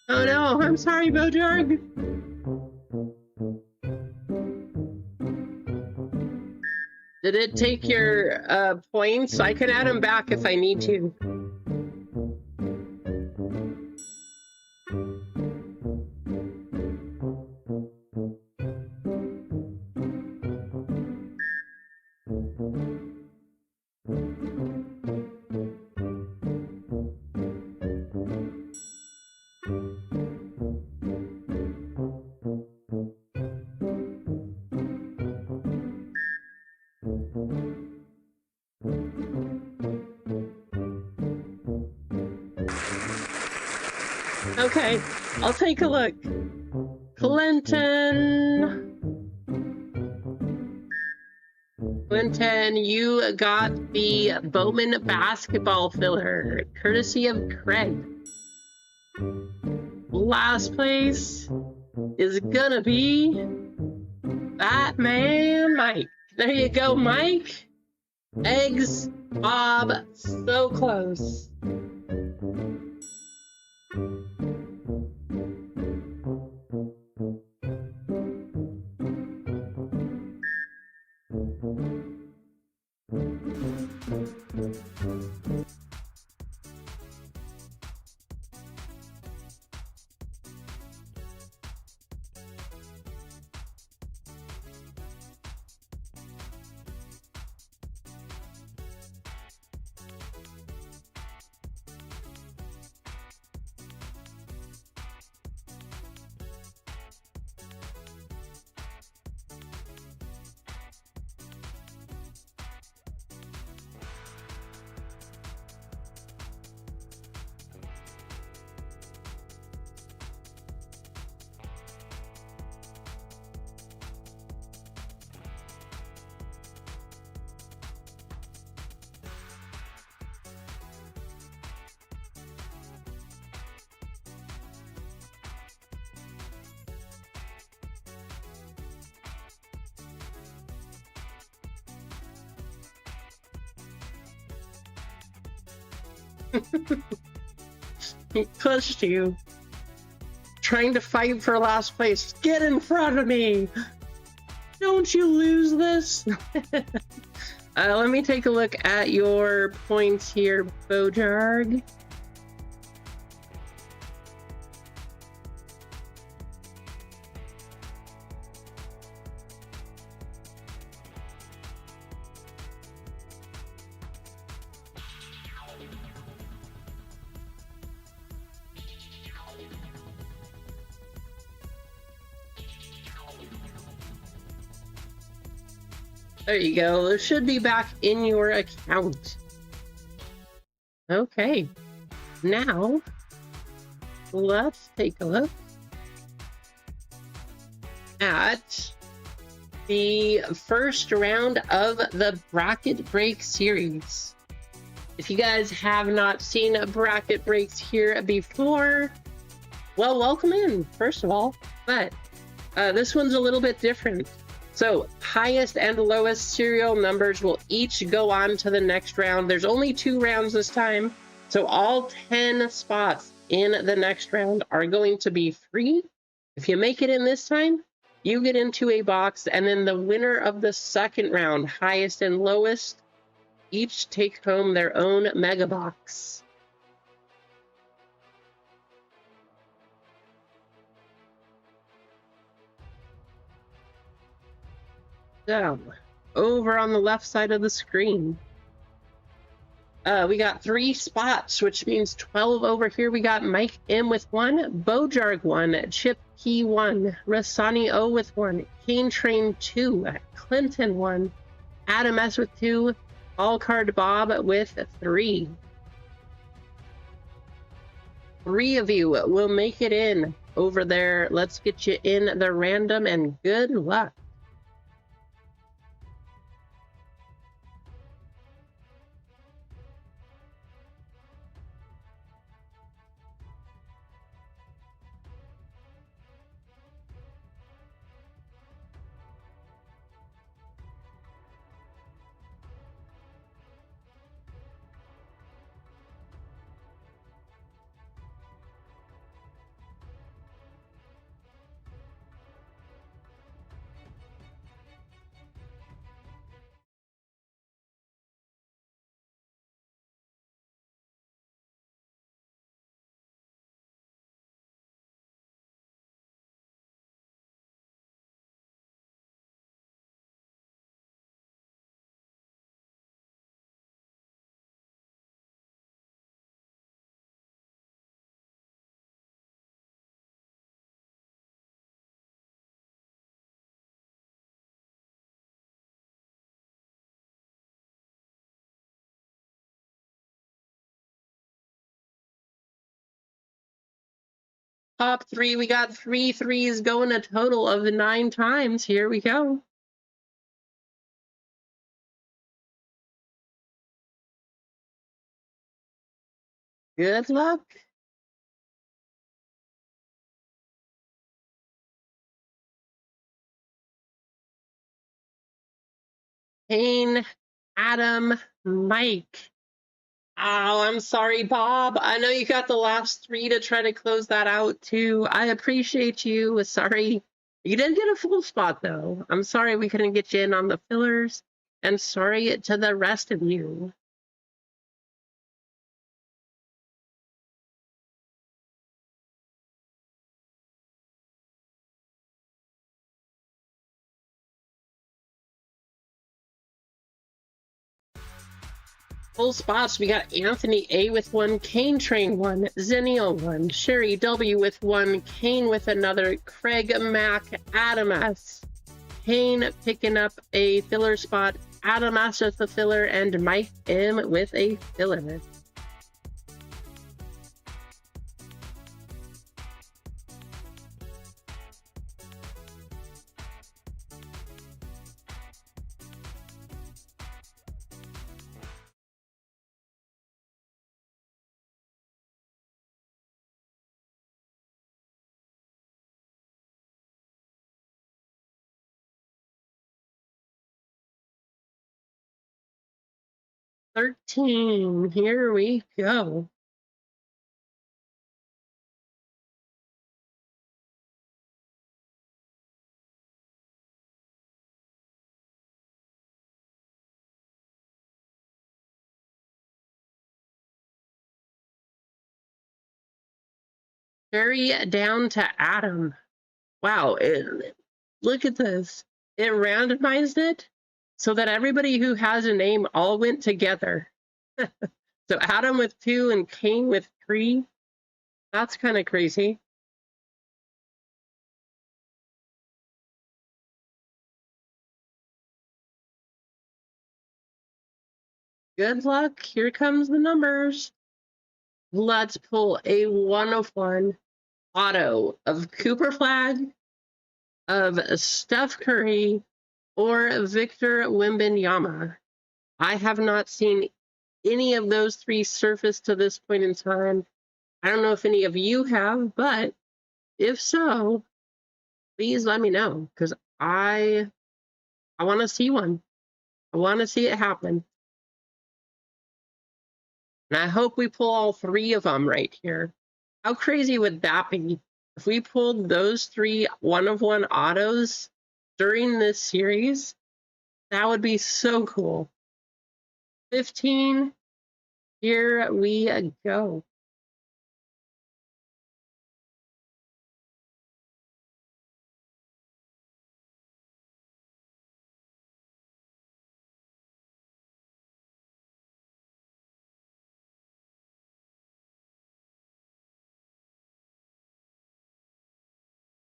Oh no, I'm sorry, Bojarg. Did it take your points? I can add them back if I need to. Okay, I'll take a look. Clinton. Clinton, you got the Bowman basketball filler, courtesy of Craig. Last place is gonna be Batman Mike. There you go, Mike. Eggs, Bob, so close. He pushed you. Trying to fight for last place. Get in front of me! Don't you lose this? Let me take a look at your points here, Bojarg. There you go. It should be back in your account. Okay. Now, let's take a look at the first round of the Bracket Break series. If you guys have not seen bracket breaks here before, well, welcome in, first of all. But this one's a little bit different. So highest and lowest serial numbers will each go on to the next round. There's only 2 rounds this time. So all 10 spots in the next round are going to be free. If you make it in this time, you get into a box, and then the winner of the second round, highest and lowest, each take home their own mega box. So, over on the left side of the screen, we got 3 spots, which means 12 over here. We got Mike M with 1, Bojarg 1, Chip Key 1, Rasani O with 1, Kane Train 2, Clinton 1, Adam S with 2, All Card Bob with 3. 3 of you will make it in over there. Let's get you in the random, and good luck. Top three, we got 3 threes going a total of 9 times. Here we go. Good luck. Kane, Adam, Mike. Oh, I'm sorry, Bob. I know you got the last 3 to try to close that out, too. I appreciate you. Sorry. You didn't get a full spot, though. I'm sorry we couldn't get you in on the fillers. And sorry to the rest of you. Full spots, we got Anthony A with 1, Kane Train 1, Zennial 1, Sherry W with 1, Kane with another, Craig Mac, Adam S. Kane picking up a filler spot, Adam S with the filler, and Mike M with a filler. $13. Here we go. Sherry down to Adam. Wow, look at this. It randomized it so that everybody who has a name all went together. So Adam with 2 and Kane with 3. That's kind of crazy. Good luck. Here comes the numbers. Let's pull a 1 of 1 auto of Cooper Flag, of Steph Curry, or Victor Wembanyama. I have not seen any of those 3 surface to this point in time. I don't know if any of you have, but if so, please let me know, because I want to see one. I want to see it happen. And I hope we pull all 3 of them right here. How crazy would that be if we pulled those 3 1 of 1 autos during this series? That would be so cool. 15. Here we go.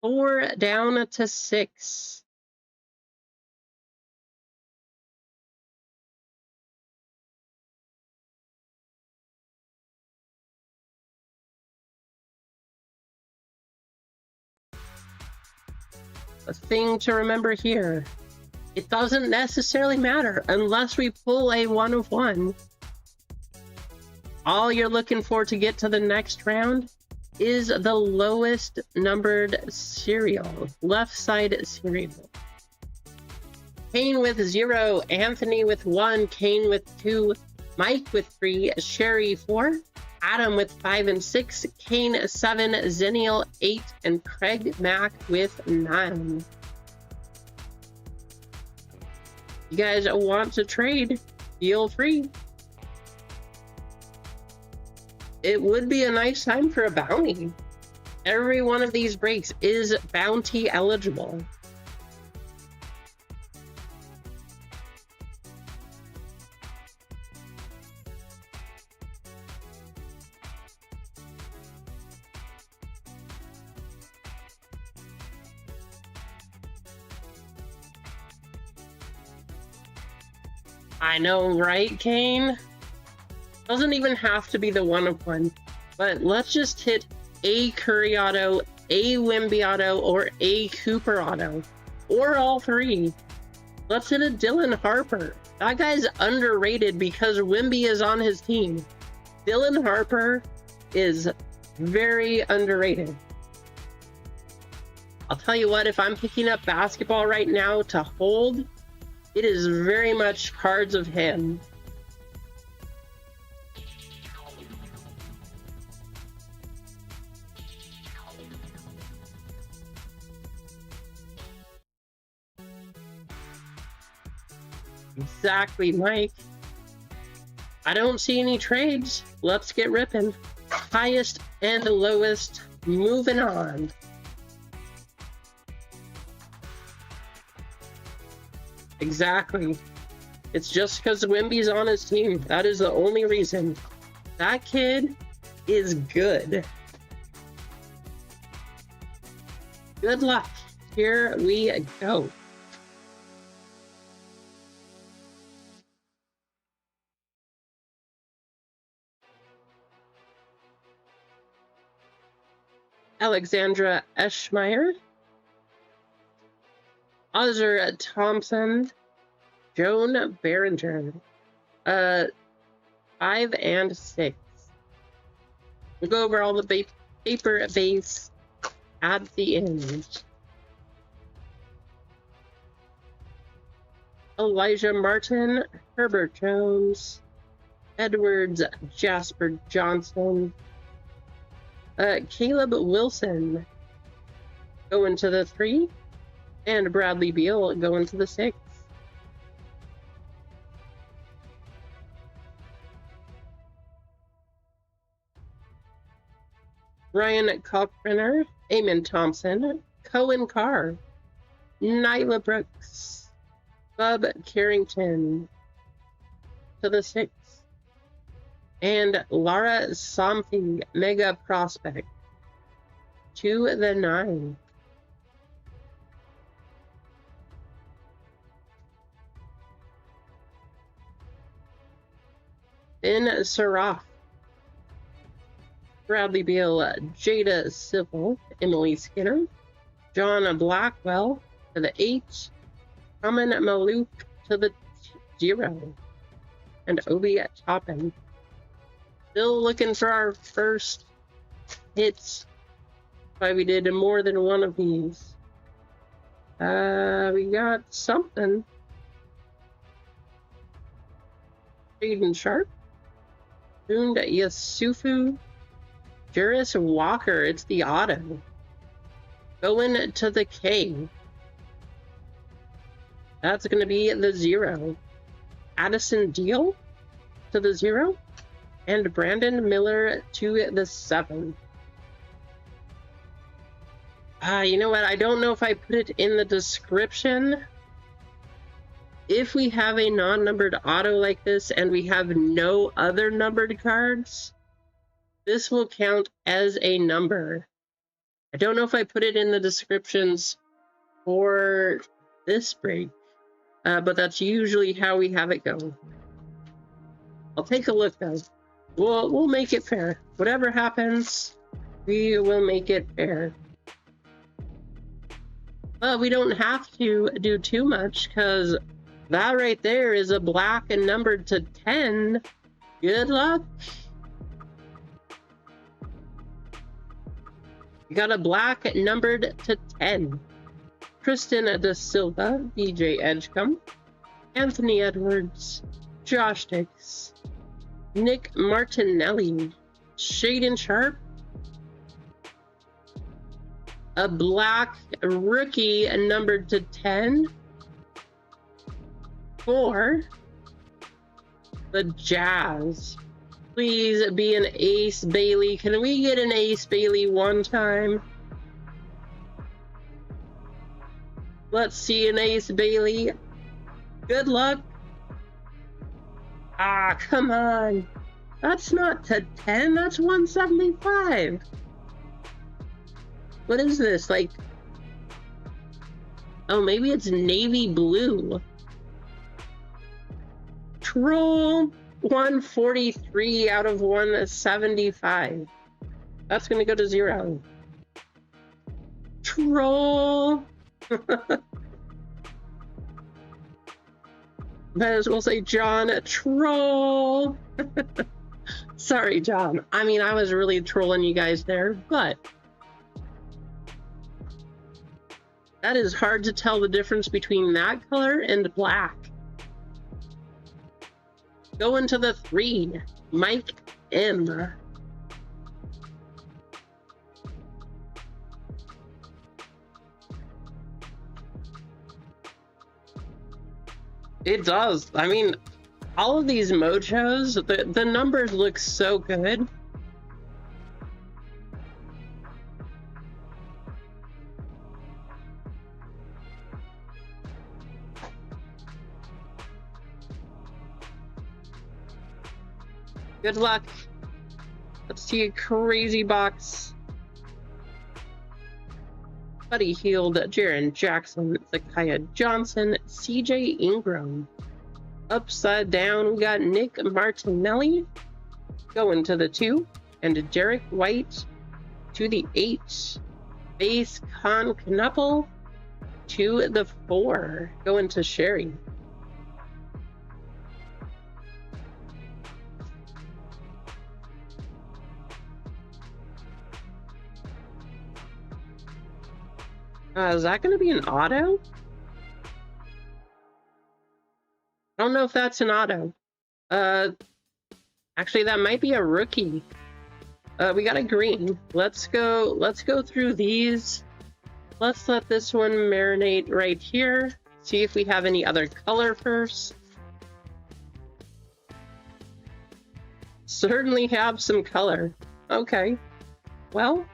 Four down to 6. A thing to remember here. It doesn't necessarily matter unless we pull a 1 of 1. All you're looking for to get to the next round is the lowest numbered serial, left side serial. Kane with 0, Anthony with 1, Kane with 2, Mike with 3, Sherry 4, Adam with 5 and 6, Kane 7, Zennial 8, and Craig Mack with 9. You guys want to trade? Feel free. It would be a nice time for a bounty. Every one of these breaks is bounty eligible. I know, right, Kane? Doesn't even have to be the 1 of 1, but let's just hit a Curry auto, a Wemby auto, or a Cooper auto, or all three. Let's hit a Dylan Harper. That guy's underrated because Wemby is on his team. Dylan Harper is very underrated. I'll tell you what, if I'm picking up basketball right now to hold, it is very much cards of him. Exactly, Mike. I don't see any trades. Let's get ripping. Highest and lowest. Moving on. Exactly. It's just because Wemby's on his team. That is the only reason. That kid is good. Good luck. Here we go. Alexandra Eschmeyer, Ozzer Thompson, Joan Behringer, 5 and 6. We'll go over all the paper base at the end. Elijah Martin, Herbert Jones, Edwards Jasper Johnson, Caleb Wilson going to the 3, and Bradley Beal going to the 6. Ryan Cockrenner, Eamon Thompson, Cohen Carr, Nyla Brooks, Bub Carrington to the 6. And Lara Somfy, Mega Prospect, to the 9. Ben Saraf, Bradley Beal, Jada Civil, Emily Skinner, John Blackwell to the 8, Amin Malouk to the 0, and Obi Toppin. Still looking for our first hits. Why we did more than one of these. We got something. Jaden Sharp, Dund Yasufu, Juris Walker. It's the auto. Going to the K. That's going to be the 0. Addison Deal to the 0. And Brandon Miller to the 7. You know what? I don't know if I put it in the description. If we have a non-numbered auto like this and we have no other numbered cards, this will count as a number. I don't know if I put it in the descriptions for this break, but that's usually how we have it go. I'll take a look though. We'll make it fair. Whatever happens, we will make it fair. But we don't have to do too much because that right there is a black and numbered to 10. Good luck. You got a black numbered to 10. Tristan Da Silva, DJ Edgecombe, Anthony Edwards, Josh Dix, Nick Martinelli, Shaden Sharp, a black rookie numbered to 10 for the Jazz. Please be an Ace Bailey. Can we get an Ace Bailey one time? Let's see an Ace Bailey. Good luck. Ah, come on. That's not to 10, that's 175. What is this, like? Oh, maybe it's navy blue. Troll 143 out of 175. That's going to go to 0. Troll. Might as well say John Troll. Sorry, John. I mean, I was really trolling you guys there, but that is hard to tell the difference between that color and black. Going to the 3, Mike M. It does. I mean, all of these mojos, the numbers look so good. Good luck. Let's see a crazy box. Buddy Hield, Jaron Jackson, Zakiya Johnson, CJ Ingram. Upside down, we got Nick Martinelli going to the 2, and Derek White to the 8. Base Con Knuppel to the 4, going to Sherry. Is that going to be an auto? I don't know if that's an auto. Actually, that might be a rookie. We got a green. Let's go through these. Let's let this one marinate right here. See if we have any other color first. Certainly have some color. Okay. Well,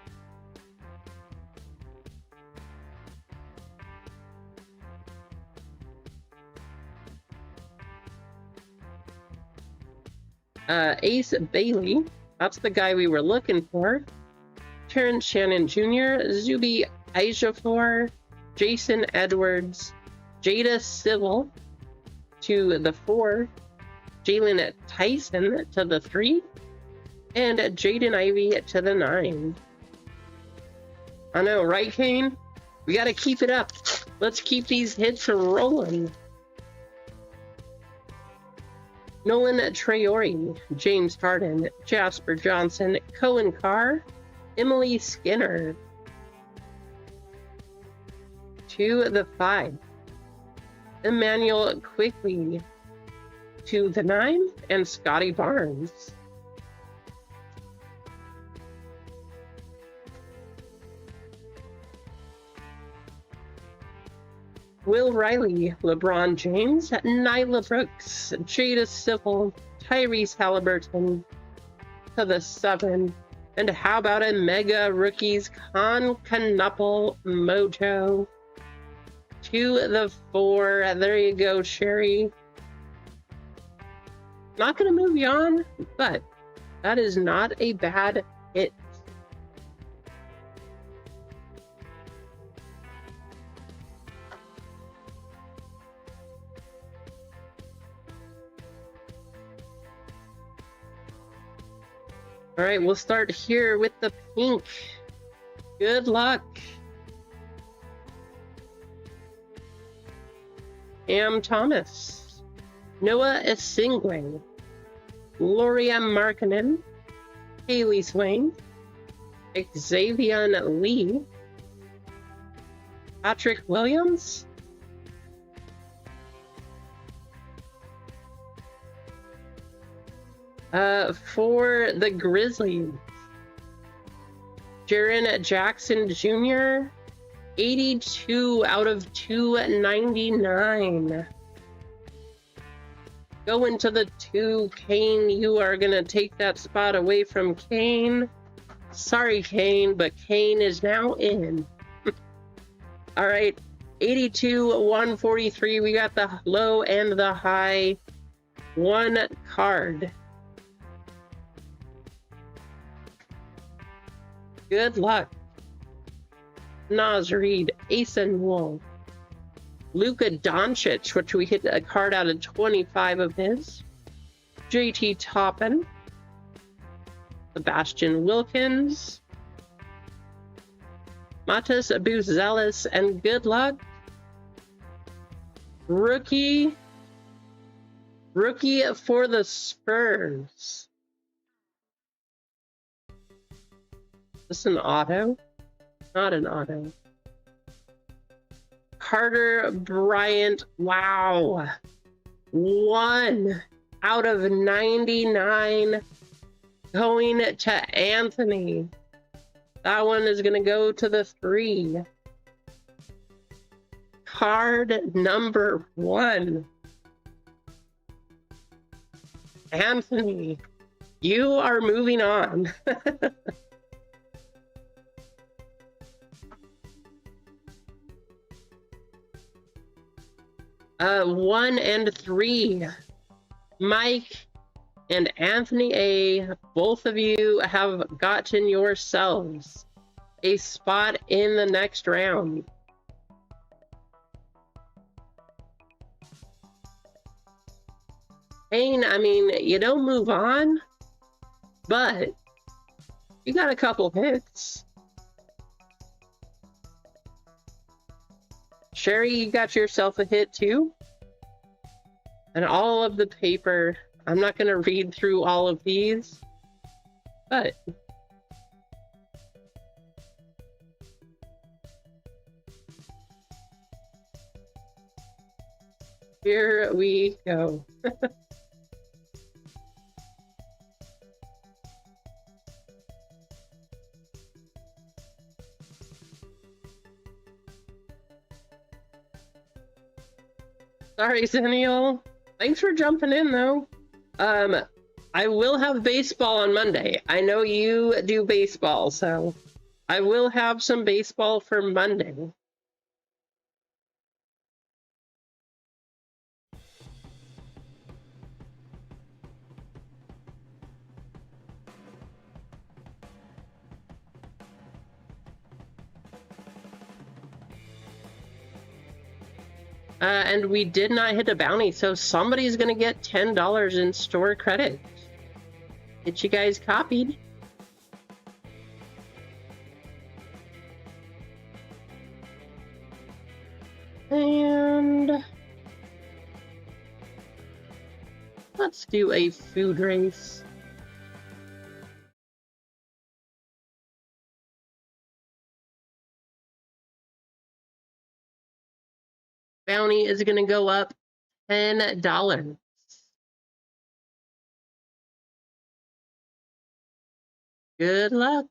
Ace Bailey, that's the guy we were looking for. Terrence Shannon Jr., Zuby Ejiofor, Jason Edwards, Jada Civil to the 4, Jalen Tyson to the 3, and Jaden Ivey to the 9. I know, right, Kane? We gotta keep it up. Let's keep these hits rolling. Nolan Traore, James Harden, Jasper Johnson, Cohen Carr, Emily Skinner to the 5, Emmanuel Quickly to the 9, and Scotty Barnes. Will Riley, LeBron James, Nyla Brooks, Jada Civil, Tyrese Halliburton to the 7. And how about a mega rookies Con Knuppel Mojo to the 4. There you go, Sherry. Not going to move you on, but that is not a bad hit. All right, we'll start here with the pink. Good luck. Cam Thomas, Noah Esingwe, Gloria Markkanen, Haley Swain, Xavier Lee, Patrick Williams, for the Grizzlies, Jaren Jackson Jr., 82 out of 299. Going to the 2, Kane. You are going to take that spot away from Kane. Sorry, Kane, but Kane is now in. All right, 82, 143. We got the low and the high. One card. Good luck. Naz Reid, Asen Wolf, Luka Doncic, which we hit a card out of 25 of his, JT Toppin, Sebastian Wilkins, Matas Buzelis, and good luck. Rookie for the Spurs. Is this an auto? Not an auto. Carter Bryant. Wow. 1 out of 99 going to Anthony. That one is going to go to the 3. Card number 1. Anthony, you are moving on. 1 and 3. Mike and Anthony A, both of you have gotten yourselves a spot in the next round. Payne, I mean, you don't move on, but you got a couple hits. Sherry, you got yourself a hit too. And all of the paper, I'm not going to read through all of these, but here we go. Sorry, Zennial. Thanks for jumping in, though. I will have baseball on Monday. I know you do baseball, so I will have some baseball for Monday. And we did not hit a bounty, so somebody's going to get $10 in store credit. Get you guys copied. And let's do a food race. Bounty is going to go up $10. Good luck.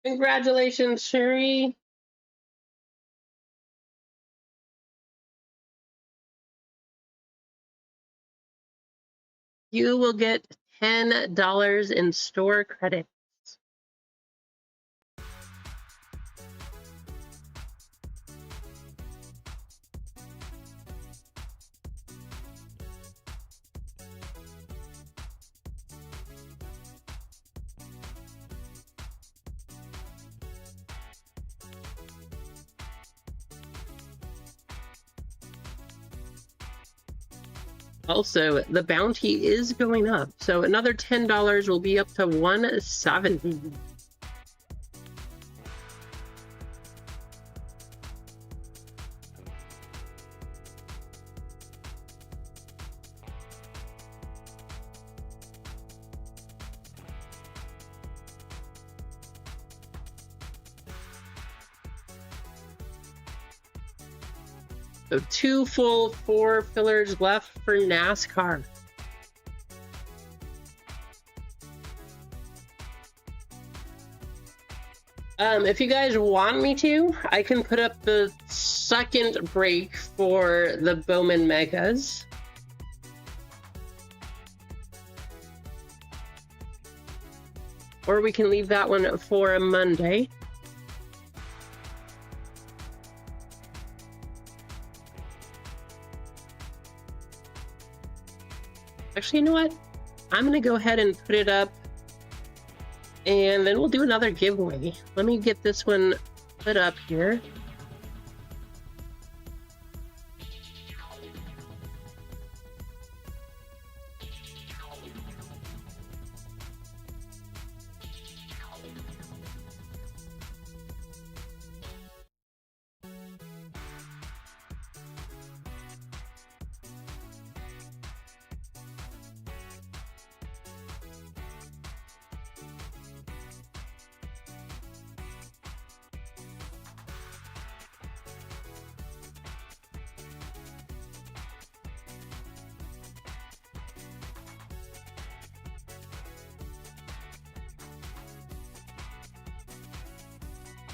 Congratulations, Sherry. You will get $10 in store credits. Also, the bounty is going up, so another $10 will be up to $170. So 2 full 4 fillers left for NASCAR. If you guys want me to, I can put up the second break for the Bowman Megas. Or we can leave that one for a Monday. Actually, you know what? I'm going to go ahead and put it up, and then we'll do another giveaway. Let me get this one put up here.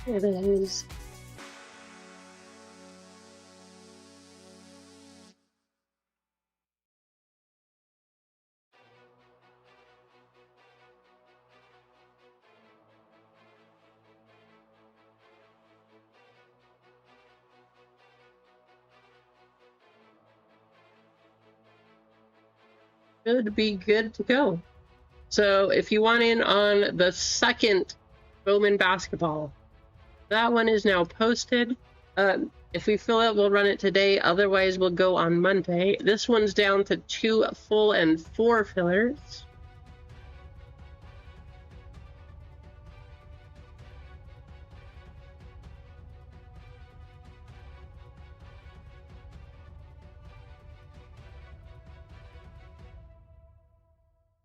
Here it is. Should be good to go. So if you want in on the second Bowman basketball, that one is now posted. If we fill it, we'll run it today. Otherwise, we'll go on Monday. This one's down to 2 full and 4 fillers.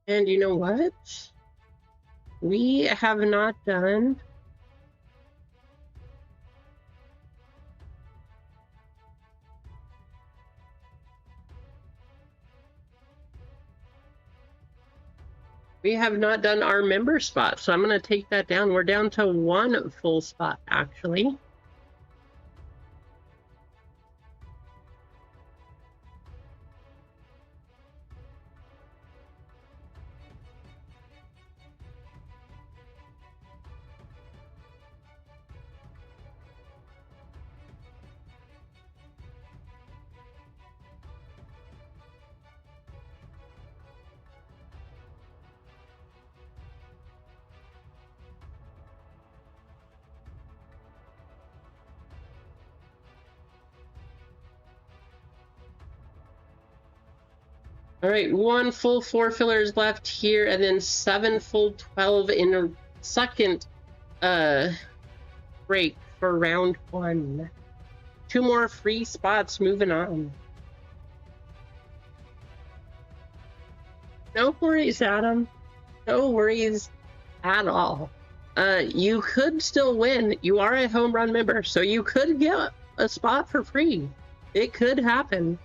And you know what? We have not done our member spot, so I'm going to take that down. We're down to 1 full spot, actually. All right, 1 full 4 fillers left here, and then 7 full 12 in a second break for round 1. 2 more free spots moving on. No worries, Adam. No worries at all. You could still win. You are a home run member, so you could get a spot for free. It could happen.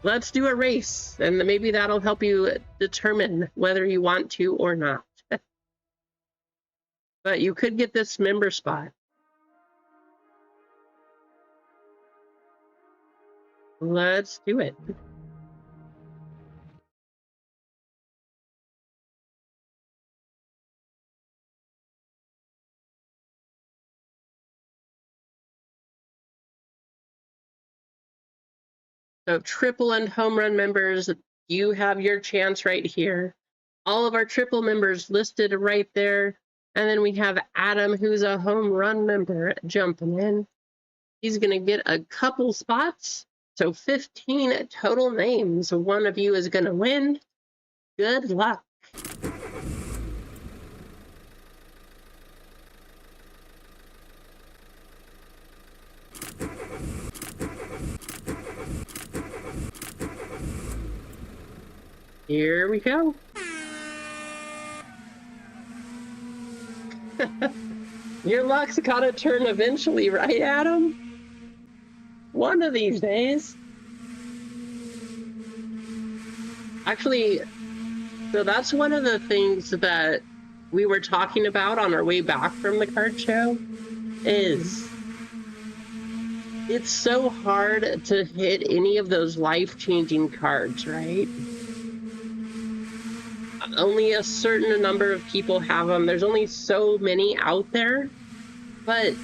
Let's do a race, and maybe that'll help you determine whether you want to or not. but you could get this member spot. Let's do it. So triple and home run members, you have your chance right here. All of our triple members listed right there. And then we have Adam, who's a home run member, jumping in. He's going to get a couple spots. So 15 total names. One of you is going to win. Good luck. Here we go. Your luck's gotta turn eventually, right, Adam? One of these days. Actually, so that's one of the things that we were talking about on our way back from the card show, is it's so hard to hit any of those life-changing cards, right? Only a certain number of people have them. There's only so many out there. But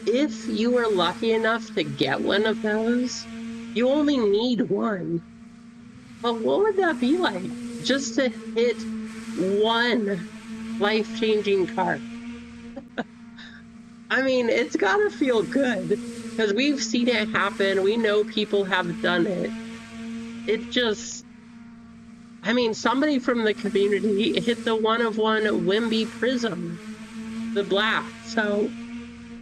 if you were lucky enough to get one of those, you only need one. But what would that be like? Just to hit one life-changing card. I mean, it's gotta feel good, because we've seen it happen. We know people have done it. It just, I mean, somebody from the community hit the 1-of-1 Wimby Prism, the black. So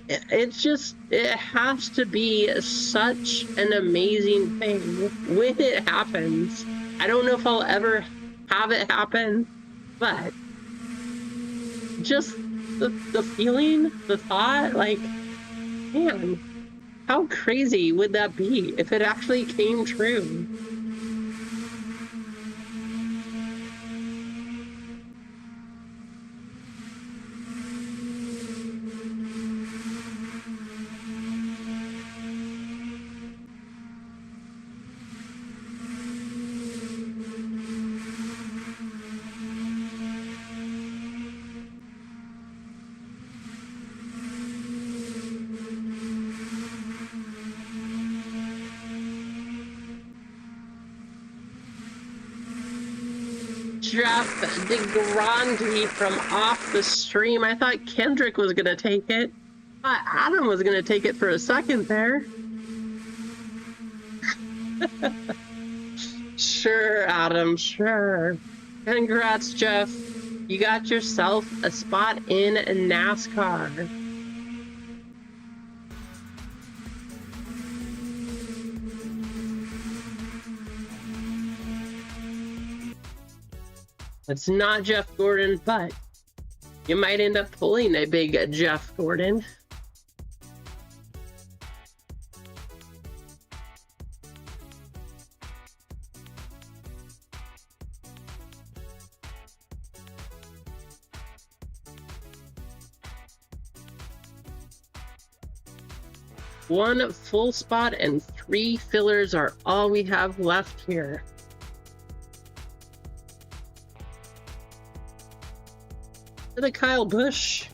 it's just, it has to be such an amazing thing when it happens. I don't know if I'll ever have it happen, but just the feeling, the thought, like, man, how crazy would that be if it actually came true? Jeff DeGrande from off the stream. I thought Kendrick was gonna take it. I thought Adam was gonna take it for a second there. Sure, Adam, sure. Congrats, Jeff. You got yourself a spot in NASCAR. It's not Jeff Gordon, but you might end up pulling a big Jeff Gordon. One full spot and 3 fillers are all we have left here. Is it a Kyle Busch?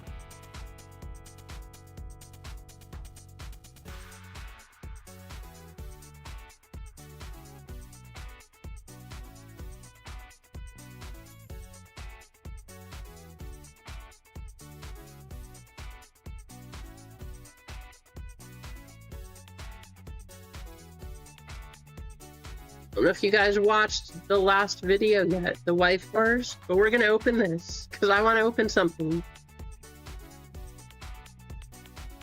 I don't know if you guys watched the last video yet, the wife bars, but we're gonna open this because I want to open something.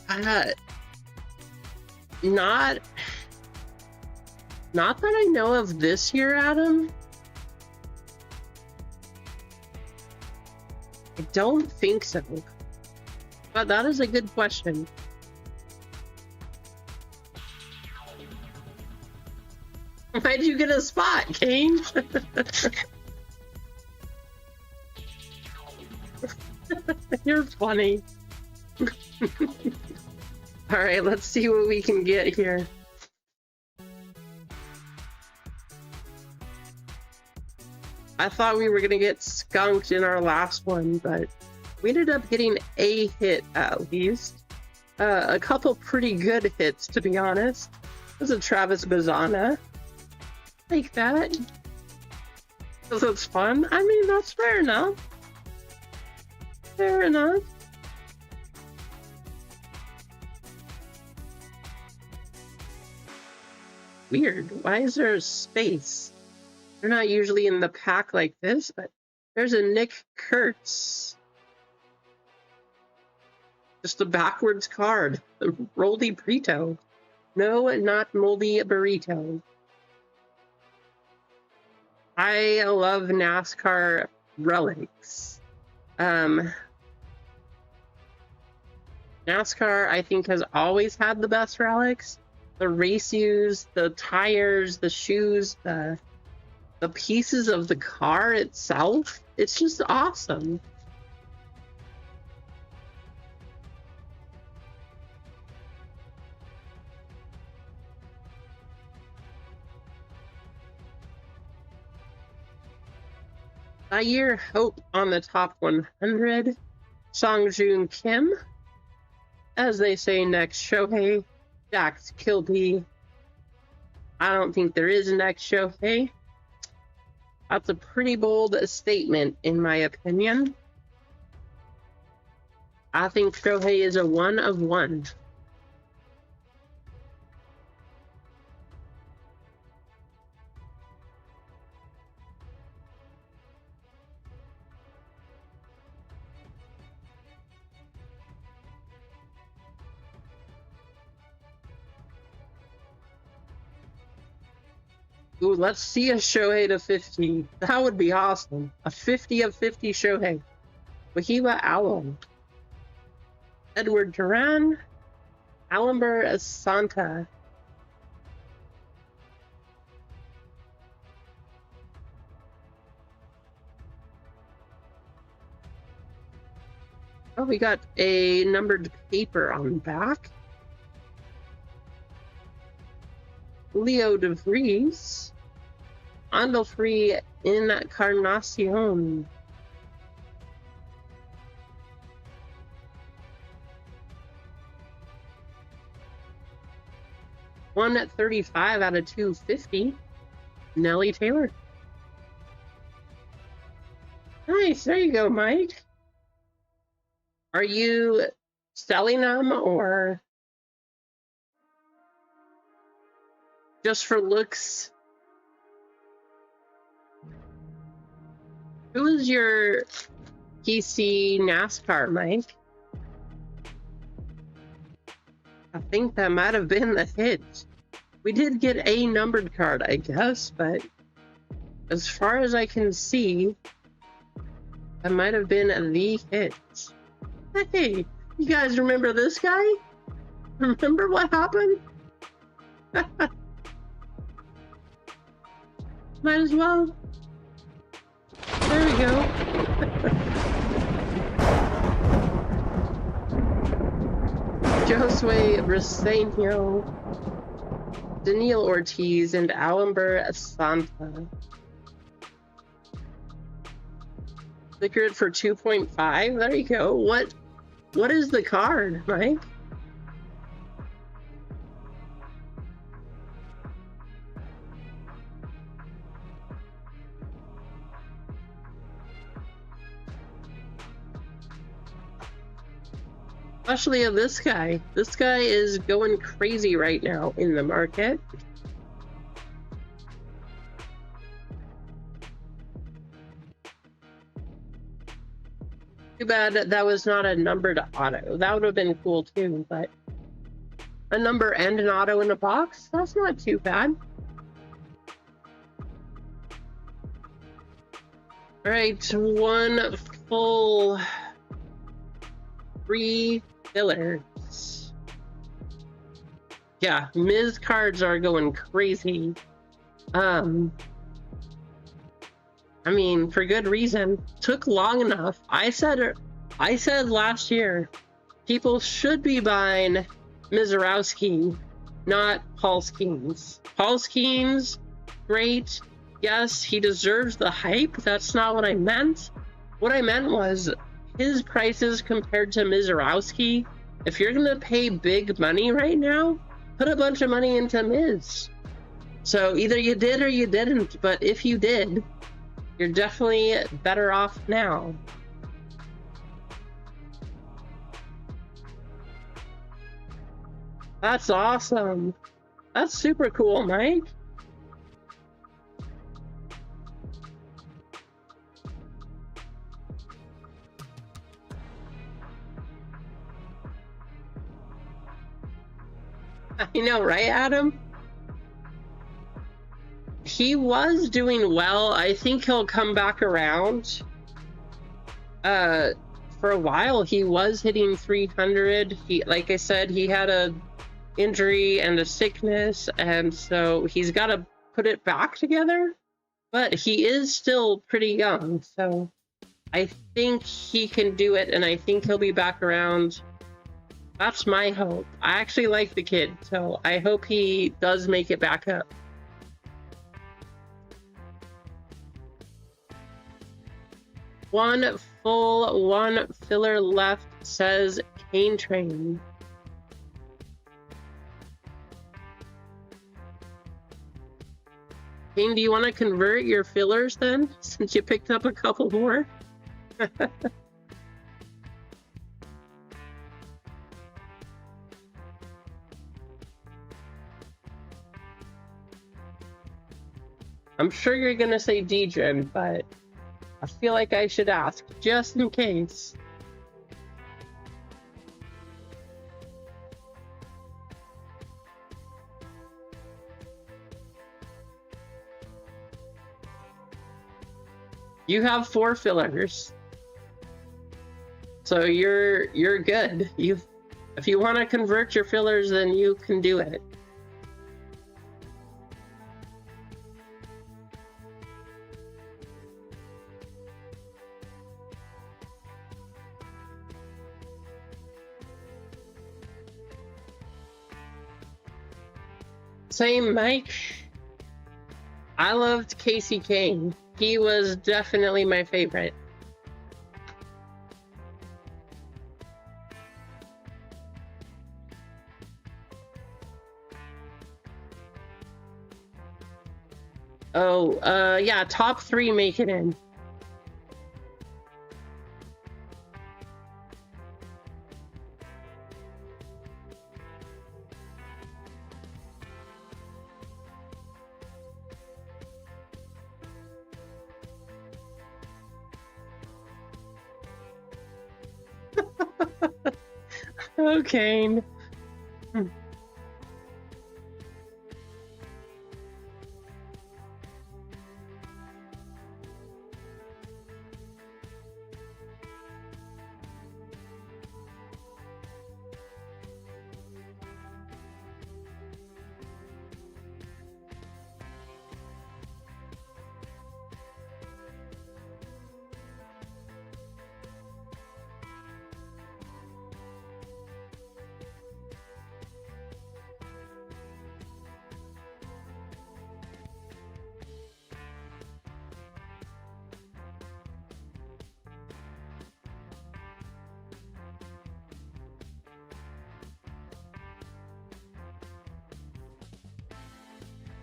Not that I know of this year, Adam. I don't think so. But that is a good question. Why'd you get a spot, Kane? You're funny. All right, let's see what we can get here. I thought we were gonna get skunked in our last one, but we ended up getting a hit at least. A couple pretty good hits, to be honest. This is a Travis Bazana. Like that. Because it's fun. I mean, that's fair enough. Fair enough. Weird. Why is there a space? They're not usually in the pack like this, but there's a Nick Kurtz. Just a backwards card. The Roldy Burrito. No, not Moldy Burrito. I love NASCAR relics. NASCAR, I think, has always had the best relics. The race use, the tires, the shoes, the pieces of the car itself. It's just awesome. Year Hope on the top 100. Songjun Kim. As they say next, Shohei. Dax Kilby. I don't think there is a next Shohei. That's a pretty bold statement, in my opinion. I think Shohei is a 1 of 1. Ooh, let's see a Shohei to 50. That would be awesome. A 50 of 50 Shohei. Wahiba Alum. Edward Duran. Alamber Santa. Oh, we got a numbered paper on the back. Leo DeVries. Andalfree Encarnacion. One at 35 out of 250. Nelly Taylor. Nice, there you go, Mike. Are you selling them or just for looks? Who is your PC NASCAR, Mike? I think that might have been the hit. We did get a numbered card, I guess, but as far as I can see, that might have been the hit. Hey, you guys remember this guy? Remember what happened? Might as well. There we go. Josue Briseño, Daniel Ortiz, and Alamber Santa. Secured for 2.5. There you go. What is the card, Mike? Especially of this guy. This guy is going crazy right now in the market. Too bad that was not a numbered auto. That would have been cool too, but a number and an auto in a box? That's not too bad. All right, one full 3 fillers. Yeah, Ms. cards are going crazy. I mean, for good reason. Took long enough. I said I said last year, people should be buying Mizorowski, not Paul Skeens. Paul Skeens, great. Yes, he deserves the hype. That's not what I meant. What I meant was his prices compared to Mizorowski. If you're going to pay big money right now, put a bunch of money into Miz. So either you did or you didn't, but if you did, you're definitely better off now. That's awesome. That's super cool, Mike. I know, right, Adam? He was doing well. I think he'll come back around. For a while, he was hitting 300. Like I said, he had a injury and a sickness, and so he's got to put it back together. But he is still pretty young, so I think he can do it, and I think he'll be back around. That's my hope. I actually like the kid, so I hope he does make it back up. One full, one filler left, says Cane Train. Kane, do you want to convert your fillers then, since you picked up a couple more? I'm sure you're going to say Degen, but I feel like I should ask, just in case. You have 4 fillers, so you're good. If you want to convert your fillers, then you can do it. Same, Mike. I loved Casey Kane. He was definitely my favorite. Oh, yeah, top 3 make it in. Okay.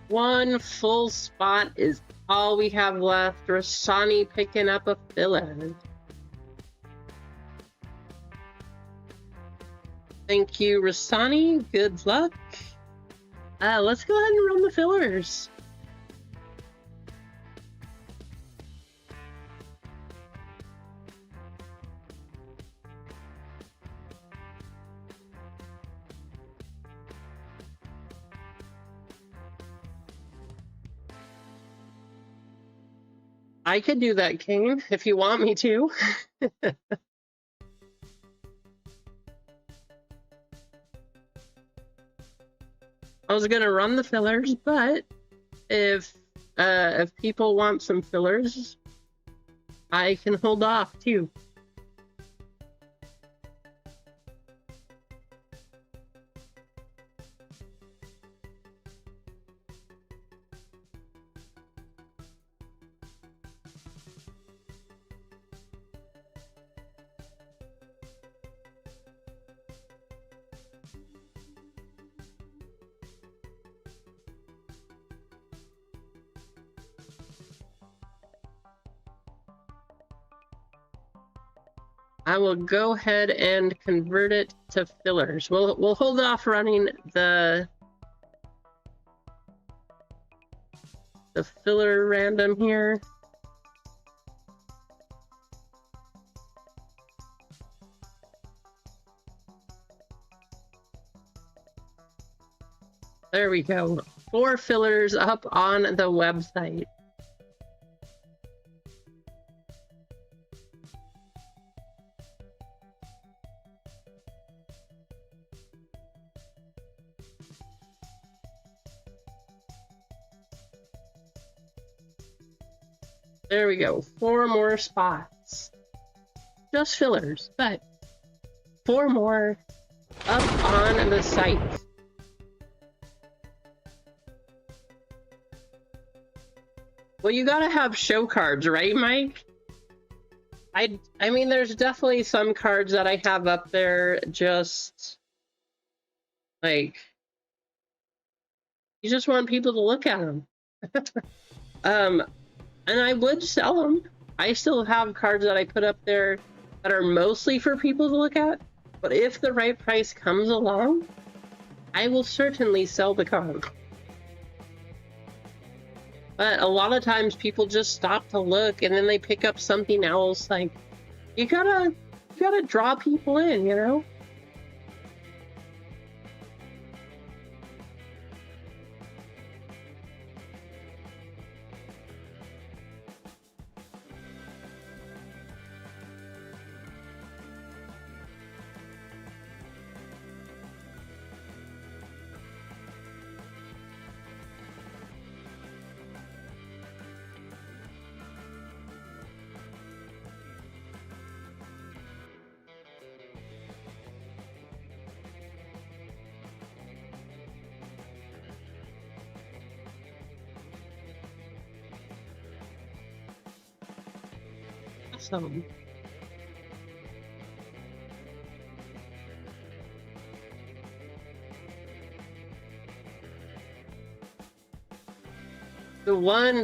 One full spot is all we have left. Rasani picking up a filler. Thank you, Rasani. Good luck. Let's go ahead and run the fillers. I could do that, Kane, if you want me to. I was gonna run the fillers, but if people want some fillers, I can hold off too. I will go ahead and convert it to fillers. We'll hold off running the filler random here. There we go. 4 fillers up on the website. There we go. 4 more spots. Just fillers, but 4 more up on the site. Well, you gotta have show cards, right, Mike? I mean, there's definitely some cards that I have up there just like you just want people to look at them. And I would sell them. I still have cards that I put up there that are mostly for people to look at. But if the right price comes along, I will certainly sell the card. But a lot of times people just stop to look and then they pick up something else. Like, you gotta draw people in, you know? Awesome.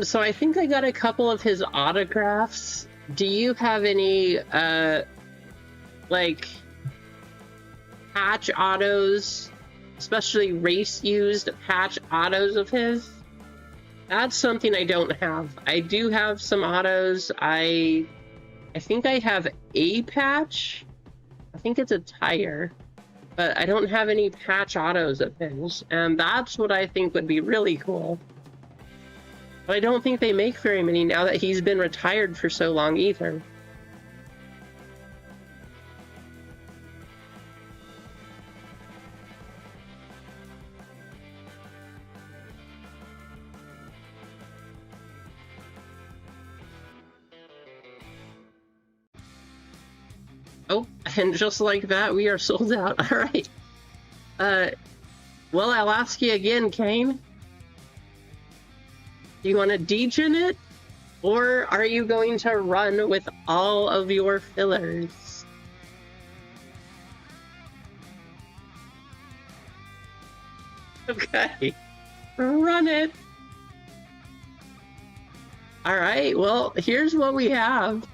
So I think I got a couple of his autographs. Do you have any, like, patch autos, especially race-used patch autos of his? That's something I don't have. I do have some autos. I think I have a patch. I think it's a tire. But I don't have any patch autos of his. And that's what I think would be really cool. But I don't think they make very many now that he's been retired for so long either. Oh, and just like that, we are sold out. All right. Well, I'll ask you again, Kane. Do you want to degen it? Or are you going to run with all of your fillers? Okay. Run it. All right, well, here's what we have.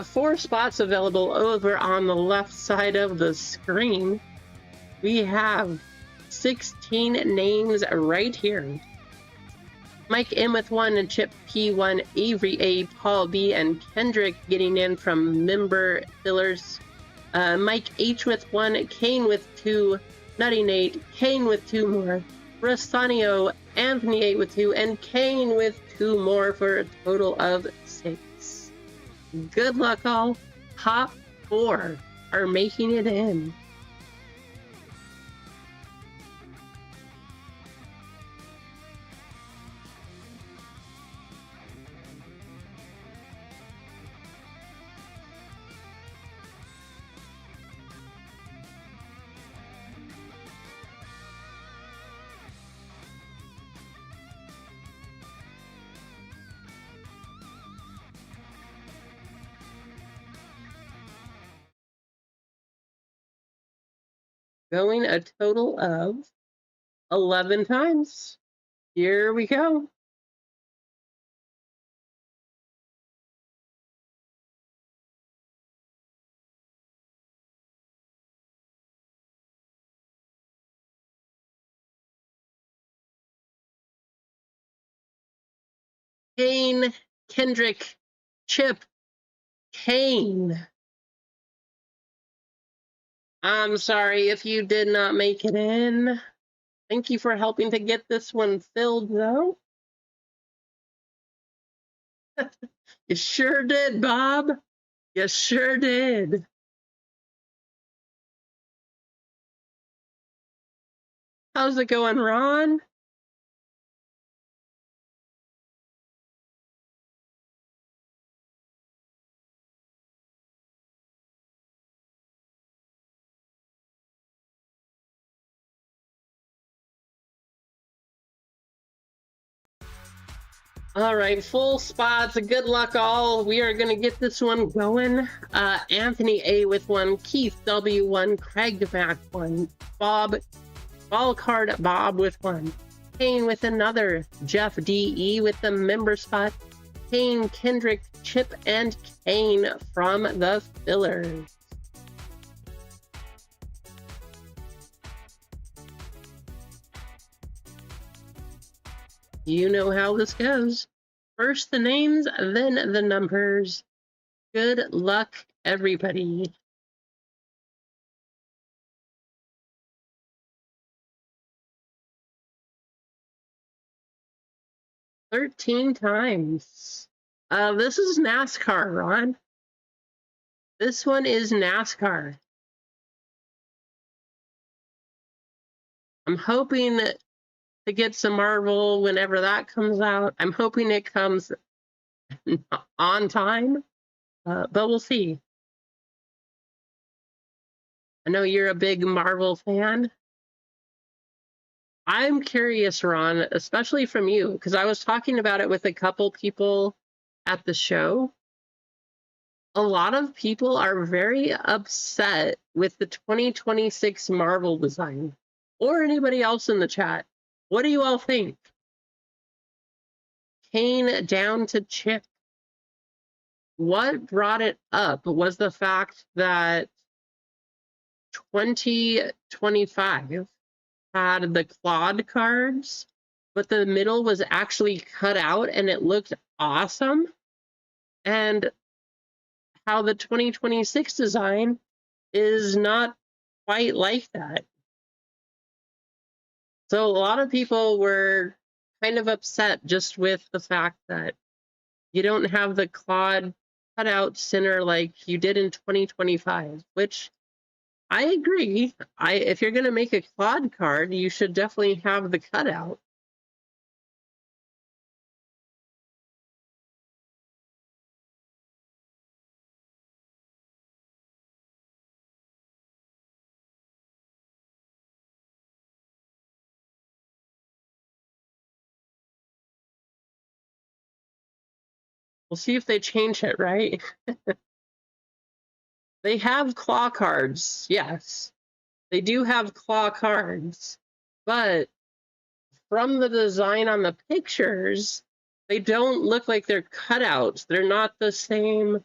4 spots available over on the left side of the screen. We have 16 names right here. Mike M with 1 and Chip P1, Avery A, Paul B, and Kendrick getting in from member fillers. Mike H with 1, Kane with 2, Nutty Nate, Kane with 2 more, Rosanio, Anthony 8 with 2, and Kane with 2 more for a total of 6. Good luck all. Top 4 are making it in. Going a total of 11 times. Here we go. Kane, Kendrick, Chip, Kane. I'm sorry if you did not make it in. Thank you for helping to get this one filled, though. You sure did, Bob. You sure did. How's it going, Ron? All right, full spots. Good luck, all. We are going to get this one going. Anthony A with one, Keith W one, Craig Mac one, Bob, Ball Card Bob with one, Kane with another, Jeff DE with the member spot, Kane, Kendrick, Chip, and Kane from the fillers. You know how this goes. First the names, then the numbers. Good luck, everybody. "13 times. This is NASCAR, Ron. This one is NASCAR. I'm hoping to get some Marvel whenever that comes out. I'm hoping it comes on time, but we'll see. I know you're a big Marvel fan. I'm curious, Ron, especially from you, because I was talking about it with a couple people at the show. A lot of people are very upset with the 2026 Marvel design, or anybody else in the chat. What do you all think? Kane down to Chip. What brought it up was the fact that 2025 had the Claude cards, but the middle was actually cut out and it looked awesome. And how the 2026 design is not quite like that. So a lot of people were kind of upset just with the fact that you don't have the Claude cutout center like you did in 2025, which I agree. If you're going to make a Claude card, you should definitely have the cutout. We'll see if they change it, right? They have claw cards, yes. They do have claw cards, but from the design on the pictures, they don't look like they're cutouts. They're not the same.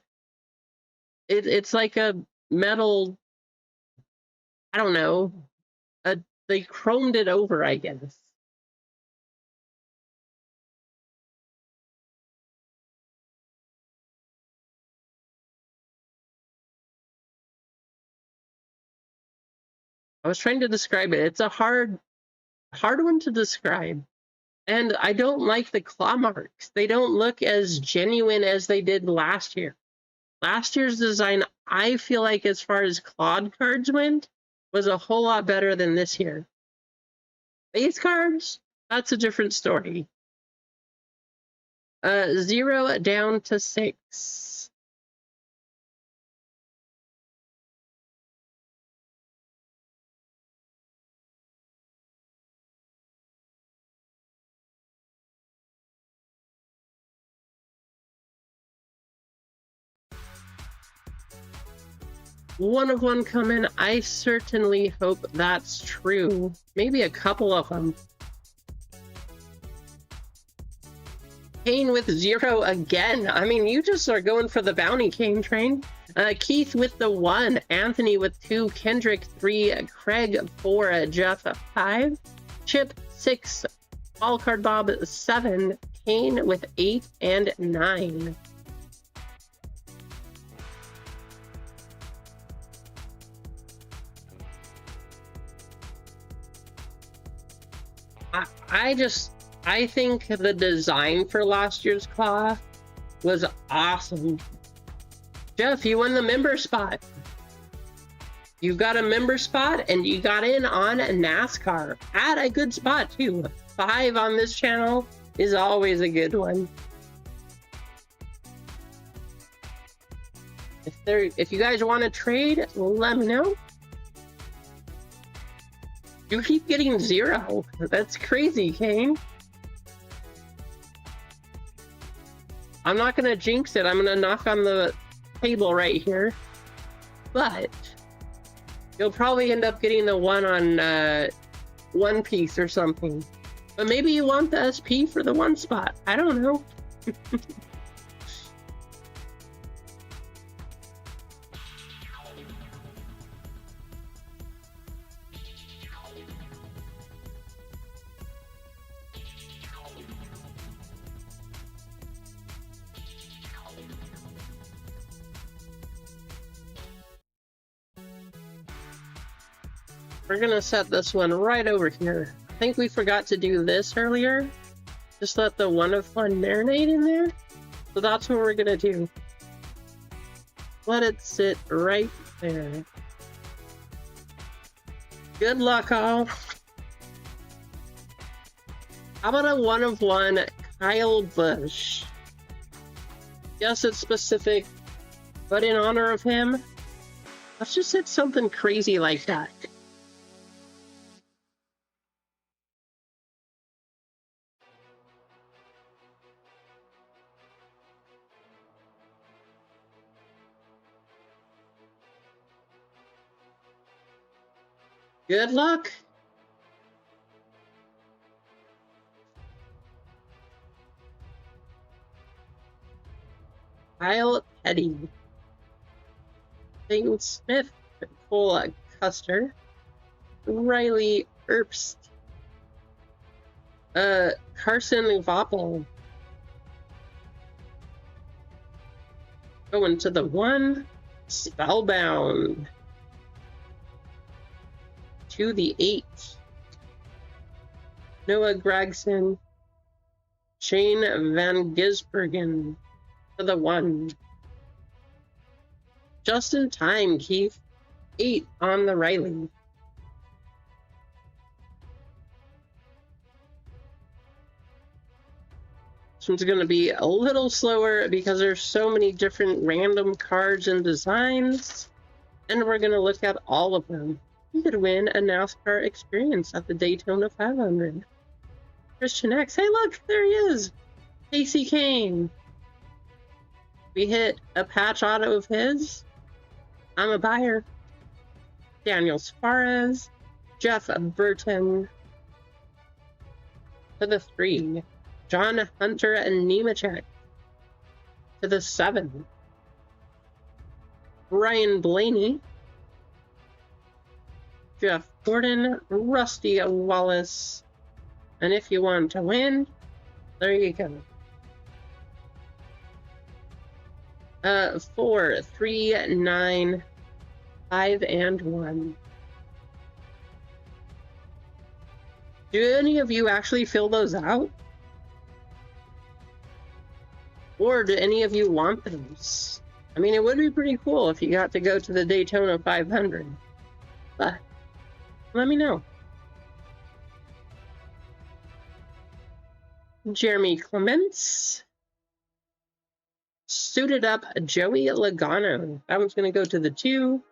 It's like a metal, I don't know. They chromed it over, I guess. I was trying to describe it. It's a hard one to describe. And I don't like the claw marks. They don't look as genuine as they did last year. Last year's design, I feel like as far as Claude cards went, was a whole lot better than this year. Base cards, that's a different story. 0 down to 6. One of one coming. I certainly hope that's true. Maybe a couple of them. Kane with 0 again. I mean, you just are going for the bounty, Kane train. Keith with the 1, Anthony with 2, Kendrick 3, Craig 4, Jeff 5, Chip 6, All Card Bob 7, Kane with 8 and 9. I think the design for last year's claw was awesome. Jeff, you won the member spot. You got a member spot and you got in on NASCAR at a good spot too. 5 on this channel is always a good one. If you guys want to trade, let me know. You keep getting 0. That's crazy, Kane. I'm not gonna jinx it. I'm gonna knock on the table right here, but you'll probably end up getting the one on One Piece or something. But maybe you want the SP for the 1 spot. I don't know. We're gonna set this one right over here. I think we forgot to do this earlier. Just let the One of Fun marinate in there. So that's what we're gonna do. Let it sit right there. Good luck, all. How about a 1 of 1 Kyle Busch? Yes, it's specific, but in honor of him, let's just hit something crazy like that. Good luck. Kyle Petty. Dayton Smith. Cole Custer. Riley Erbst. Carson Voppel. Going to the 1. Spellbound. To the 8. Noah Gregson. Shane Van Gisbergen to the 1. Just in time, Keith. 8 on the Riley. This one's going to be a little slower because there's so many different random cards and designs, and we're going to look at all of them. You could win a NASCAR experience at the Daytona 500. Christian X. Hey, look, there he is. Casey Kane. We hit a patch auto of his. I'm a buyer. Daniel Suarez. Jeff Burton. To the 3. John Hunter and Nemechek. To the 7. Ryan Blaney. Jeff Gordon, Rusty Wallace, and if you want to win, there you go. 4, 3, 9, 5, and 1. Do any of you actually fill those out? Or do any of you want those? I mean, it would be pretty cool if you got to go to the Daytona 500, but let me know. Jeremy Clements. Suited up Joey Logano. That one's going to go to the 2.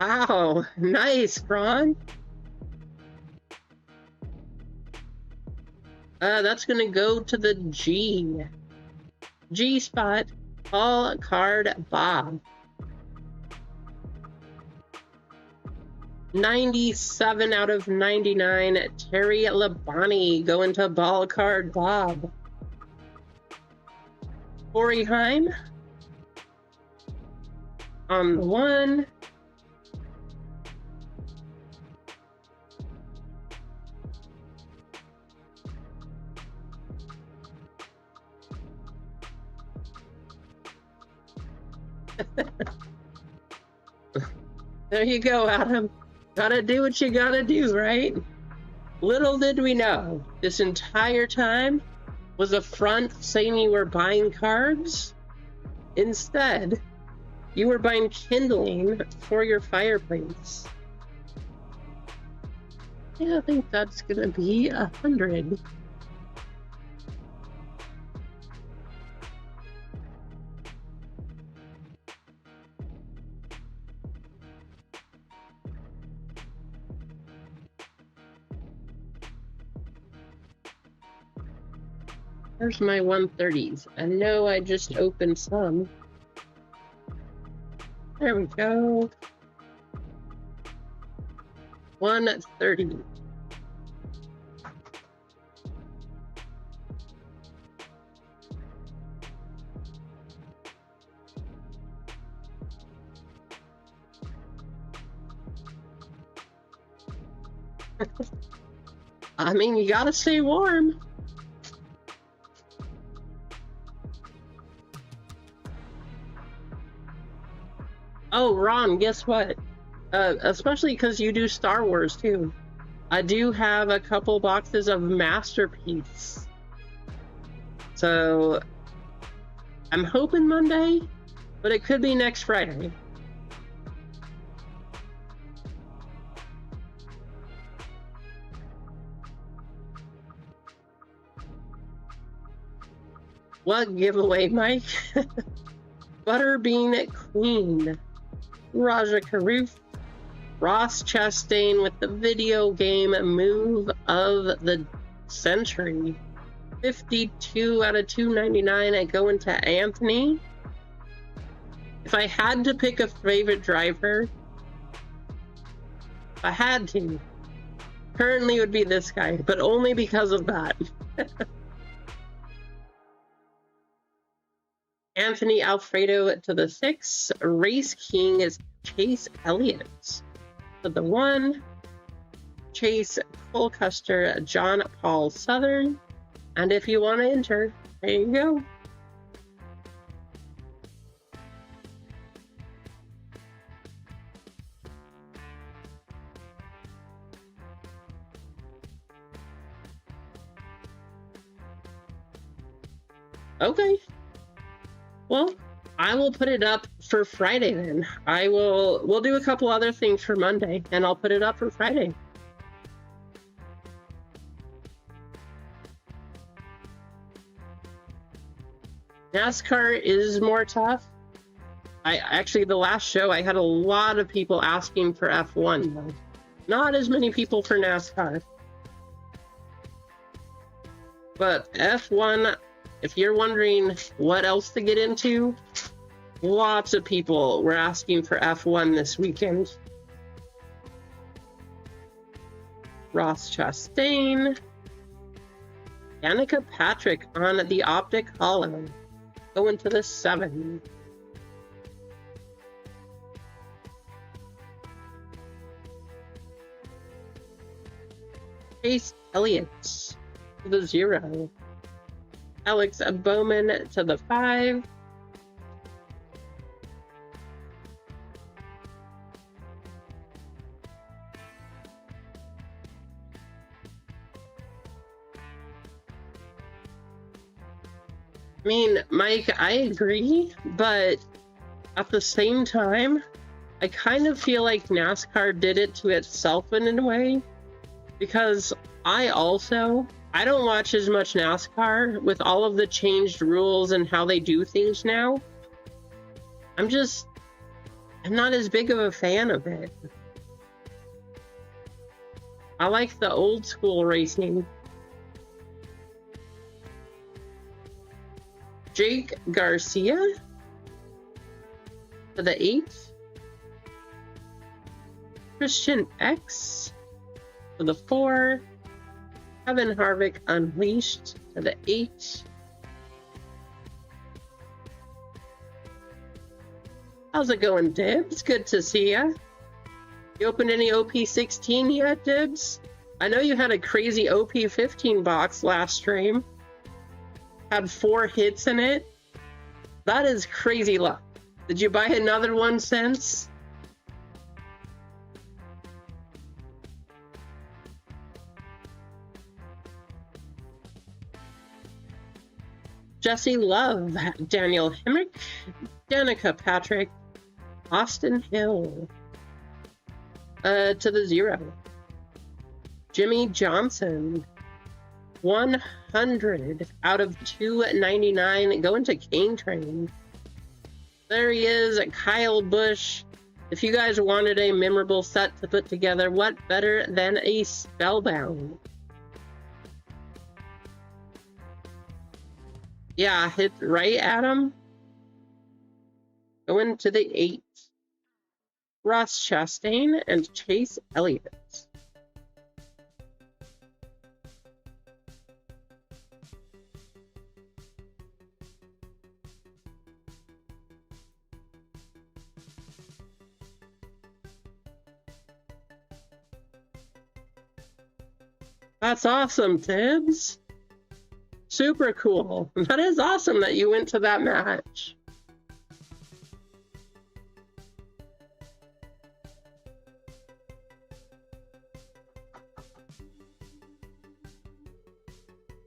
Wow, nice, Ron. That's going to go to the G. G spot, Paul Card Bob. 97 out of 99, Terry Labonte going to Ball Card Bob. Corey Heim on the 1. There you go, Adam. Gotta do what you gotta do, right? Little did we know, this entire time was a front saying you were buying cards. Instead, you were buying kindling for your fireplace. Yeah, I think that's gonna be 100. There's my 130s. I know I just opened some. There we go. 130. I mean, you gotta stay warm. Oh, Ron, guess what? Especially because you do Star Wars too. I do have a couple boxes of Masterpiece. So I'm hoping Monday, but it could be next Friday. What giveaway, Mike? Butterbean Queen. Raja Karoof. Ross Chastain with the video game move of the century. 52 out of 299. I go into Anthony. If I had to pick a favorite driver, if I had to, currently it would be this guy, but only because of that. Anthony Alfredo to the 6. Race King is Chase Elliott to the 1. Chase Colcuster, John Paul Southern. And if you want to enter, there you go. Okay. Well, I will put it up for Friday then. We'll do a couple other things for Monday, and I'll put it up for Friday. NASCAR is more tough. Actually, the last show, I had a lot of people asking for F1, though. Not as many people for NASCAR. But F1, if you're wondering what else to get into, lots of people were asking for F1 this weekend. Ross Chastain. Danica Patrick on the Optic Hollow. Going to the 7. Chase Elliott to the 0. Alex Bowman to the 5. I mean, Mike, I agree, but at the same time, I kind of feel like NASCAR did it to itself in a way, because I don't watch as much NASCAR with all of the changed rules and how they do things now. I'm not as big of a fan of it. I like the old school racing. Jake Garcia to the 8. Christian X to the 4. Kevin Harvick Unleashed to the 8. How's it going, Dibs? Good to see ya. You opened any OP16 yet, Dibs? I know you had a crazy OP15 box last stream. Had 4 hits in it. That is crazy luck. Did you buy another one since? Jesse Love, Daniel Hemrick, Danica Patrick, Austin Hill. To the 0. Jimmy Johnson, 100 out of 299, going to Cane Train. There he is, Kyle Busch. If you guys wanted a memorable set to put together, what better than a Spellbound? Yeah, hit right, Adam. Going to the 8. Ross Chastain and Chase Elliott. That's awesome, Tibbs. Super cool. That is awesome that you went to that match.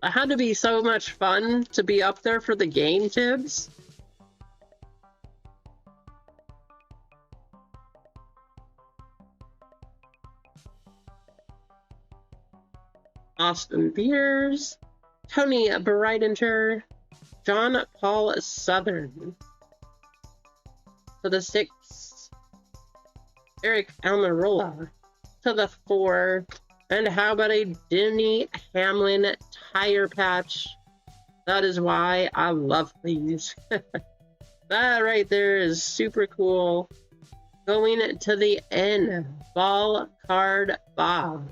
It had to be so much fun to be up there for the game, Tibbs. Austin Beers, Tony Breidinger, John Paul Southern. To the 6, Eric Almirola. To the 4, and how about a Denny Hamlin tire patch? That is why I love these. That right there is super cool. Going to the N, Ball Card Bob.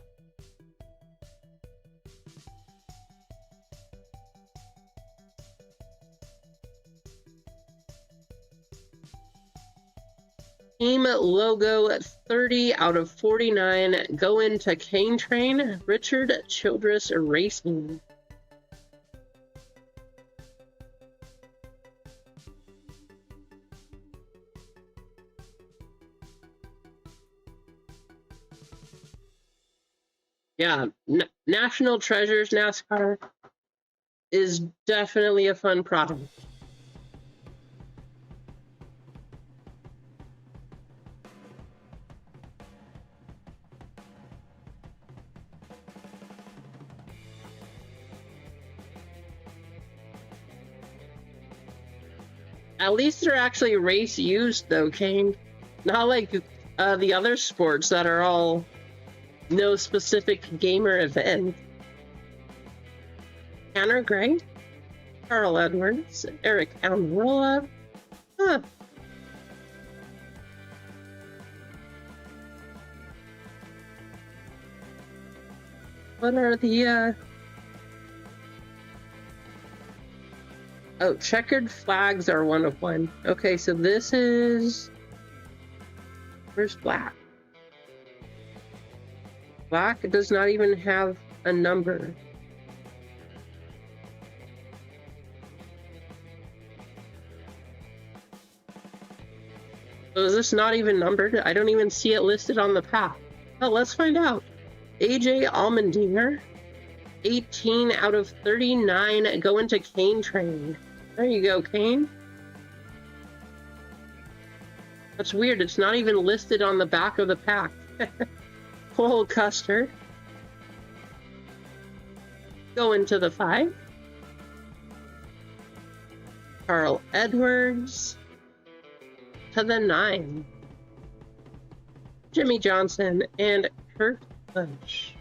Team logo 30 out of 49 go into Cane Train, Richard Childress Racing. Yeah, National Treasures NASCAR is definitely a fun product. At least they're actually race used though, Kane. Not like the other sports that are all no specific gamer event. Tanner Gray, Carl Edwards, Eric Almirola. Huh. What are the Oh, checkered flags are 1 of 1. Okay, so this is... Where's black? Black does not even have a number. So is this not even numbered? I don't even see it listed on the pack. Well, let's find out. AJ Allmendinger, 18 out of 39 go into Cane Train. There you go, Kane. That's weird. It's not even listed on the back of the pack. Cole Custer. Go into the 5. Carl Edwards. To the 9. Jimmy Johnson and Kurt Busch.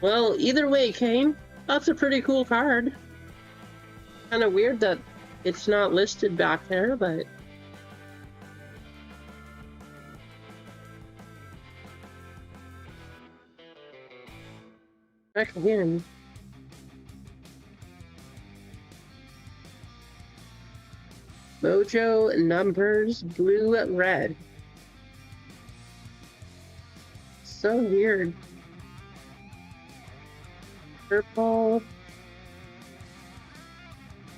Well, either way, Kane, that's a pretty cool card. Kind of weird that it's not listed back there, but... Back again. Mojo numbers blue red. So weird. Purple.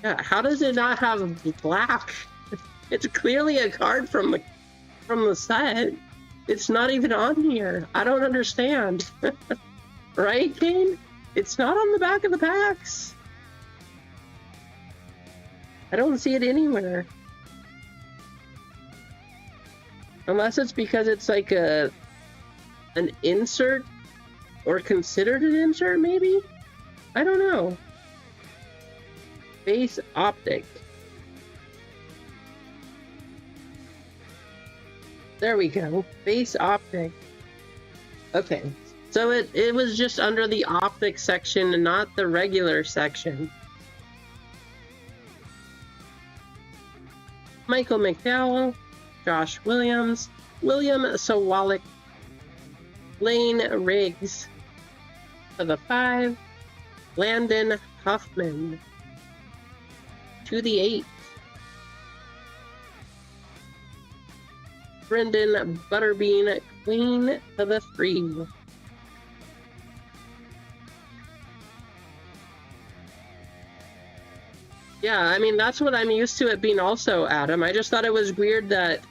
Yeah, how does it not have black? It's clearly a card from the set. It's not even on here. I don't understand. Right, Kane? It's not on the back of the packs. I don't see it anywhere. Unless it's because it's like an insert or considered an insert, maybe? I don't know. Base optic. There we go. Base optic. Okay. So it was just under the optic section and not the regular section. Michael McDowell, Josh Williams, William Sawalik, Lane Riggs to the 5, Landon Huffman to the 8, Brendan Butterbean Queen to the 3. Yeah, I mean, that's what I'm used to it being also, Adam. I just thought it was weird that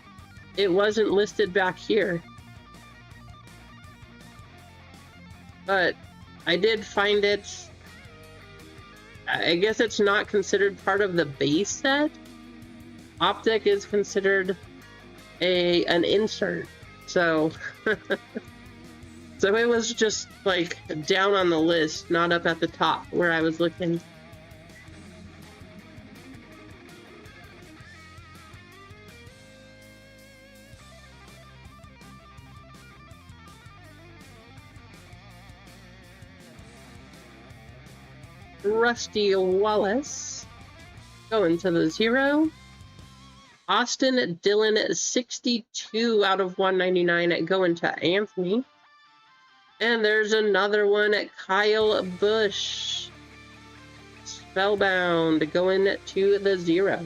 it wasn't listed back here. But I did find it. I guess it's not considered part of the base set. Optic is considered an insert. So so it was just like down on the list, not up at the top where I was looking. Rusty Wallace going to the 0. Austin Dillon 62 out of 199 going to Anthony. And there's another one at Kyle Busch. Spellbound going to the 0.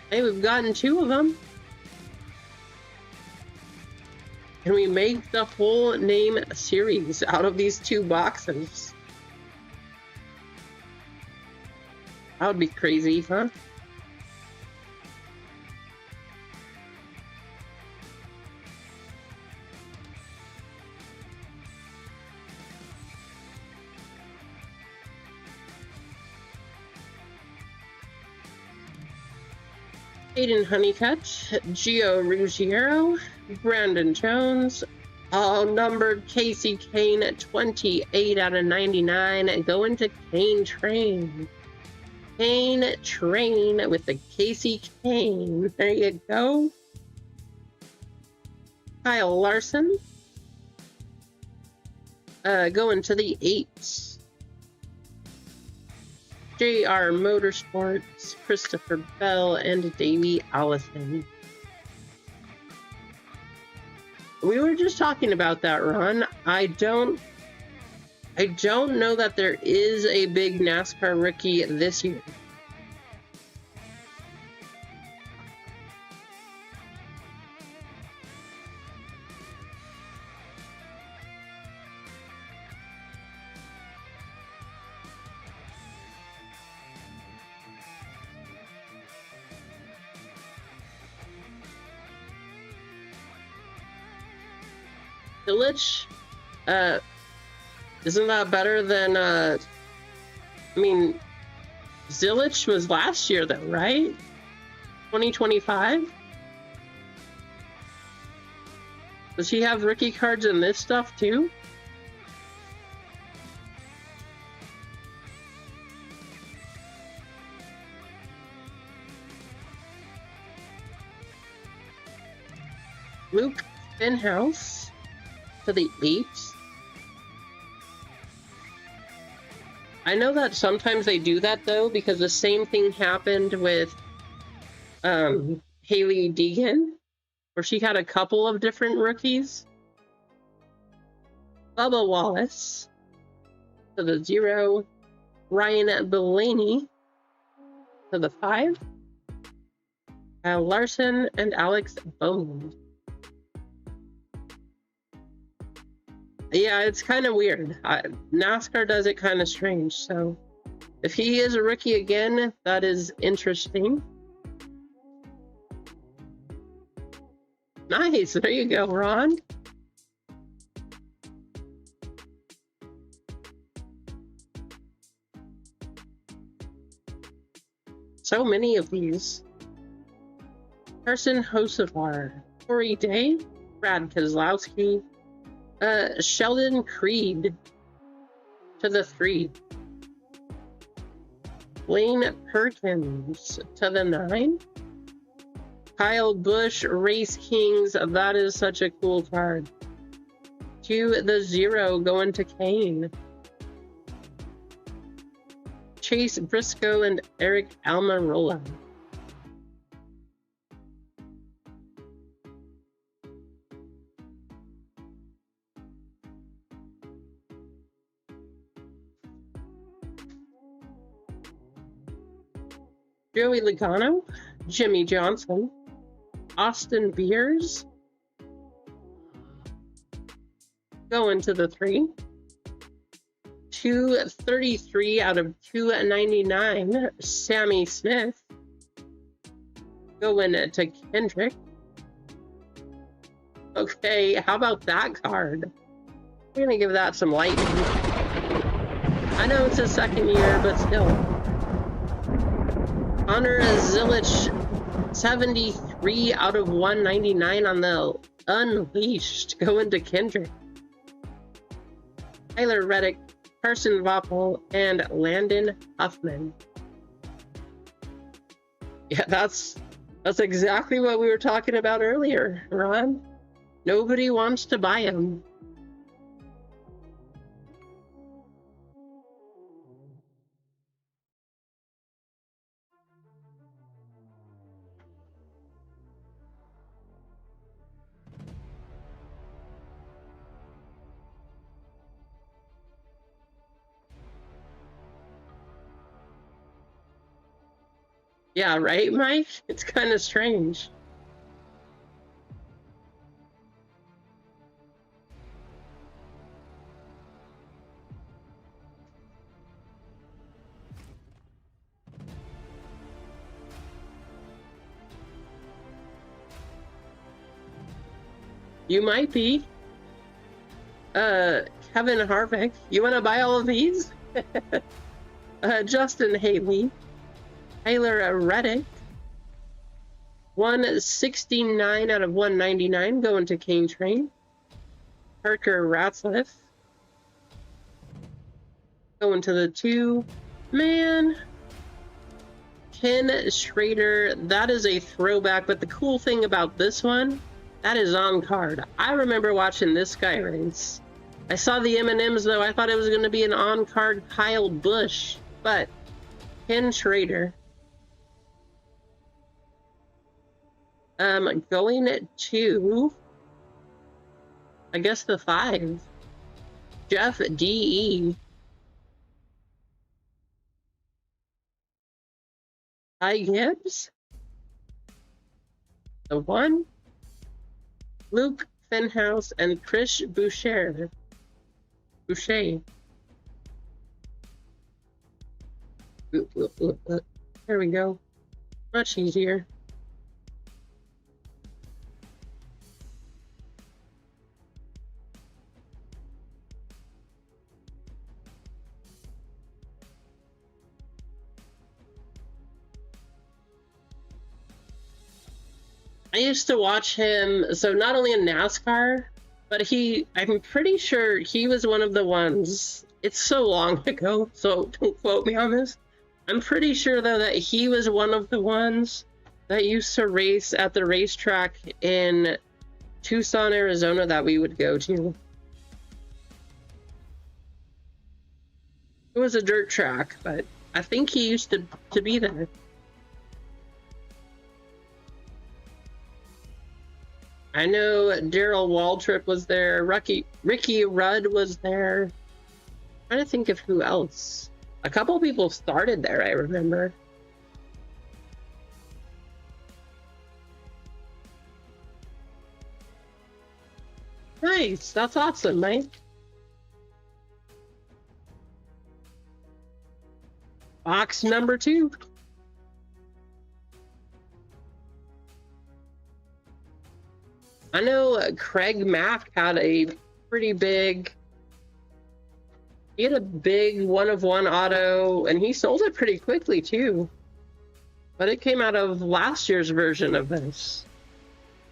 Hey, we've gotten 2 of them. Can we make the whole name series out of these 2 boxes? That would be crazy, huh? Aiden Honeycutt, Gio Ruggiero, Brandon Jones, all-numbered Casey Kane at 28 out of 99, going to Kane Train. Kane Train with the Casey Kane. There you go. Kyle Larson, going to the 8. JR Motorsports, Christopher Bell, and Davey Allison. We were just talking about that, Ron. I don't know that there is a big NASCAR rookie this year. Village, isn't that better than, I mean, Zilich was last year though, right? 2025? Does he have rookie cards in this stuff too? Luke Finhouse to the 8. I know that sometimes they do that though, because the same thing happened with Haley Deegan, where she had a couple of different rookies. Bubba Wallace to the 0. Ryan Blaney to the 5. Kyle Larson and Alex Bowman. Yeah, it's kind of weird. NASCAR does it kind of strange. So if he is a rookie again, that is interesting. Nice. There you go, Ron. So many of these. Carson Hocevar, Corey Day, Brad Keselowski, Sheldon Creed to the 3. Blaine Perkins to the 9. Kyle Busch, Race Kings. That is such a cool card. To the 0, going to Kane. Chase Briscoe and Eric Almirola. Joey Logano, Jimmy Johnson, Austin Beers, going to the 3. 233 out of 299, Sammy Smith, going to Kendrick. Okay, how about that card? We're gonna give that some lightning. I know it's his second year, but still. Connor Zilich, 73 out of 199 on the Unleashed, going to Kendrick. Tyler Reddick, Carson Voppel, and Landon Huffman. Yeah, that's exactly what we were talking about earlier, Ron. Nobody wants to buy him. Yeah, right, Mike? It's kind of strange. You might be. Kevin Harvick. You want to buy all of these? Justin Haley. Tyler Reddick. 169 out of 199 going to Kane Train. Parker Ratzliff. Going to the 2. Man. Ken Schrader. That is a throwback, but the cool thing about this one, that is on card. I remember watching this guy race. I saw the M&Ms though. I thought it was going to be an on-card Kyle Busch, but Ken Schrader. Going to, I guess, the 5. Jeff D.E. Ty Gibbs. The 1. Luke Fenhouse and Chris Boucher. There we go. Much easier. I used to watch him, so not only in NASCAR, but I'm pretty sure he was one of the ones, it's so long ago, so don't quote me on this. I'm pretty sure, though, that he was one of the ones that used to race at the racetrack in Tucson, Arizona that we would go to. It was a dirt track, but I think he used to be there. I know Daryl Waltrip was there. Ricky Rudd was there. I'm trying to think of who else. A couple people started there, I remember. Nice. That's awesome, Mike. Box number 2. I know Craig Mack had a pretty big, he had a big 1-of-1 auto, and he sold it pretty quickly too. But it came out of last year's version of this.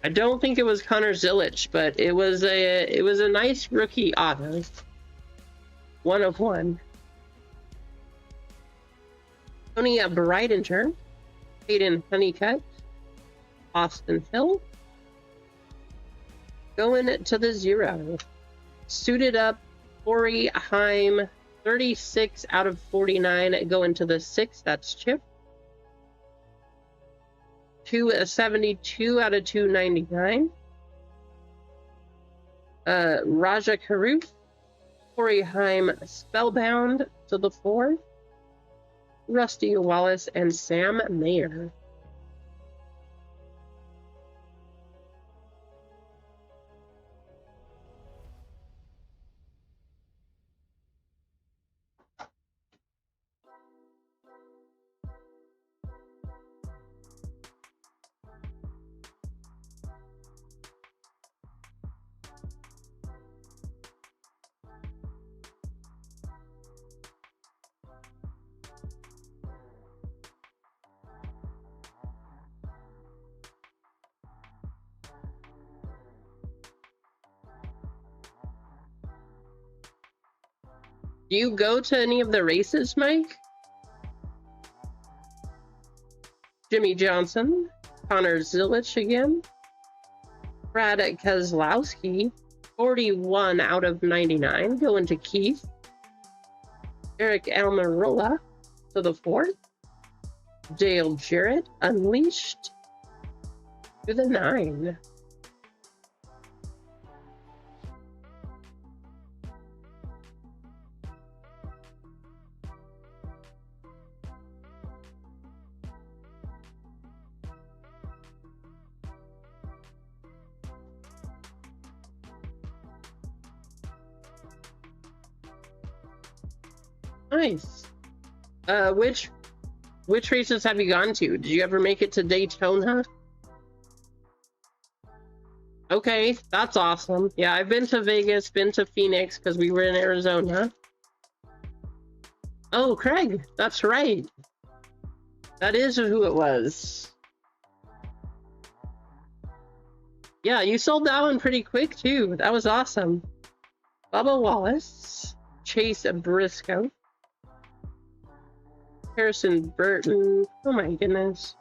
I don't think it was Connor Zilic, but it was a nice rookie auto. 1-of-1. Tony Breidinger, Hayden Honeycutt, Austin Hill. Going to the 0. Suited up, Corey Heim, 36 out of 49. Going to the 6, that's Chip. 272 out of 299. Raja Karuf, Corey Heim, Spellbound to the 4. Rusty Wallace and Sam Mayer. Do you go to any of the races, Mike? Jimmy Johnson, Connor Zilic again, Brad Keselowski, 41 out of 99, going to Keith. Eric Almirola to the 4th. Dale Jarrett, Unleashed to the 9. Nice. Which races have you gone to? Did you ever make it to Daytona? Okay, that's awesome. Yeah, I've been to Vegas, been to Phoenix because we were in Arizona. Oh, Craig, that's right. That is who it was. Yeah, you sold that one pretty quick too. That was awesome. Bubba Wallace, Chase Briscoe, Harrison Burton, oh my goodness,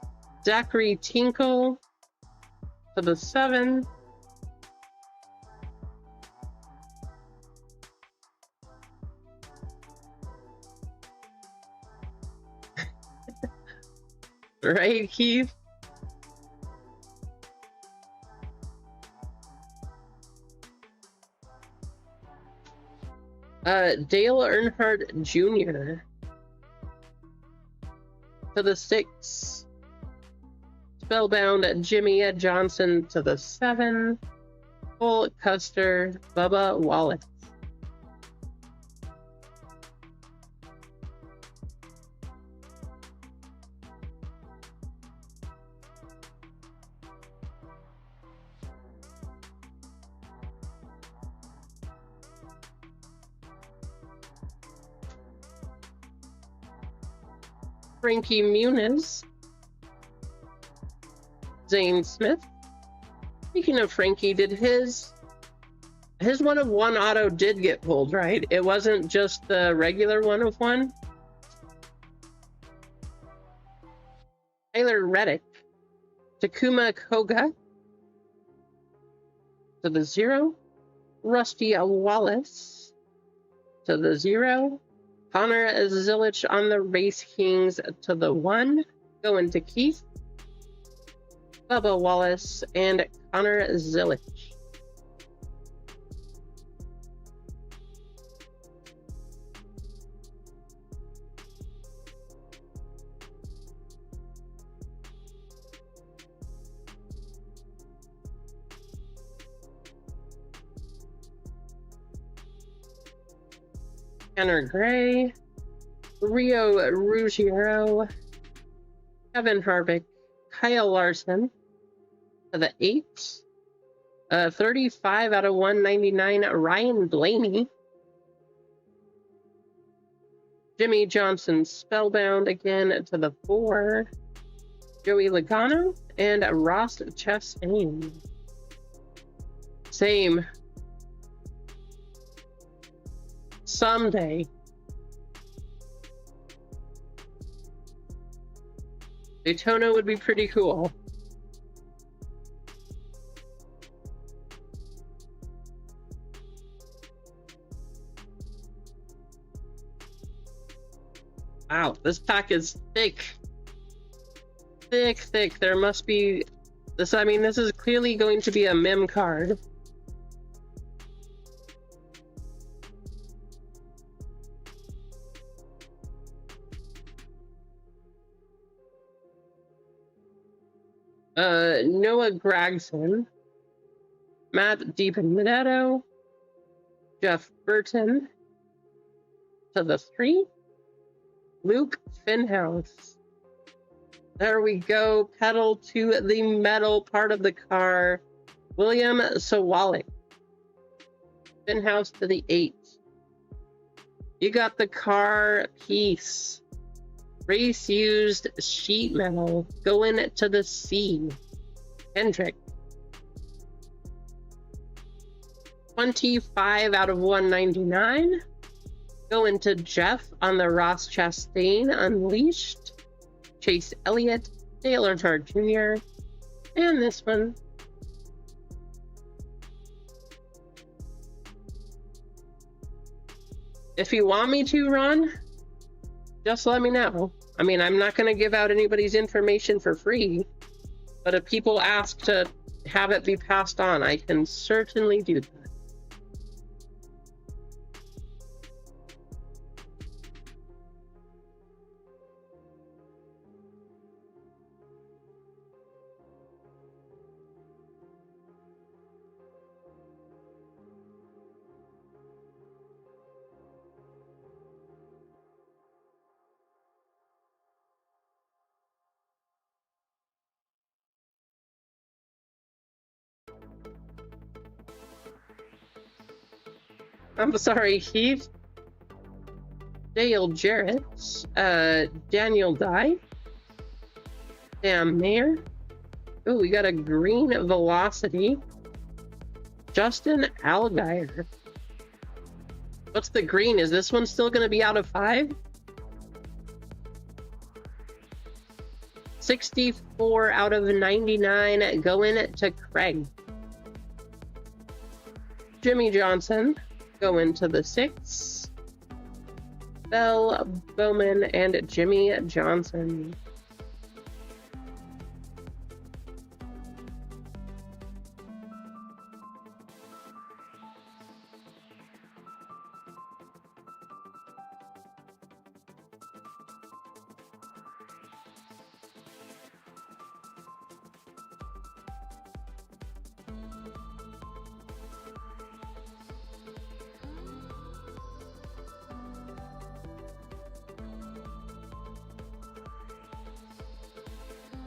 Zachary Tinkle to the 7. Right, Keith? Dale Earnhardt Jr. to the 6. Spellbound Jimmy Johnson to the 7. Cole Custer, Bubba Wallace. Frankie Muniz, Zane Smith. Speaking of Frankie, did his 1-of-1 auto did get pulled, right? It wasn't just the regular 1-of-1. Tyler Reddick, Takuma Koga to the 0. Rusty Wallace to the 0. Connor Zilic on the Race Kings to the 1. Going to Keith. Bubba Wallace and Connor Zilic. Tanner Gray, Rio Ruggiero, Kevin Harvick, Kyle Larson to the 8. 35 out of 199, Ryan Blaney. Jimmy Johnson, Spellbound again to the 4. Joey Logano and Ross Chastain. Same. Someday. Daytona would be pretty cool. Wow, this pack is thick. Thick. There must be this. I mean, this is clearly going to be a mem card. Noah Gragson, Matt DiBenedetto, Jeff Burton to the 3. Luke Finhouse. There we go. Pedal to the metal part of the car. William Sawalik. Finhouse to the 8. You got the car piece. Race used sheet metal going to the C. Hendrick. 25 out of 199. Going to Jeff on the Ross Chastain Unleashed. Chase Elliott, Dale Earnhardt Jr., and this one. If you want me to, Ron, just let me know. I mean, I'm not going to give out anybody's information for free, but if people ask to have it be passed on, I can certainly do that. I'm sorry, Heath. Dale Jarrett. Daniel Dye. Sam Mayer. Oh, we got a green Velocity. Justin Allgaier. What's the green? Is this one still going to be out of 5? 64 out of 99 going to Craig. Jimmy Johnson going to the 6. Bell, Bowman, and Jimmy Johnson.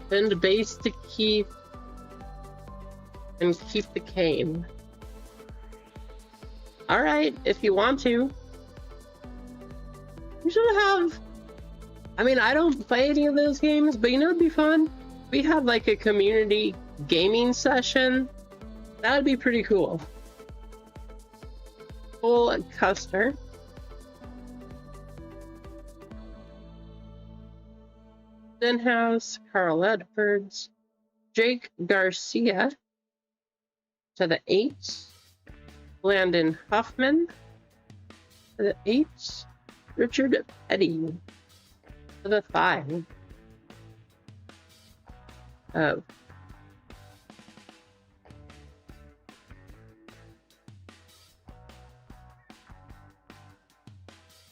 Send base to Keith and keep the cane. All right, if you want to. We should have. I mean, I don't play any of those games, but you know, it'd be fun. We had like a community gaming session. That would be pretty cool. Full Custer. Stenhouse, Carl Edwards, Jake Garcia to the 8, Landon Huffman to the 8, Richard Petty to the 5. Oh.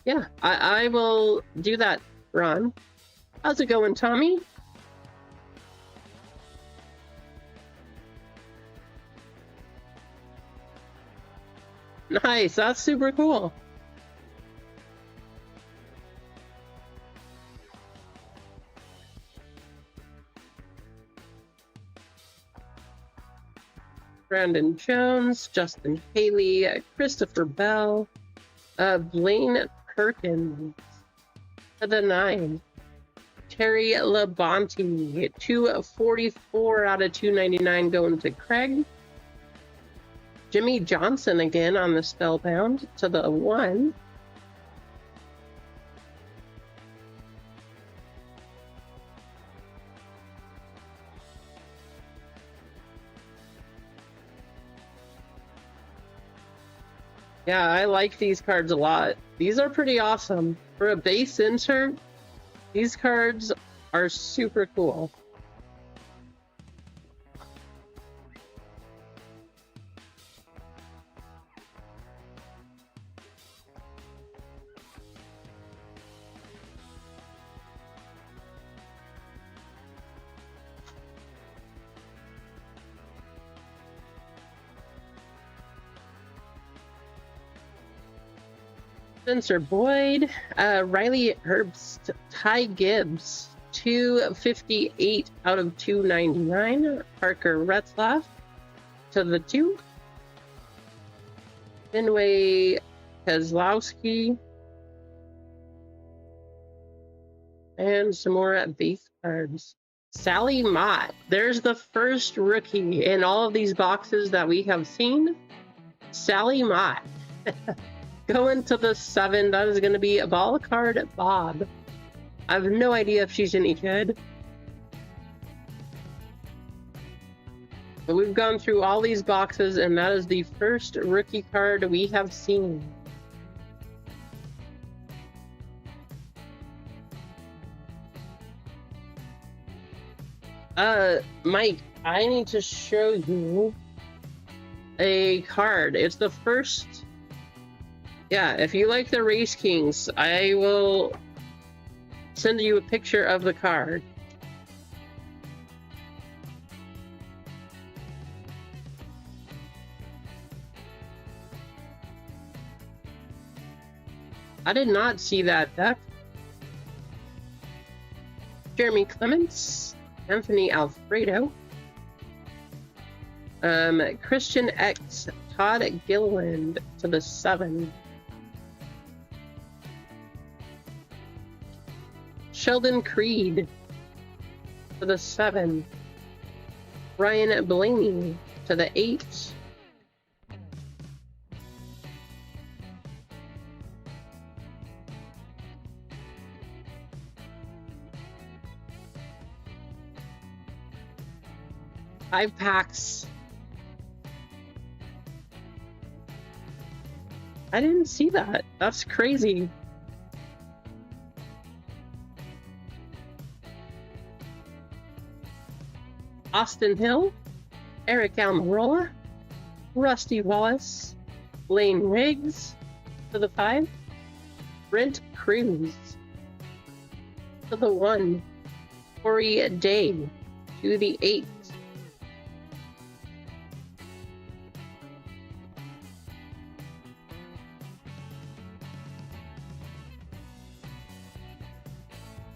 Yeah, I will do that, Ron. How's it going, Tommy? Nice, that's super cool. Brandon Jones, Justin Haley, Christopher Bell, Blaine Perkins to the 9. Terry Labonte, 244 out of 299 going to Craig. Jimmy Johnson again on the Spellbound to the 1. Yeah, I like these cards a lot. These are pretty awesome. For a base insert, these cards are super cool. Spencer Boyd, Riley Herbst, Ty Gibbs, 258 out of 299. Parker Retzlaff to the 2. Finway Kozlowski. And some more base cards. Sally Mott. There's the first rookie in all of these boxes that we have seen. Sally Mott. Going to the 7, that is going to be a ball card Bob. I have no idea if she's any good. But we've gone through all these boxes, and that is the first rookie card we have seen. Mike, I need to show you a card. It's the first... Yeah, if you like the Race Kings, I will send you a picture of the card. I did not see that deck. Jeremy Clements, Anthony Alfredo, Christian X, Todd Gilliland to the 7. Sheldon Creed to the 7. Ryan Blaney to the 8. Five packs. I didn't see that. That's crazy. Austin Hill, Eric Almirola, Rusty Wallace, Lane Riggs to the 5, Brent Cruz to the 1, Corey Day to the 8.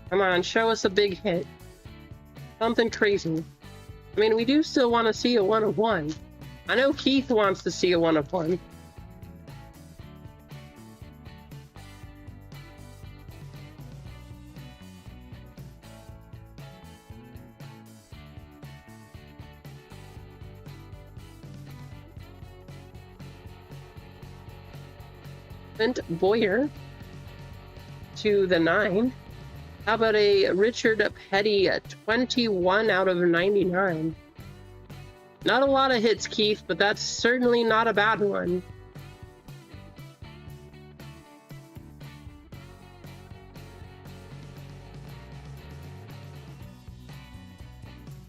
Come on, show us a big hit. Something crazy. I mean, we do still want to see a 1 of 1. I know Keith wants to see a 1 of 1. Clint Boyer to the 9. How about a Richard Petty 21 out of 99? Not a lot of hits, Keith, but that's certainly not a bad one.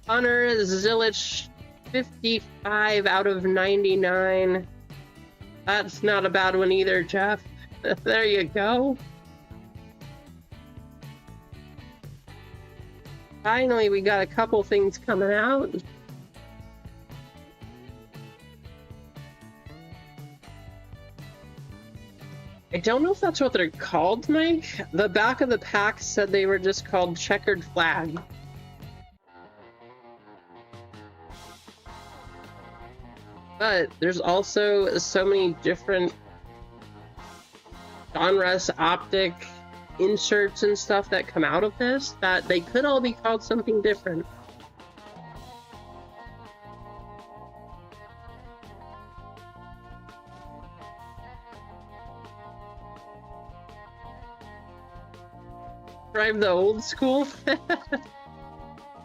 Hunter Zilich 55 out of 99. That's not a bad one either, Jeff. There you go. Finally, we got a couple things coming out. I don't know if that's what they're called, Mike. The back of the pack said they were just called checkered flag. But there's also so many different Donruss optic inserts and stuff that come out of this that they could all be called something different. Drive the old school?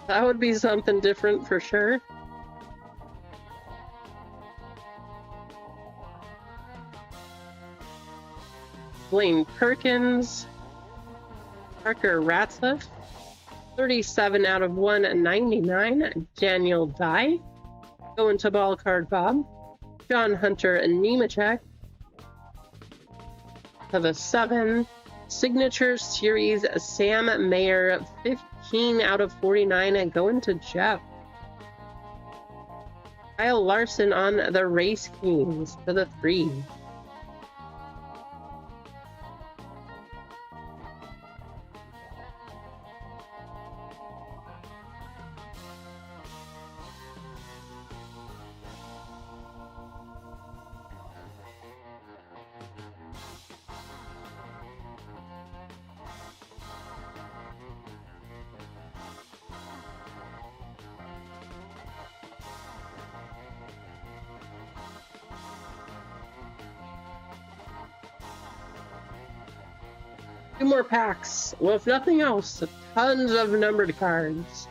That would be something different for sure. Blaine Perkins, Parker Ratliff, 37 out of 199. Daniel Dye, going to ball card Bob. John Hunter and Nemechek, to the 7. Signature Series Sam Mayer, 15 out of 49, and going to Jeff. Kyle Larson on the Race Kings, to the 3. Two more packs. Well, if nothing else, tons of numbered cards.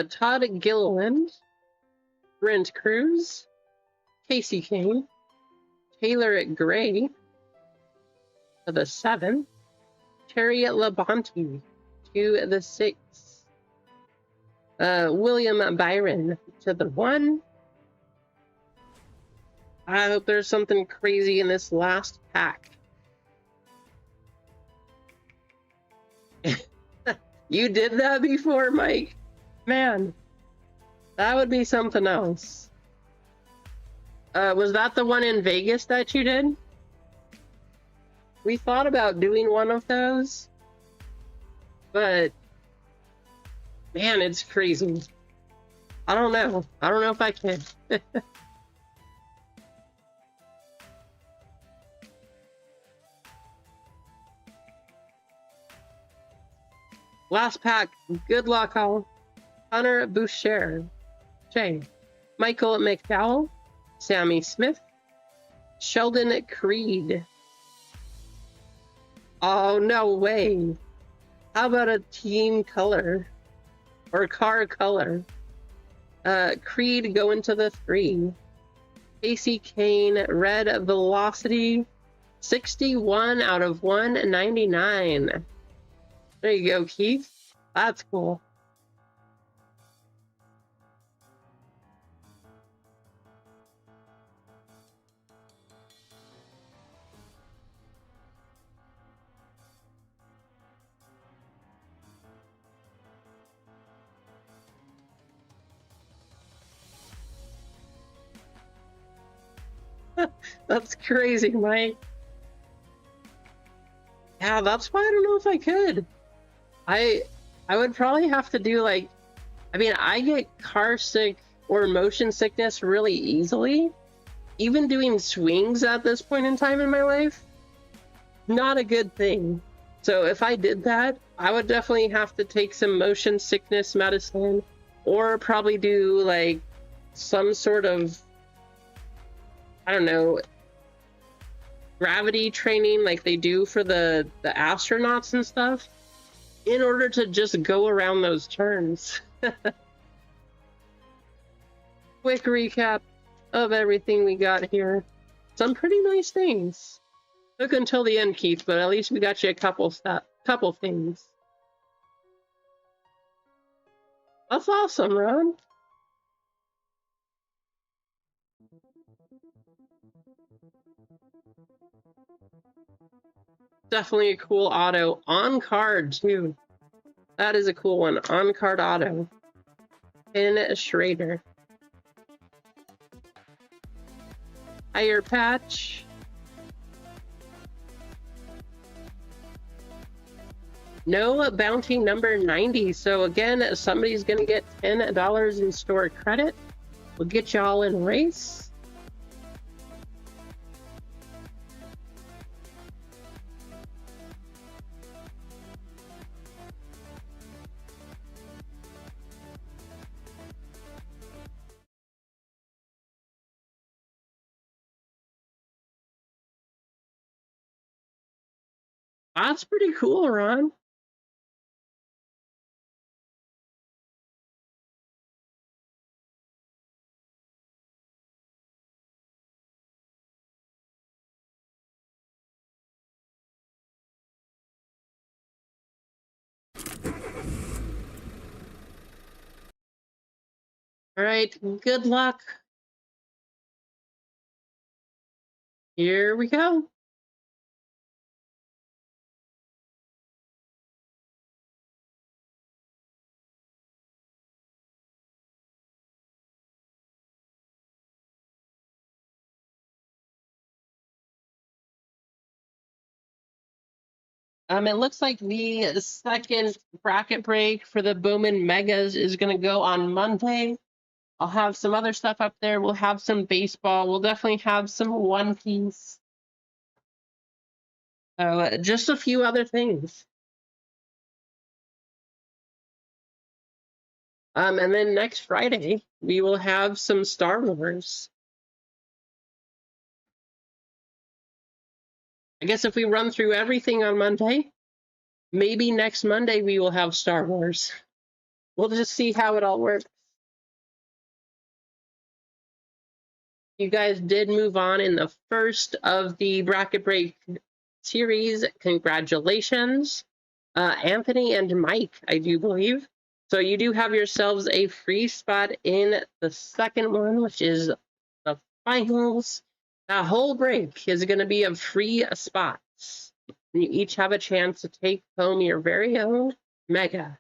Todd Gilliland, Brent Cruz, Casey Kane, Taylor Gray, to the 7. Terry Labonte, to the 6. William Byron, to the 1. I hope there's something crazy in this last pack. You did that before, Mike? Man, that would be something else. Was that the one in Vegas that you did? We thought about doing one of those, but man, it's crazy. I don't know. I don't know if I can. Last pack. Good luck, all. Hunter Boucher, Jay, Michael McDowell, Sammy Smith, Sheldon Creed. Oh, no way. How about a team color? Or car color? Creed going to the 3. Casey Kane, Red Velocity, 61 out of 199. There you go, Keith. That's cool. That's crazy, Mike. Yeah, that's why I don't know if I could. I would probably have to do like, I mean, I get car sick or motion sickness really easily. Even doing swings at this point in time in my life, not a good thing. So if I did that, I would definitely have to take some motion sickness medicine, or probably do like some sort of, I don't know, gravity training like they do for the astronauts and stuff, in order to just go around those turns. Quick recap of everything we got here. Some pretty nice things. Took until the end, Keith, but at least we got you a couple things. That's awesome, Ron. Definitely a cool auto. On card, too. That is a cool one. On card auto. Finn Schrader. Tire patch. No bounty number 90. So again, somebody's going to get $10 in store credit. We'll get y'all in race. That's pretty cool, Ron. All right, good luck. Here we go. It looks like the second bracket break for the Bowman Megas is going to go on Monday. I'll have some other stuff up there. We'll have some baseball. We'll definitely have some One Piece. So just a few other things. And then next Friday, we will have some Star Wars. I guess if we run through everything on Monday, maybe next Monday we will have Star Wars. We'll just see how it all works. You guys did move on in the first of the bracket break series. Congratulations, Anthony and Mike, I do believe. So you do have yourselves a free spot in the second one, which is the finals. That whole break is going to be of free spots. And you each have a chance to take home your very own Mega.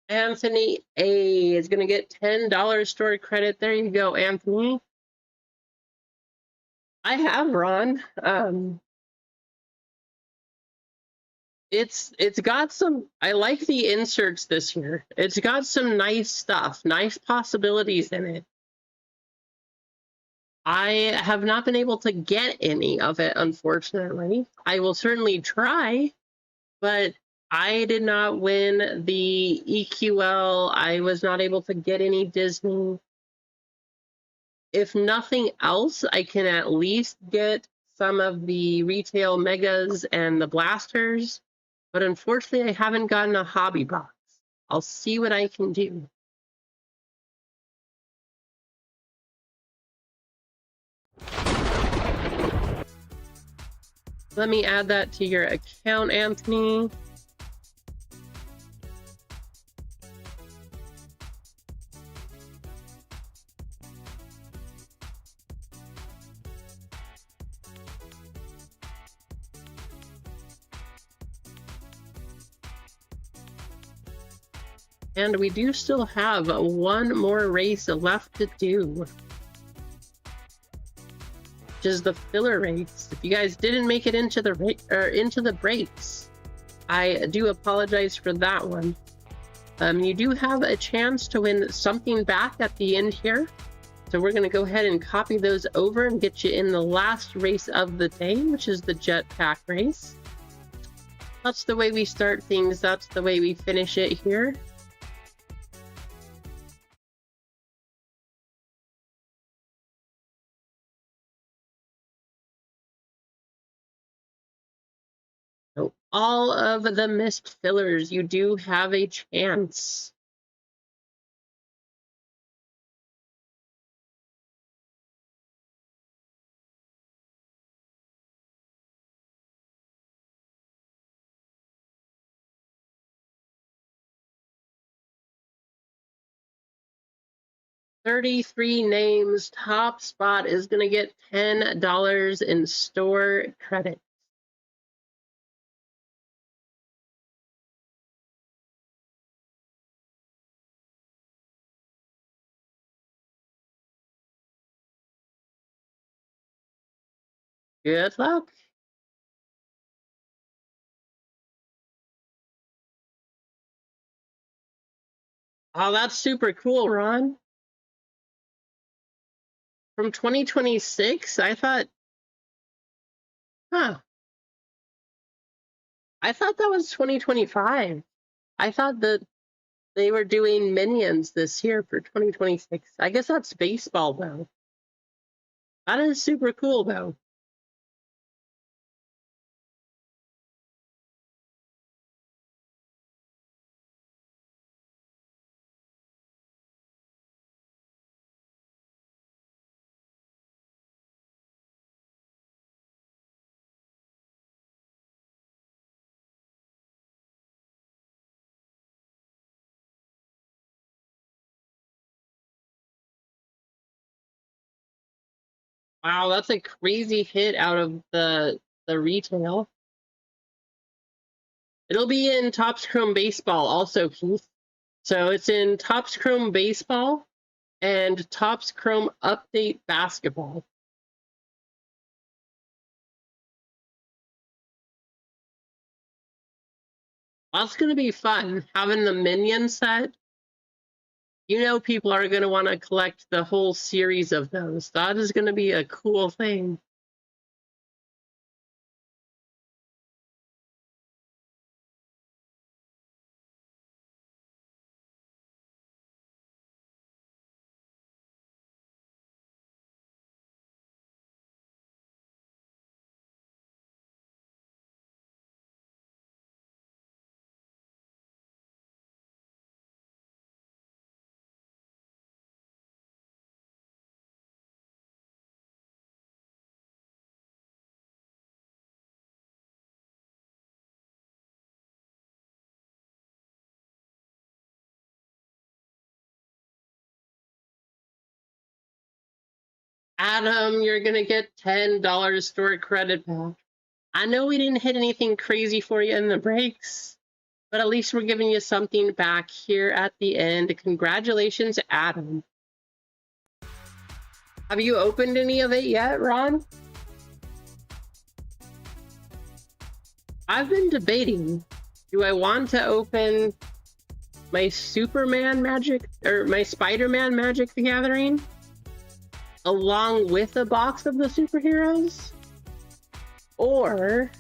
Anthony A is going to get $10 store credit. There you go, Anthony. I have Ron. It's got some. I like the inserts this year. It's got some nice stuff, nice possibilities in it. I have not been able to get any of it, unfortunately. I will certainly try, but I did not win the EQL. I was not able to get any Disney. If nothing else, I can at least get some of the retail megas and the blasters, but unfortunately, I haven't gotten a hobby box. I'll see what I can do. Let me add that to your account, Anthony. And we do still have one more race left to do, which is the filler race. If you guys didn't make it into the breaks, I do apologize for that one. You do have a chance to win something back at the end here. So we're going to go ahead and copy those over and get you in the last race of the day, which is the jetpack race. That's the way we start things. That's the way we finish it here. So all of the missed fillers, you do have a chance. 33 names. Top spot is going to get $10 in store credit. Good luck. Oh, that's super cool, Ron. From 2026, I thought, huh. I thought that was 2025. I thought that they were doing Minions this year for 2026. I guess that's baseball, though. That is super cool, though. Wow, that's a crazy hit out of the retail. It'll be in Topps Chrome Baseball also, Keith. So it's in Topps Chrome Baseball and Topps Chrome Update Basketball. That's going to be fun, having the Minion set. You know people are going to want to collect the whole series of those. That is going to be a cool thing. Adam, you're going to get $10 store credit back. I know we didn't hit anything crazy for you in the breaks, but at least we're giving you something back here at the end. Congratulations, Adam. Have you opened any of it yet, Ron? I've been debating, do I want to open my Superman Magic, or my Spider-Man Magic the Gathering, along with a box of the superheroes? Or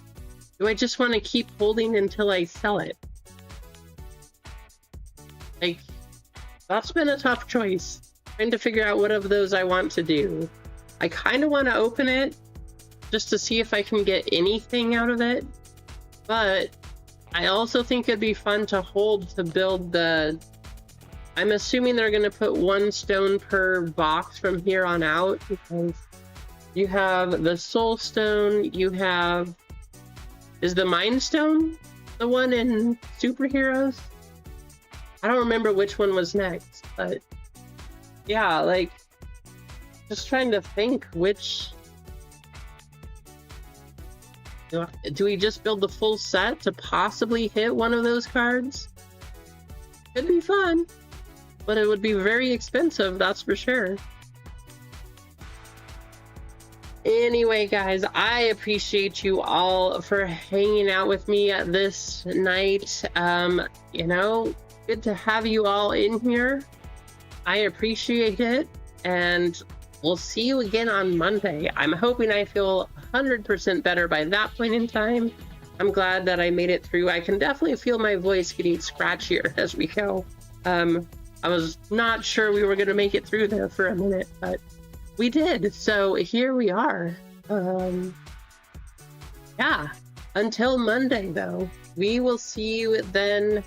do I just want to keep holding until I sell it? Like, that's been a tough choice. Trying to figure out what of those I want to do. I kind of want to open it just to see if I can get anything out of it. But I also think it'd be fun to hold to build the... I'm assuming they're going to put 1 stone per box from here on out, because you have the Soul Stone, you have... Is the Mind Stone the one in Superheroes? I don't remember which one was next, but... Yeah, like... Just trying to think which... Do we just build the full set to possibly hit one of those cards? Could be fun, but it would be very expensive, that's for sure. Anyway, guys, I appreciate you all for hanging out with me this night. You know, good to have you all in here. I appreciate it, and we'll see you again on Monday. I'm hoping I feel 100% better by that point in time. I'm glad that I made it through. I can definitely feel my voice getting scratchier as we go. I was not sure we were going to make it through there for a minute, but we did. So here we are. Yeah, until Monday, though. We will see you then.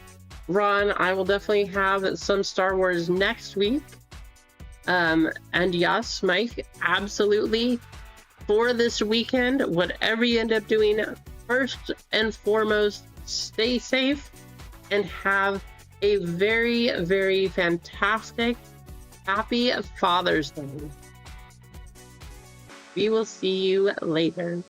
Ron, I will definitely have some Star Wars next week. And yes, Mike, absolutely. For this weekend, whatever you end up doing, first and foremost, stay safe and have a very, very fantastic Happy Father's Day. We will see you later.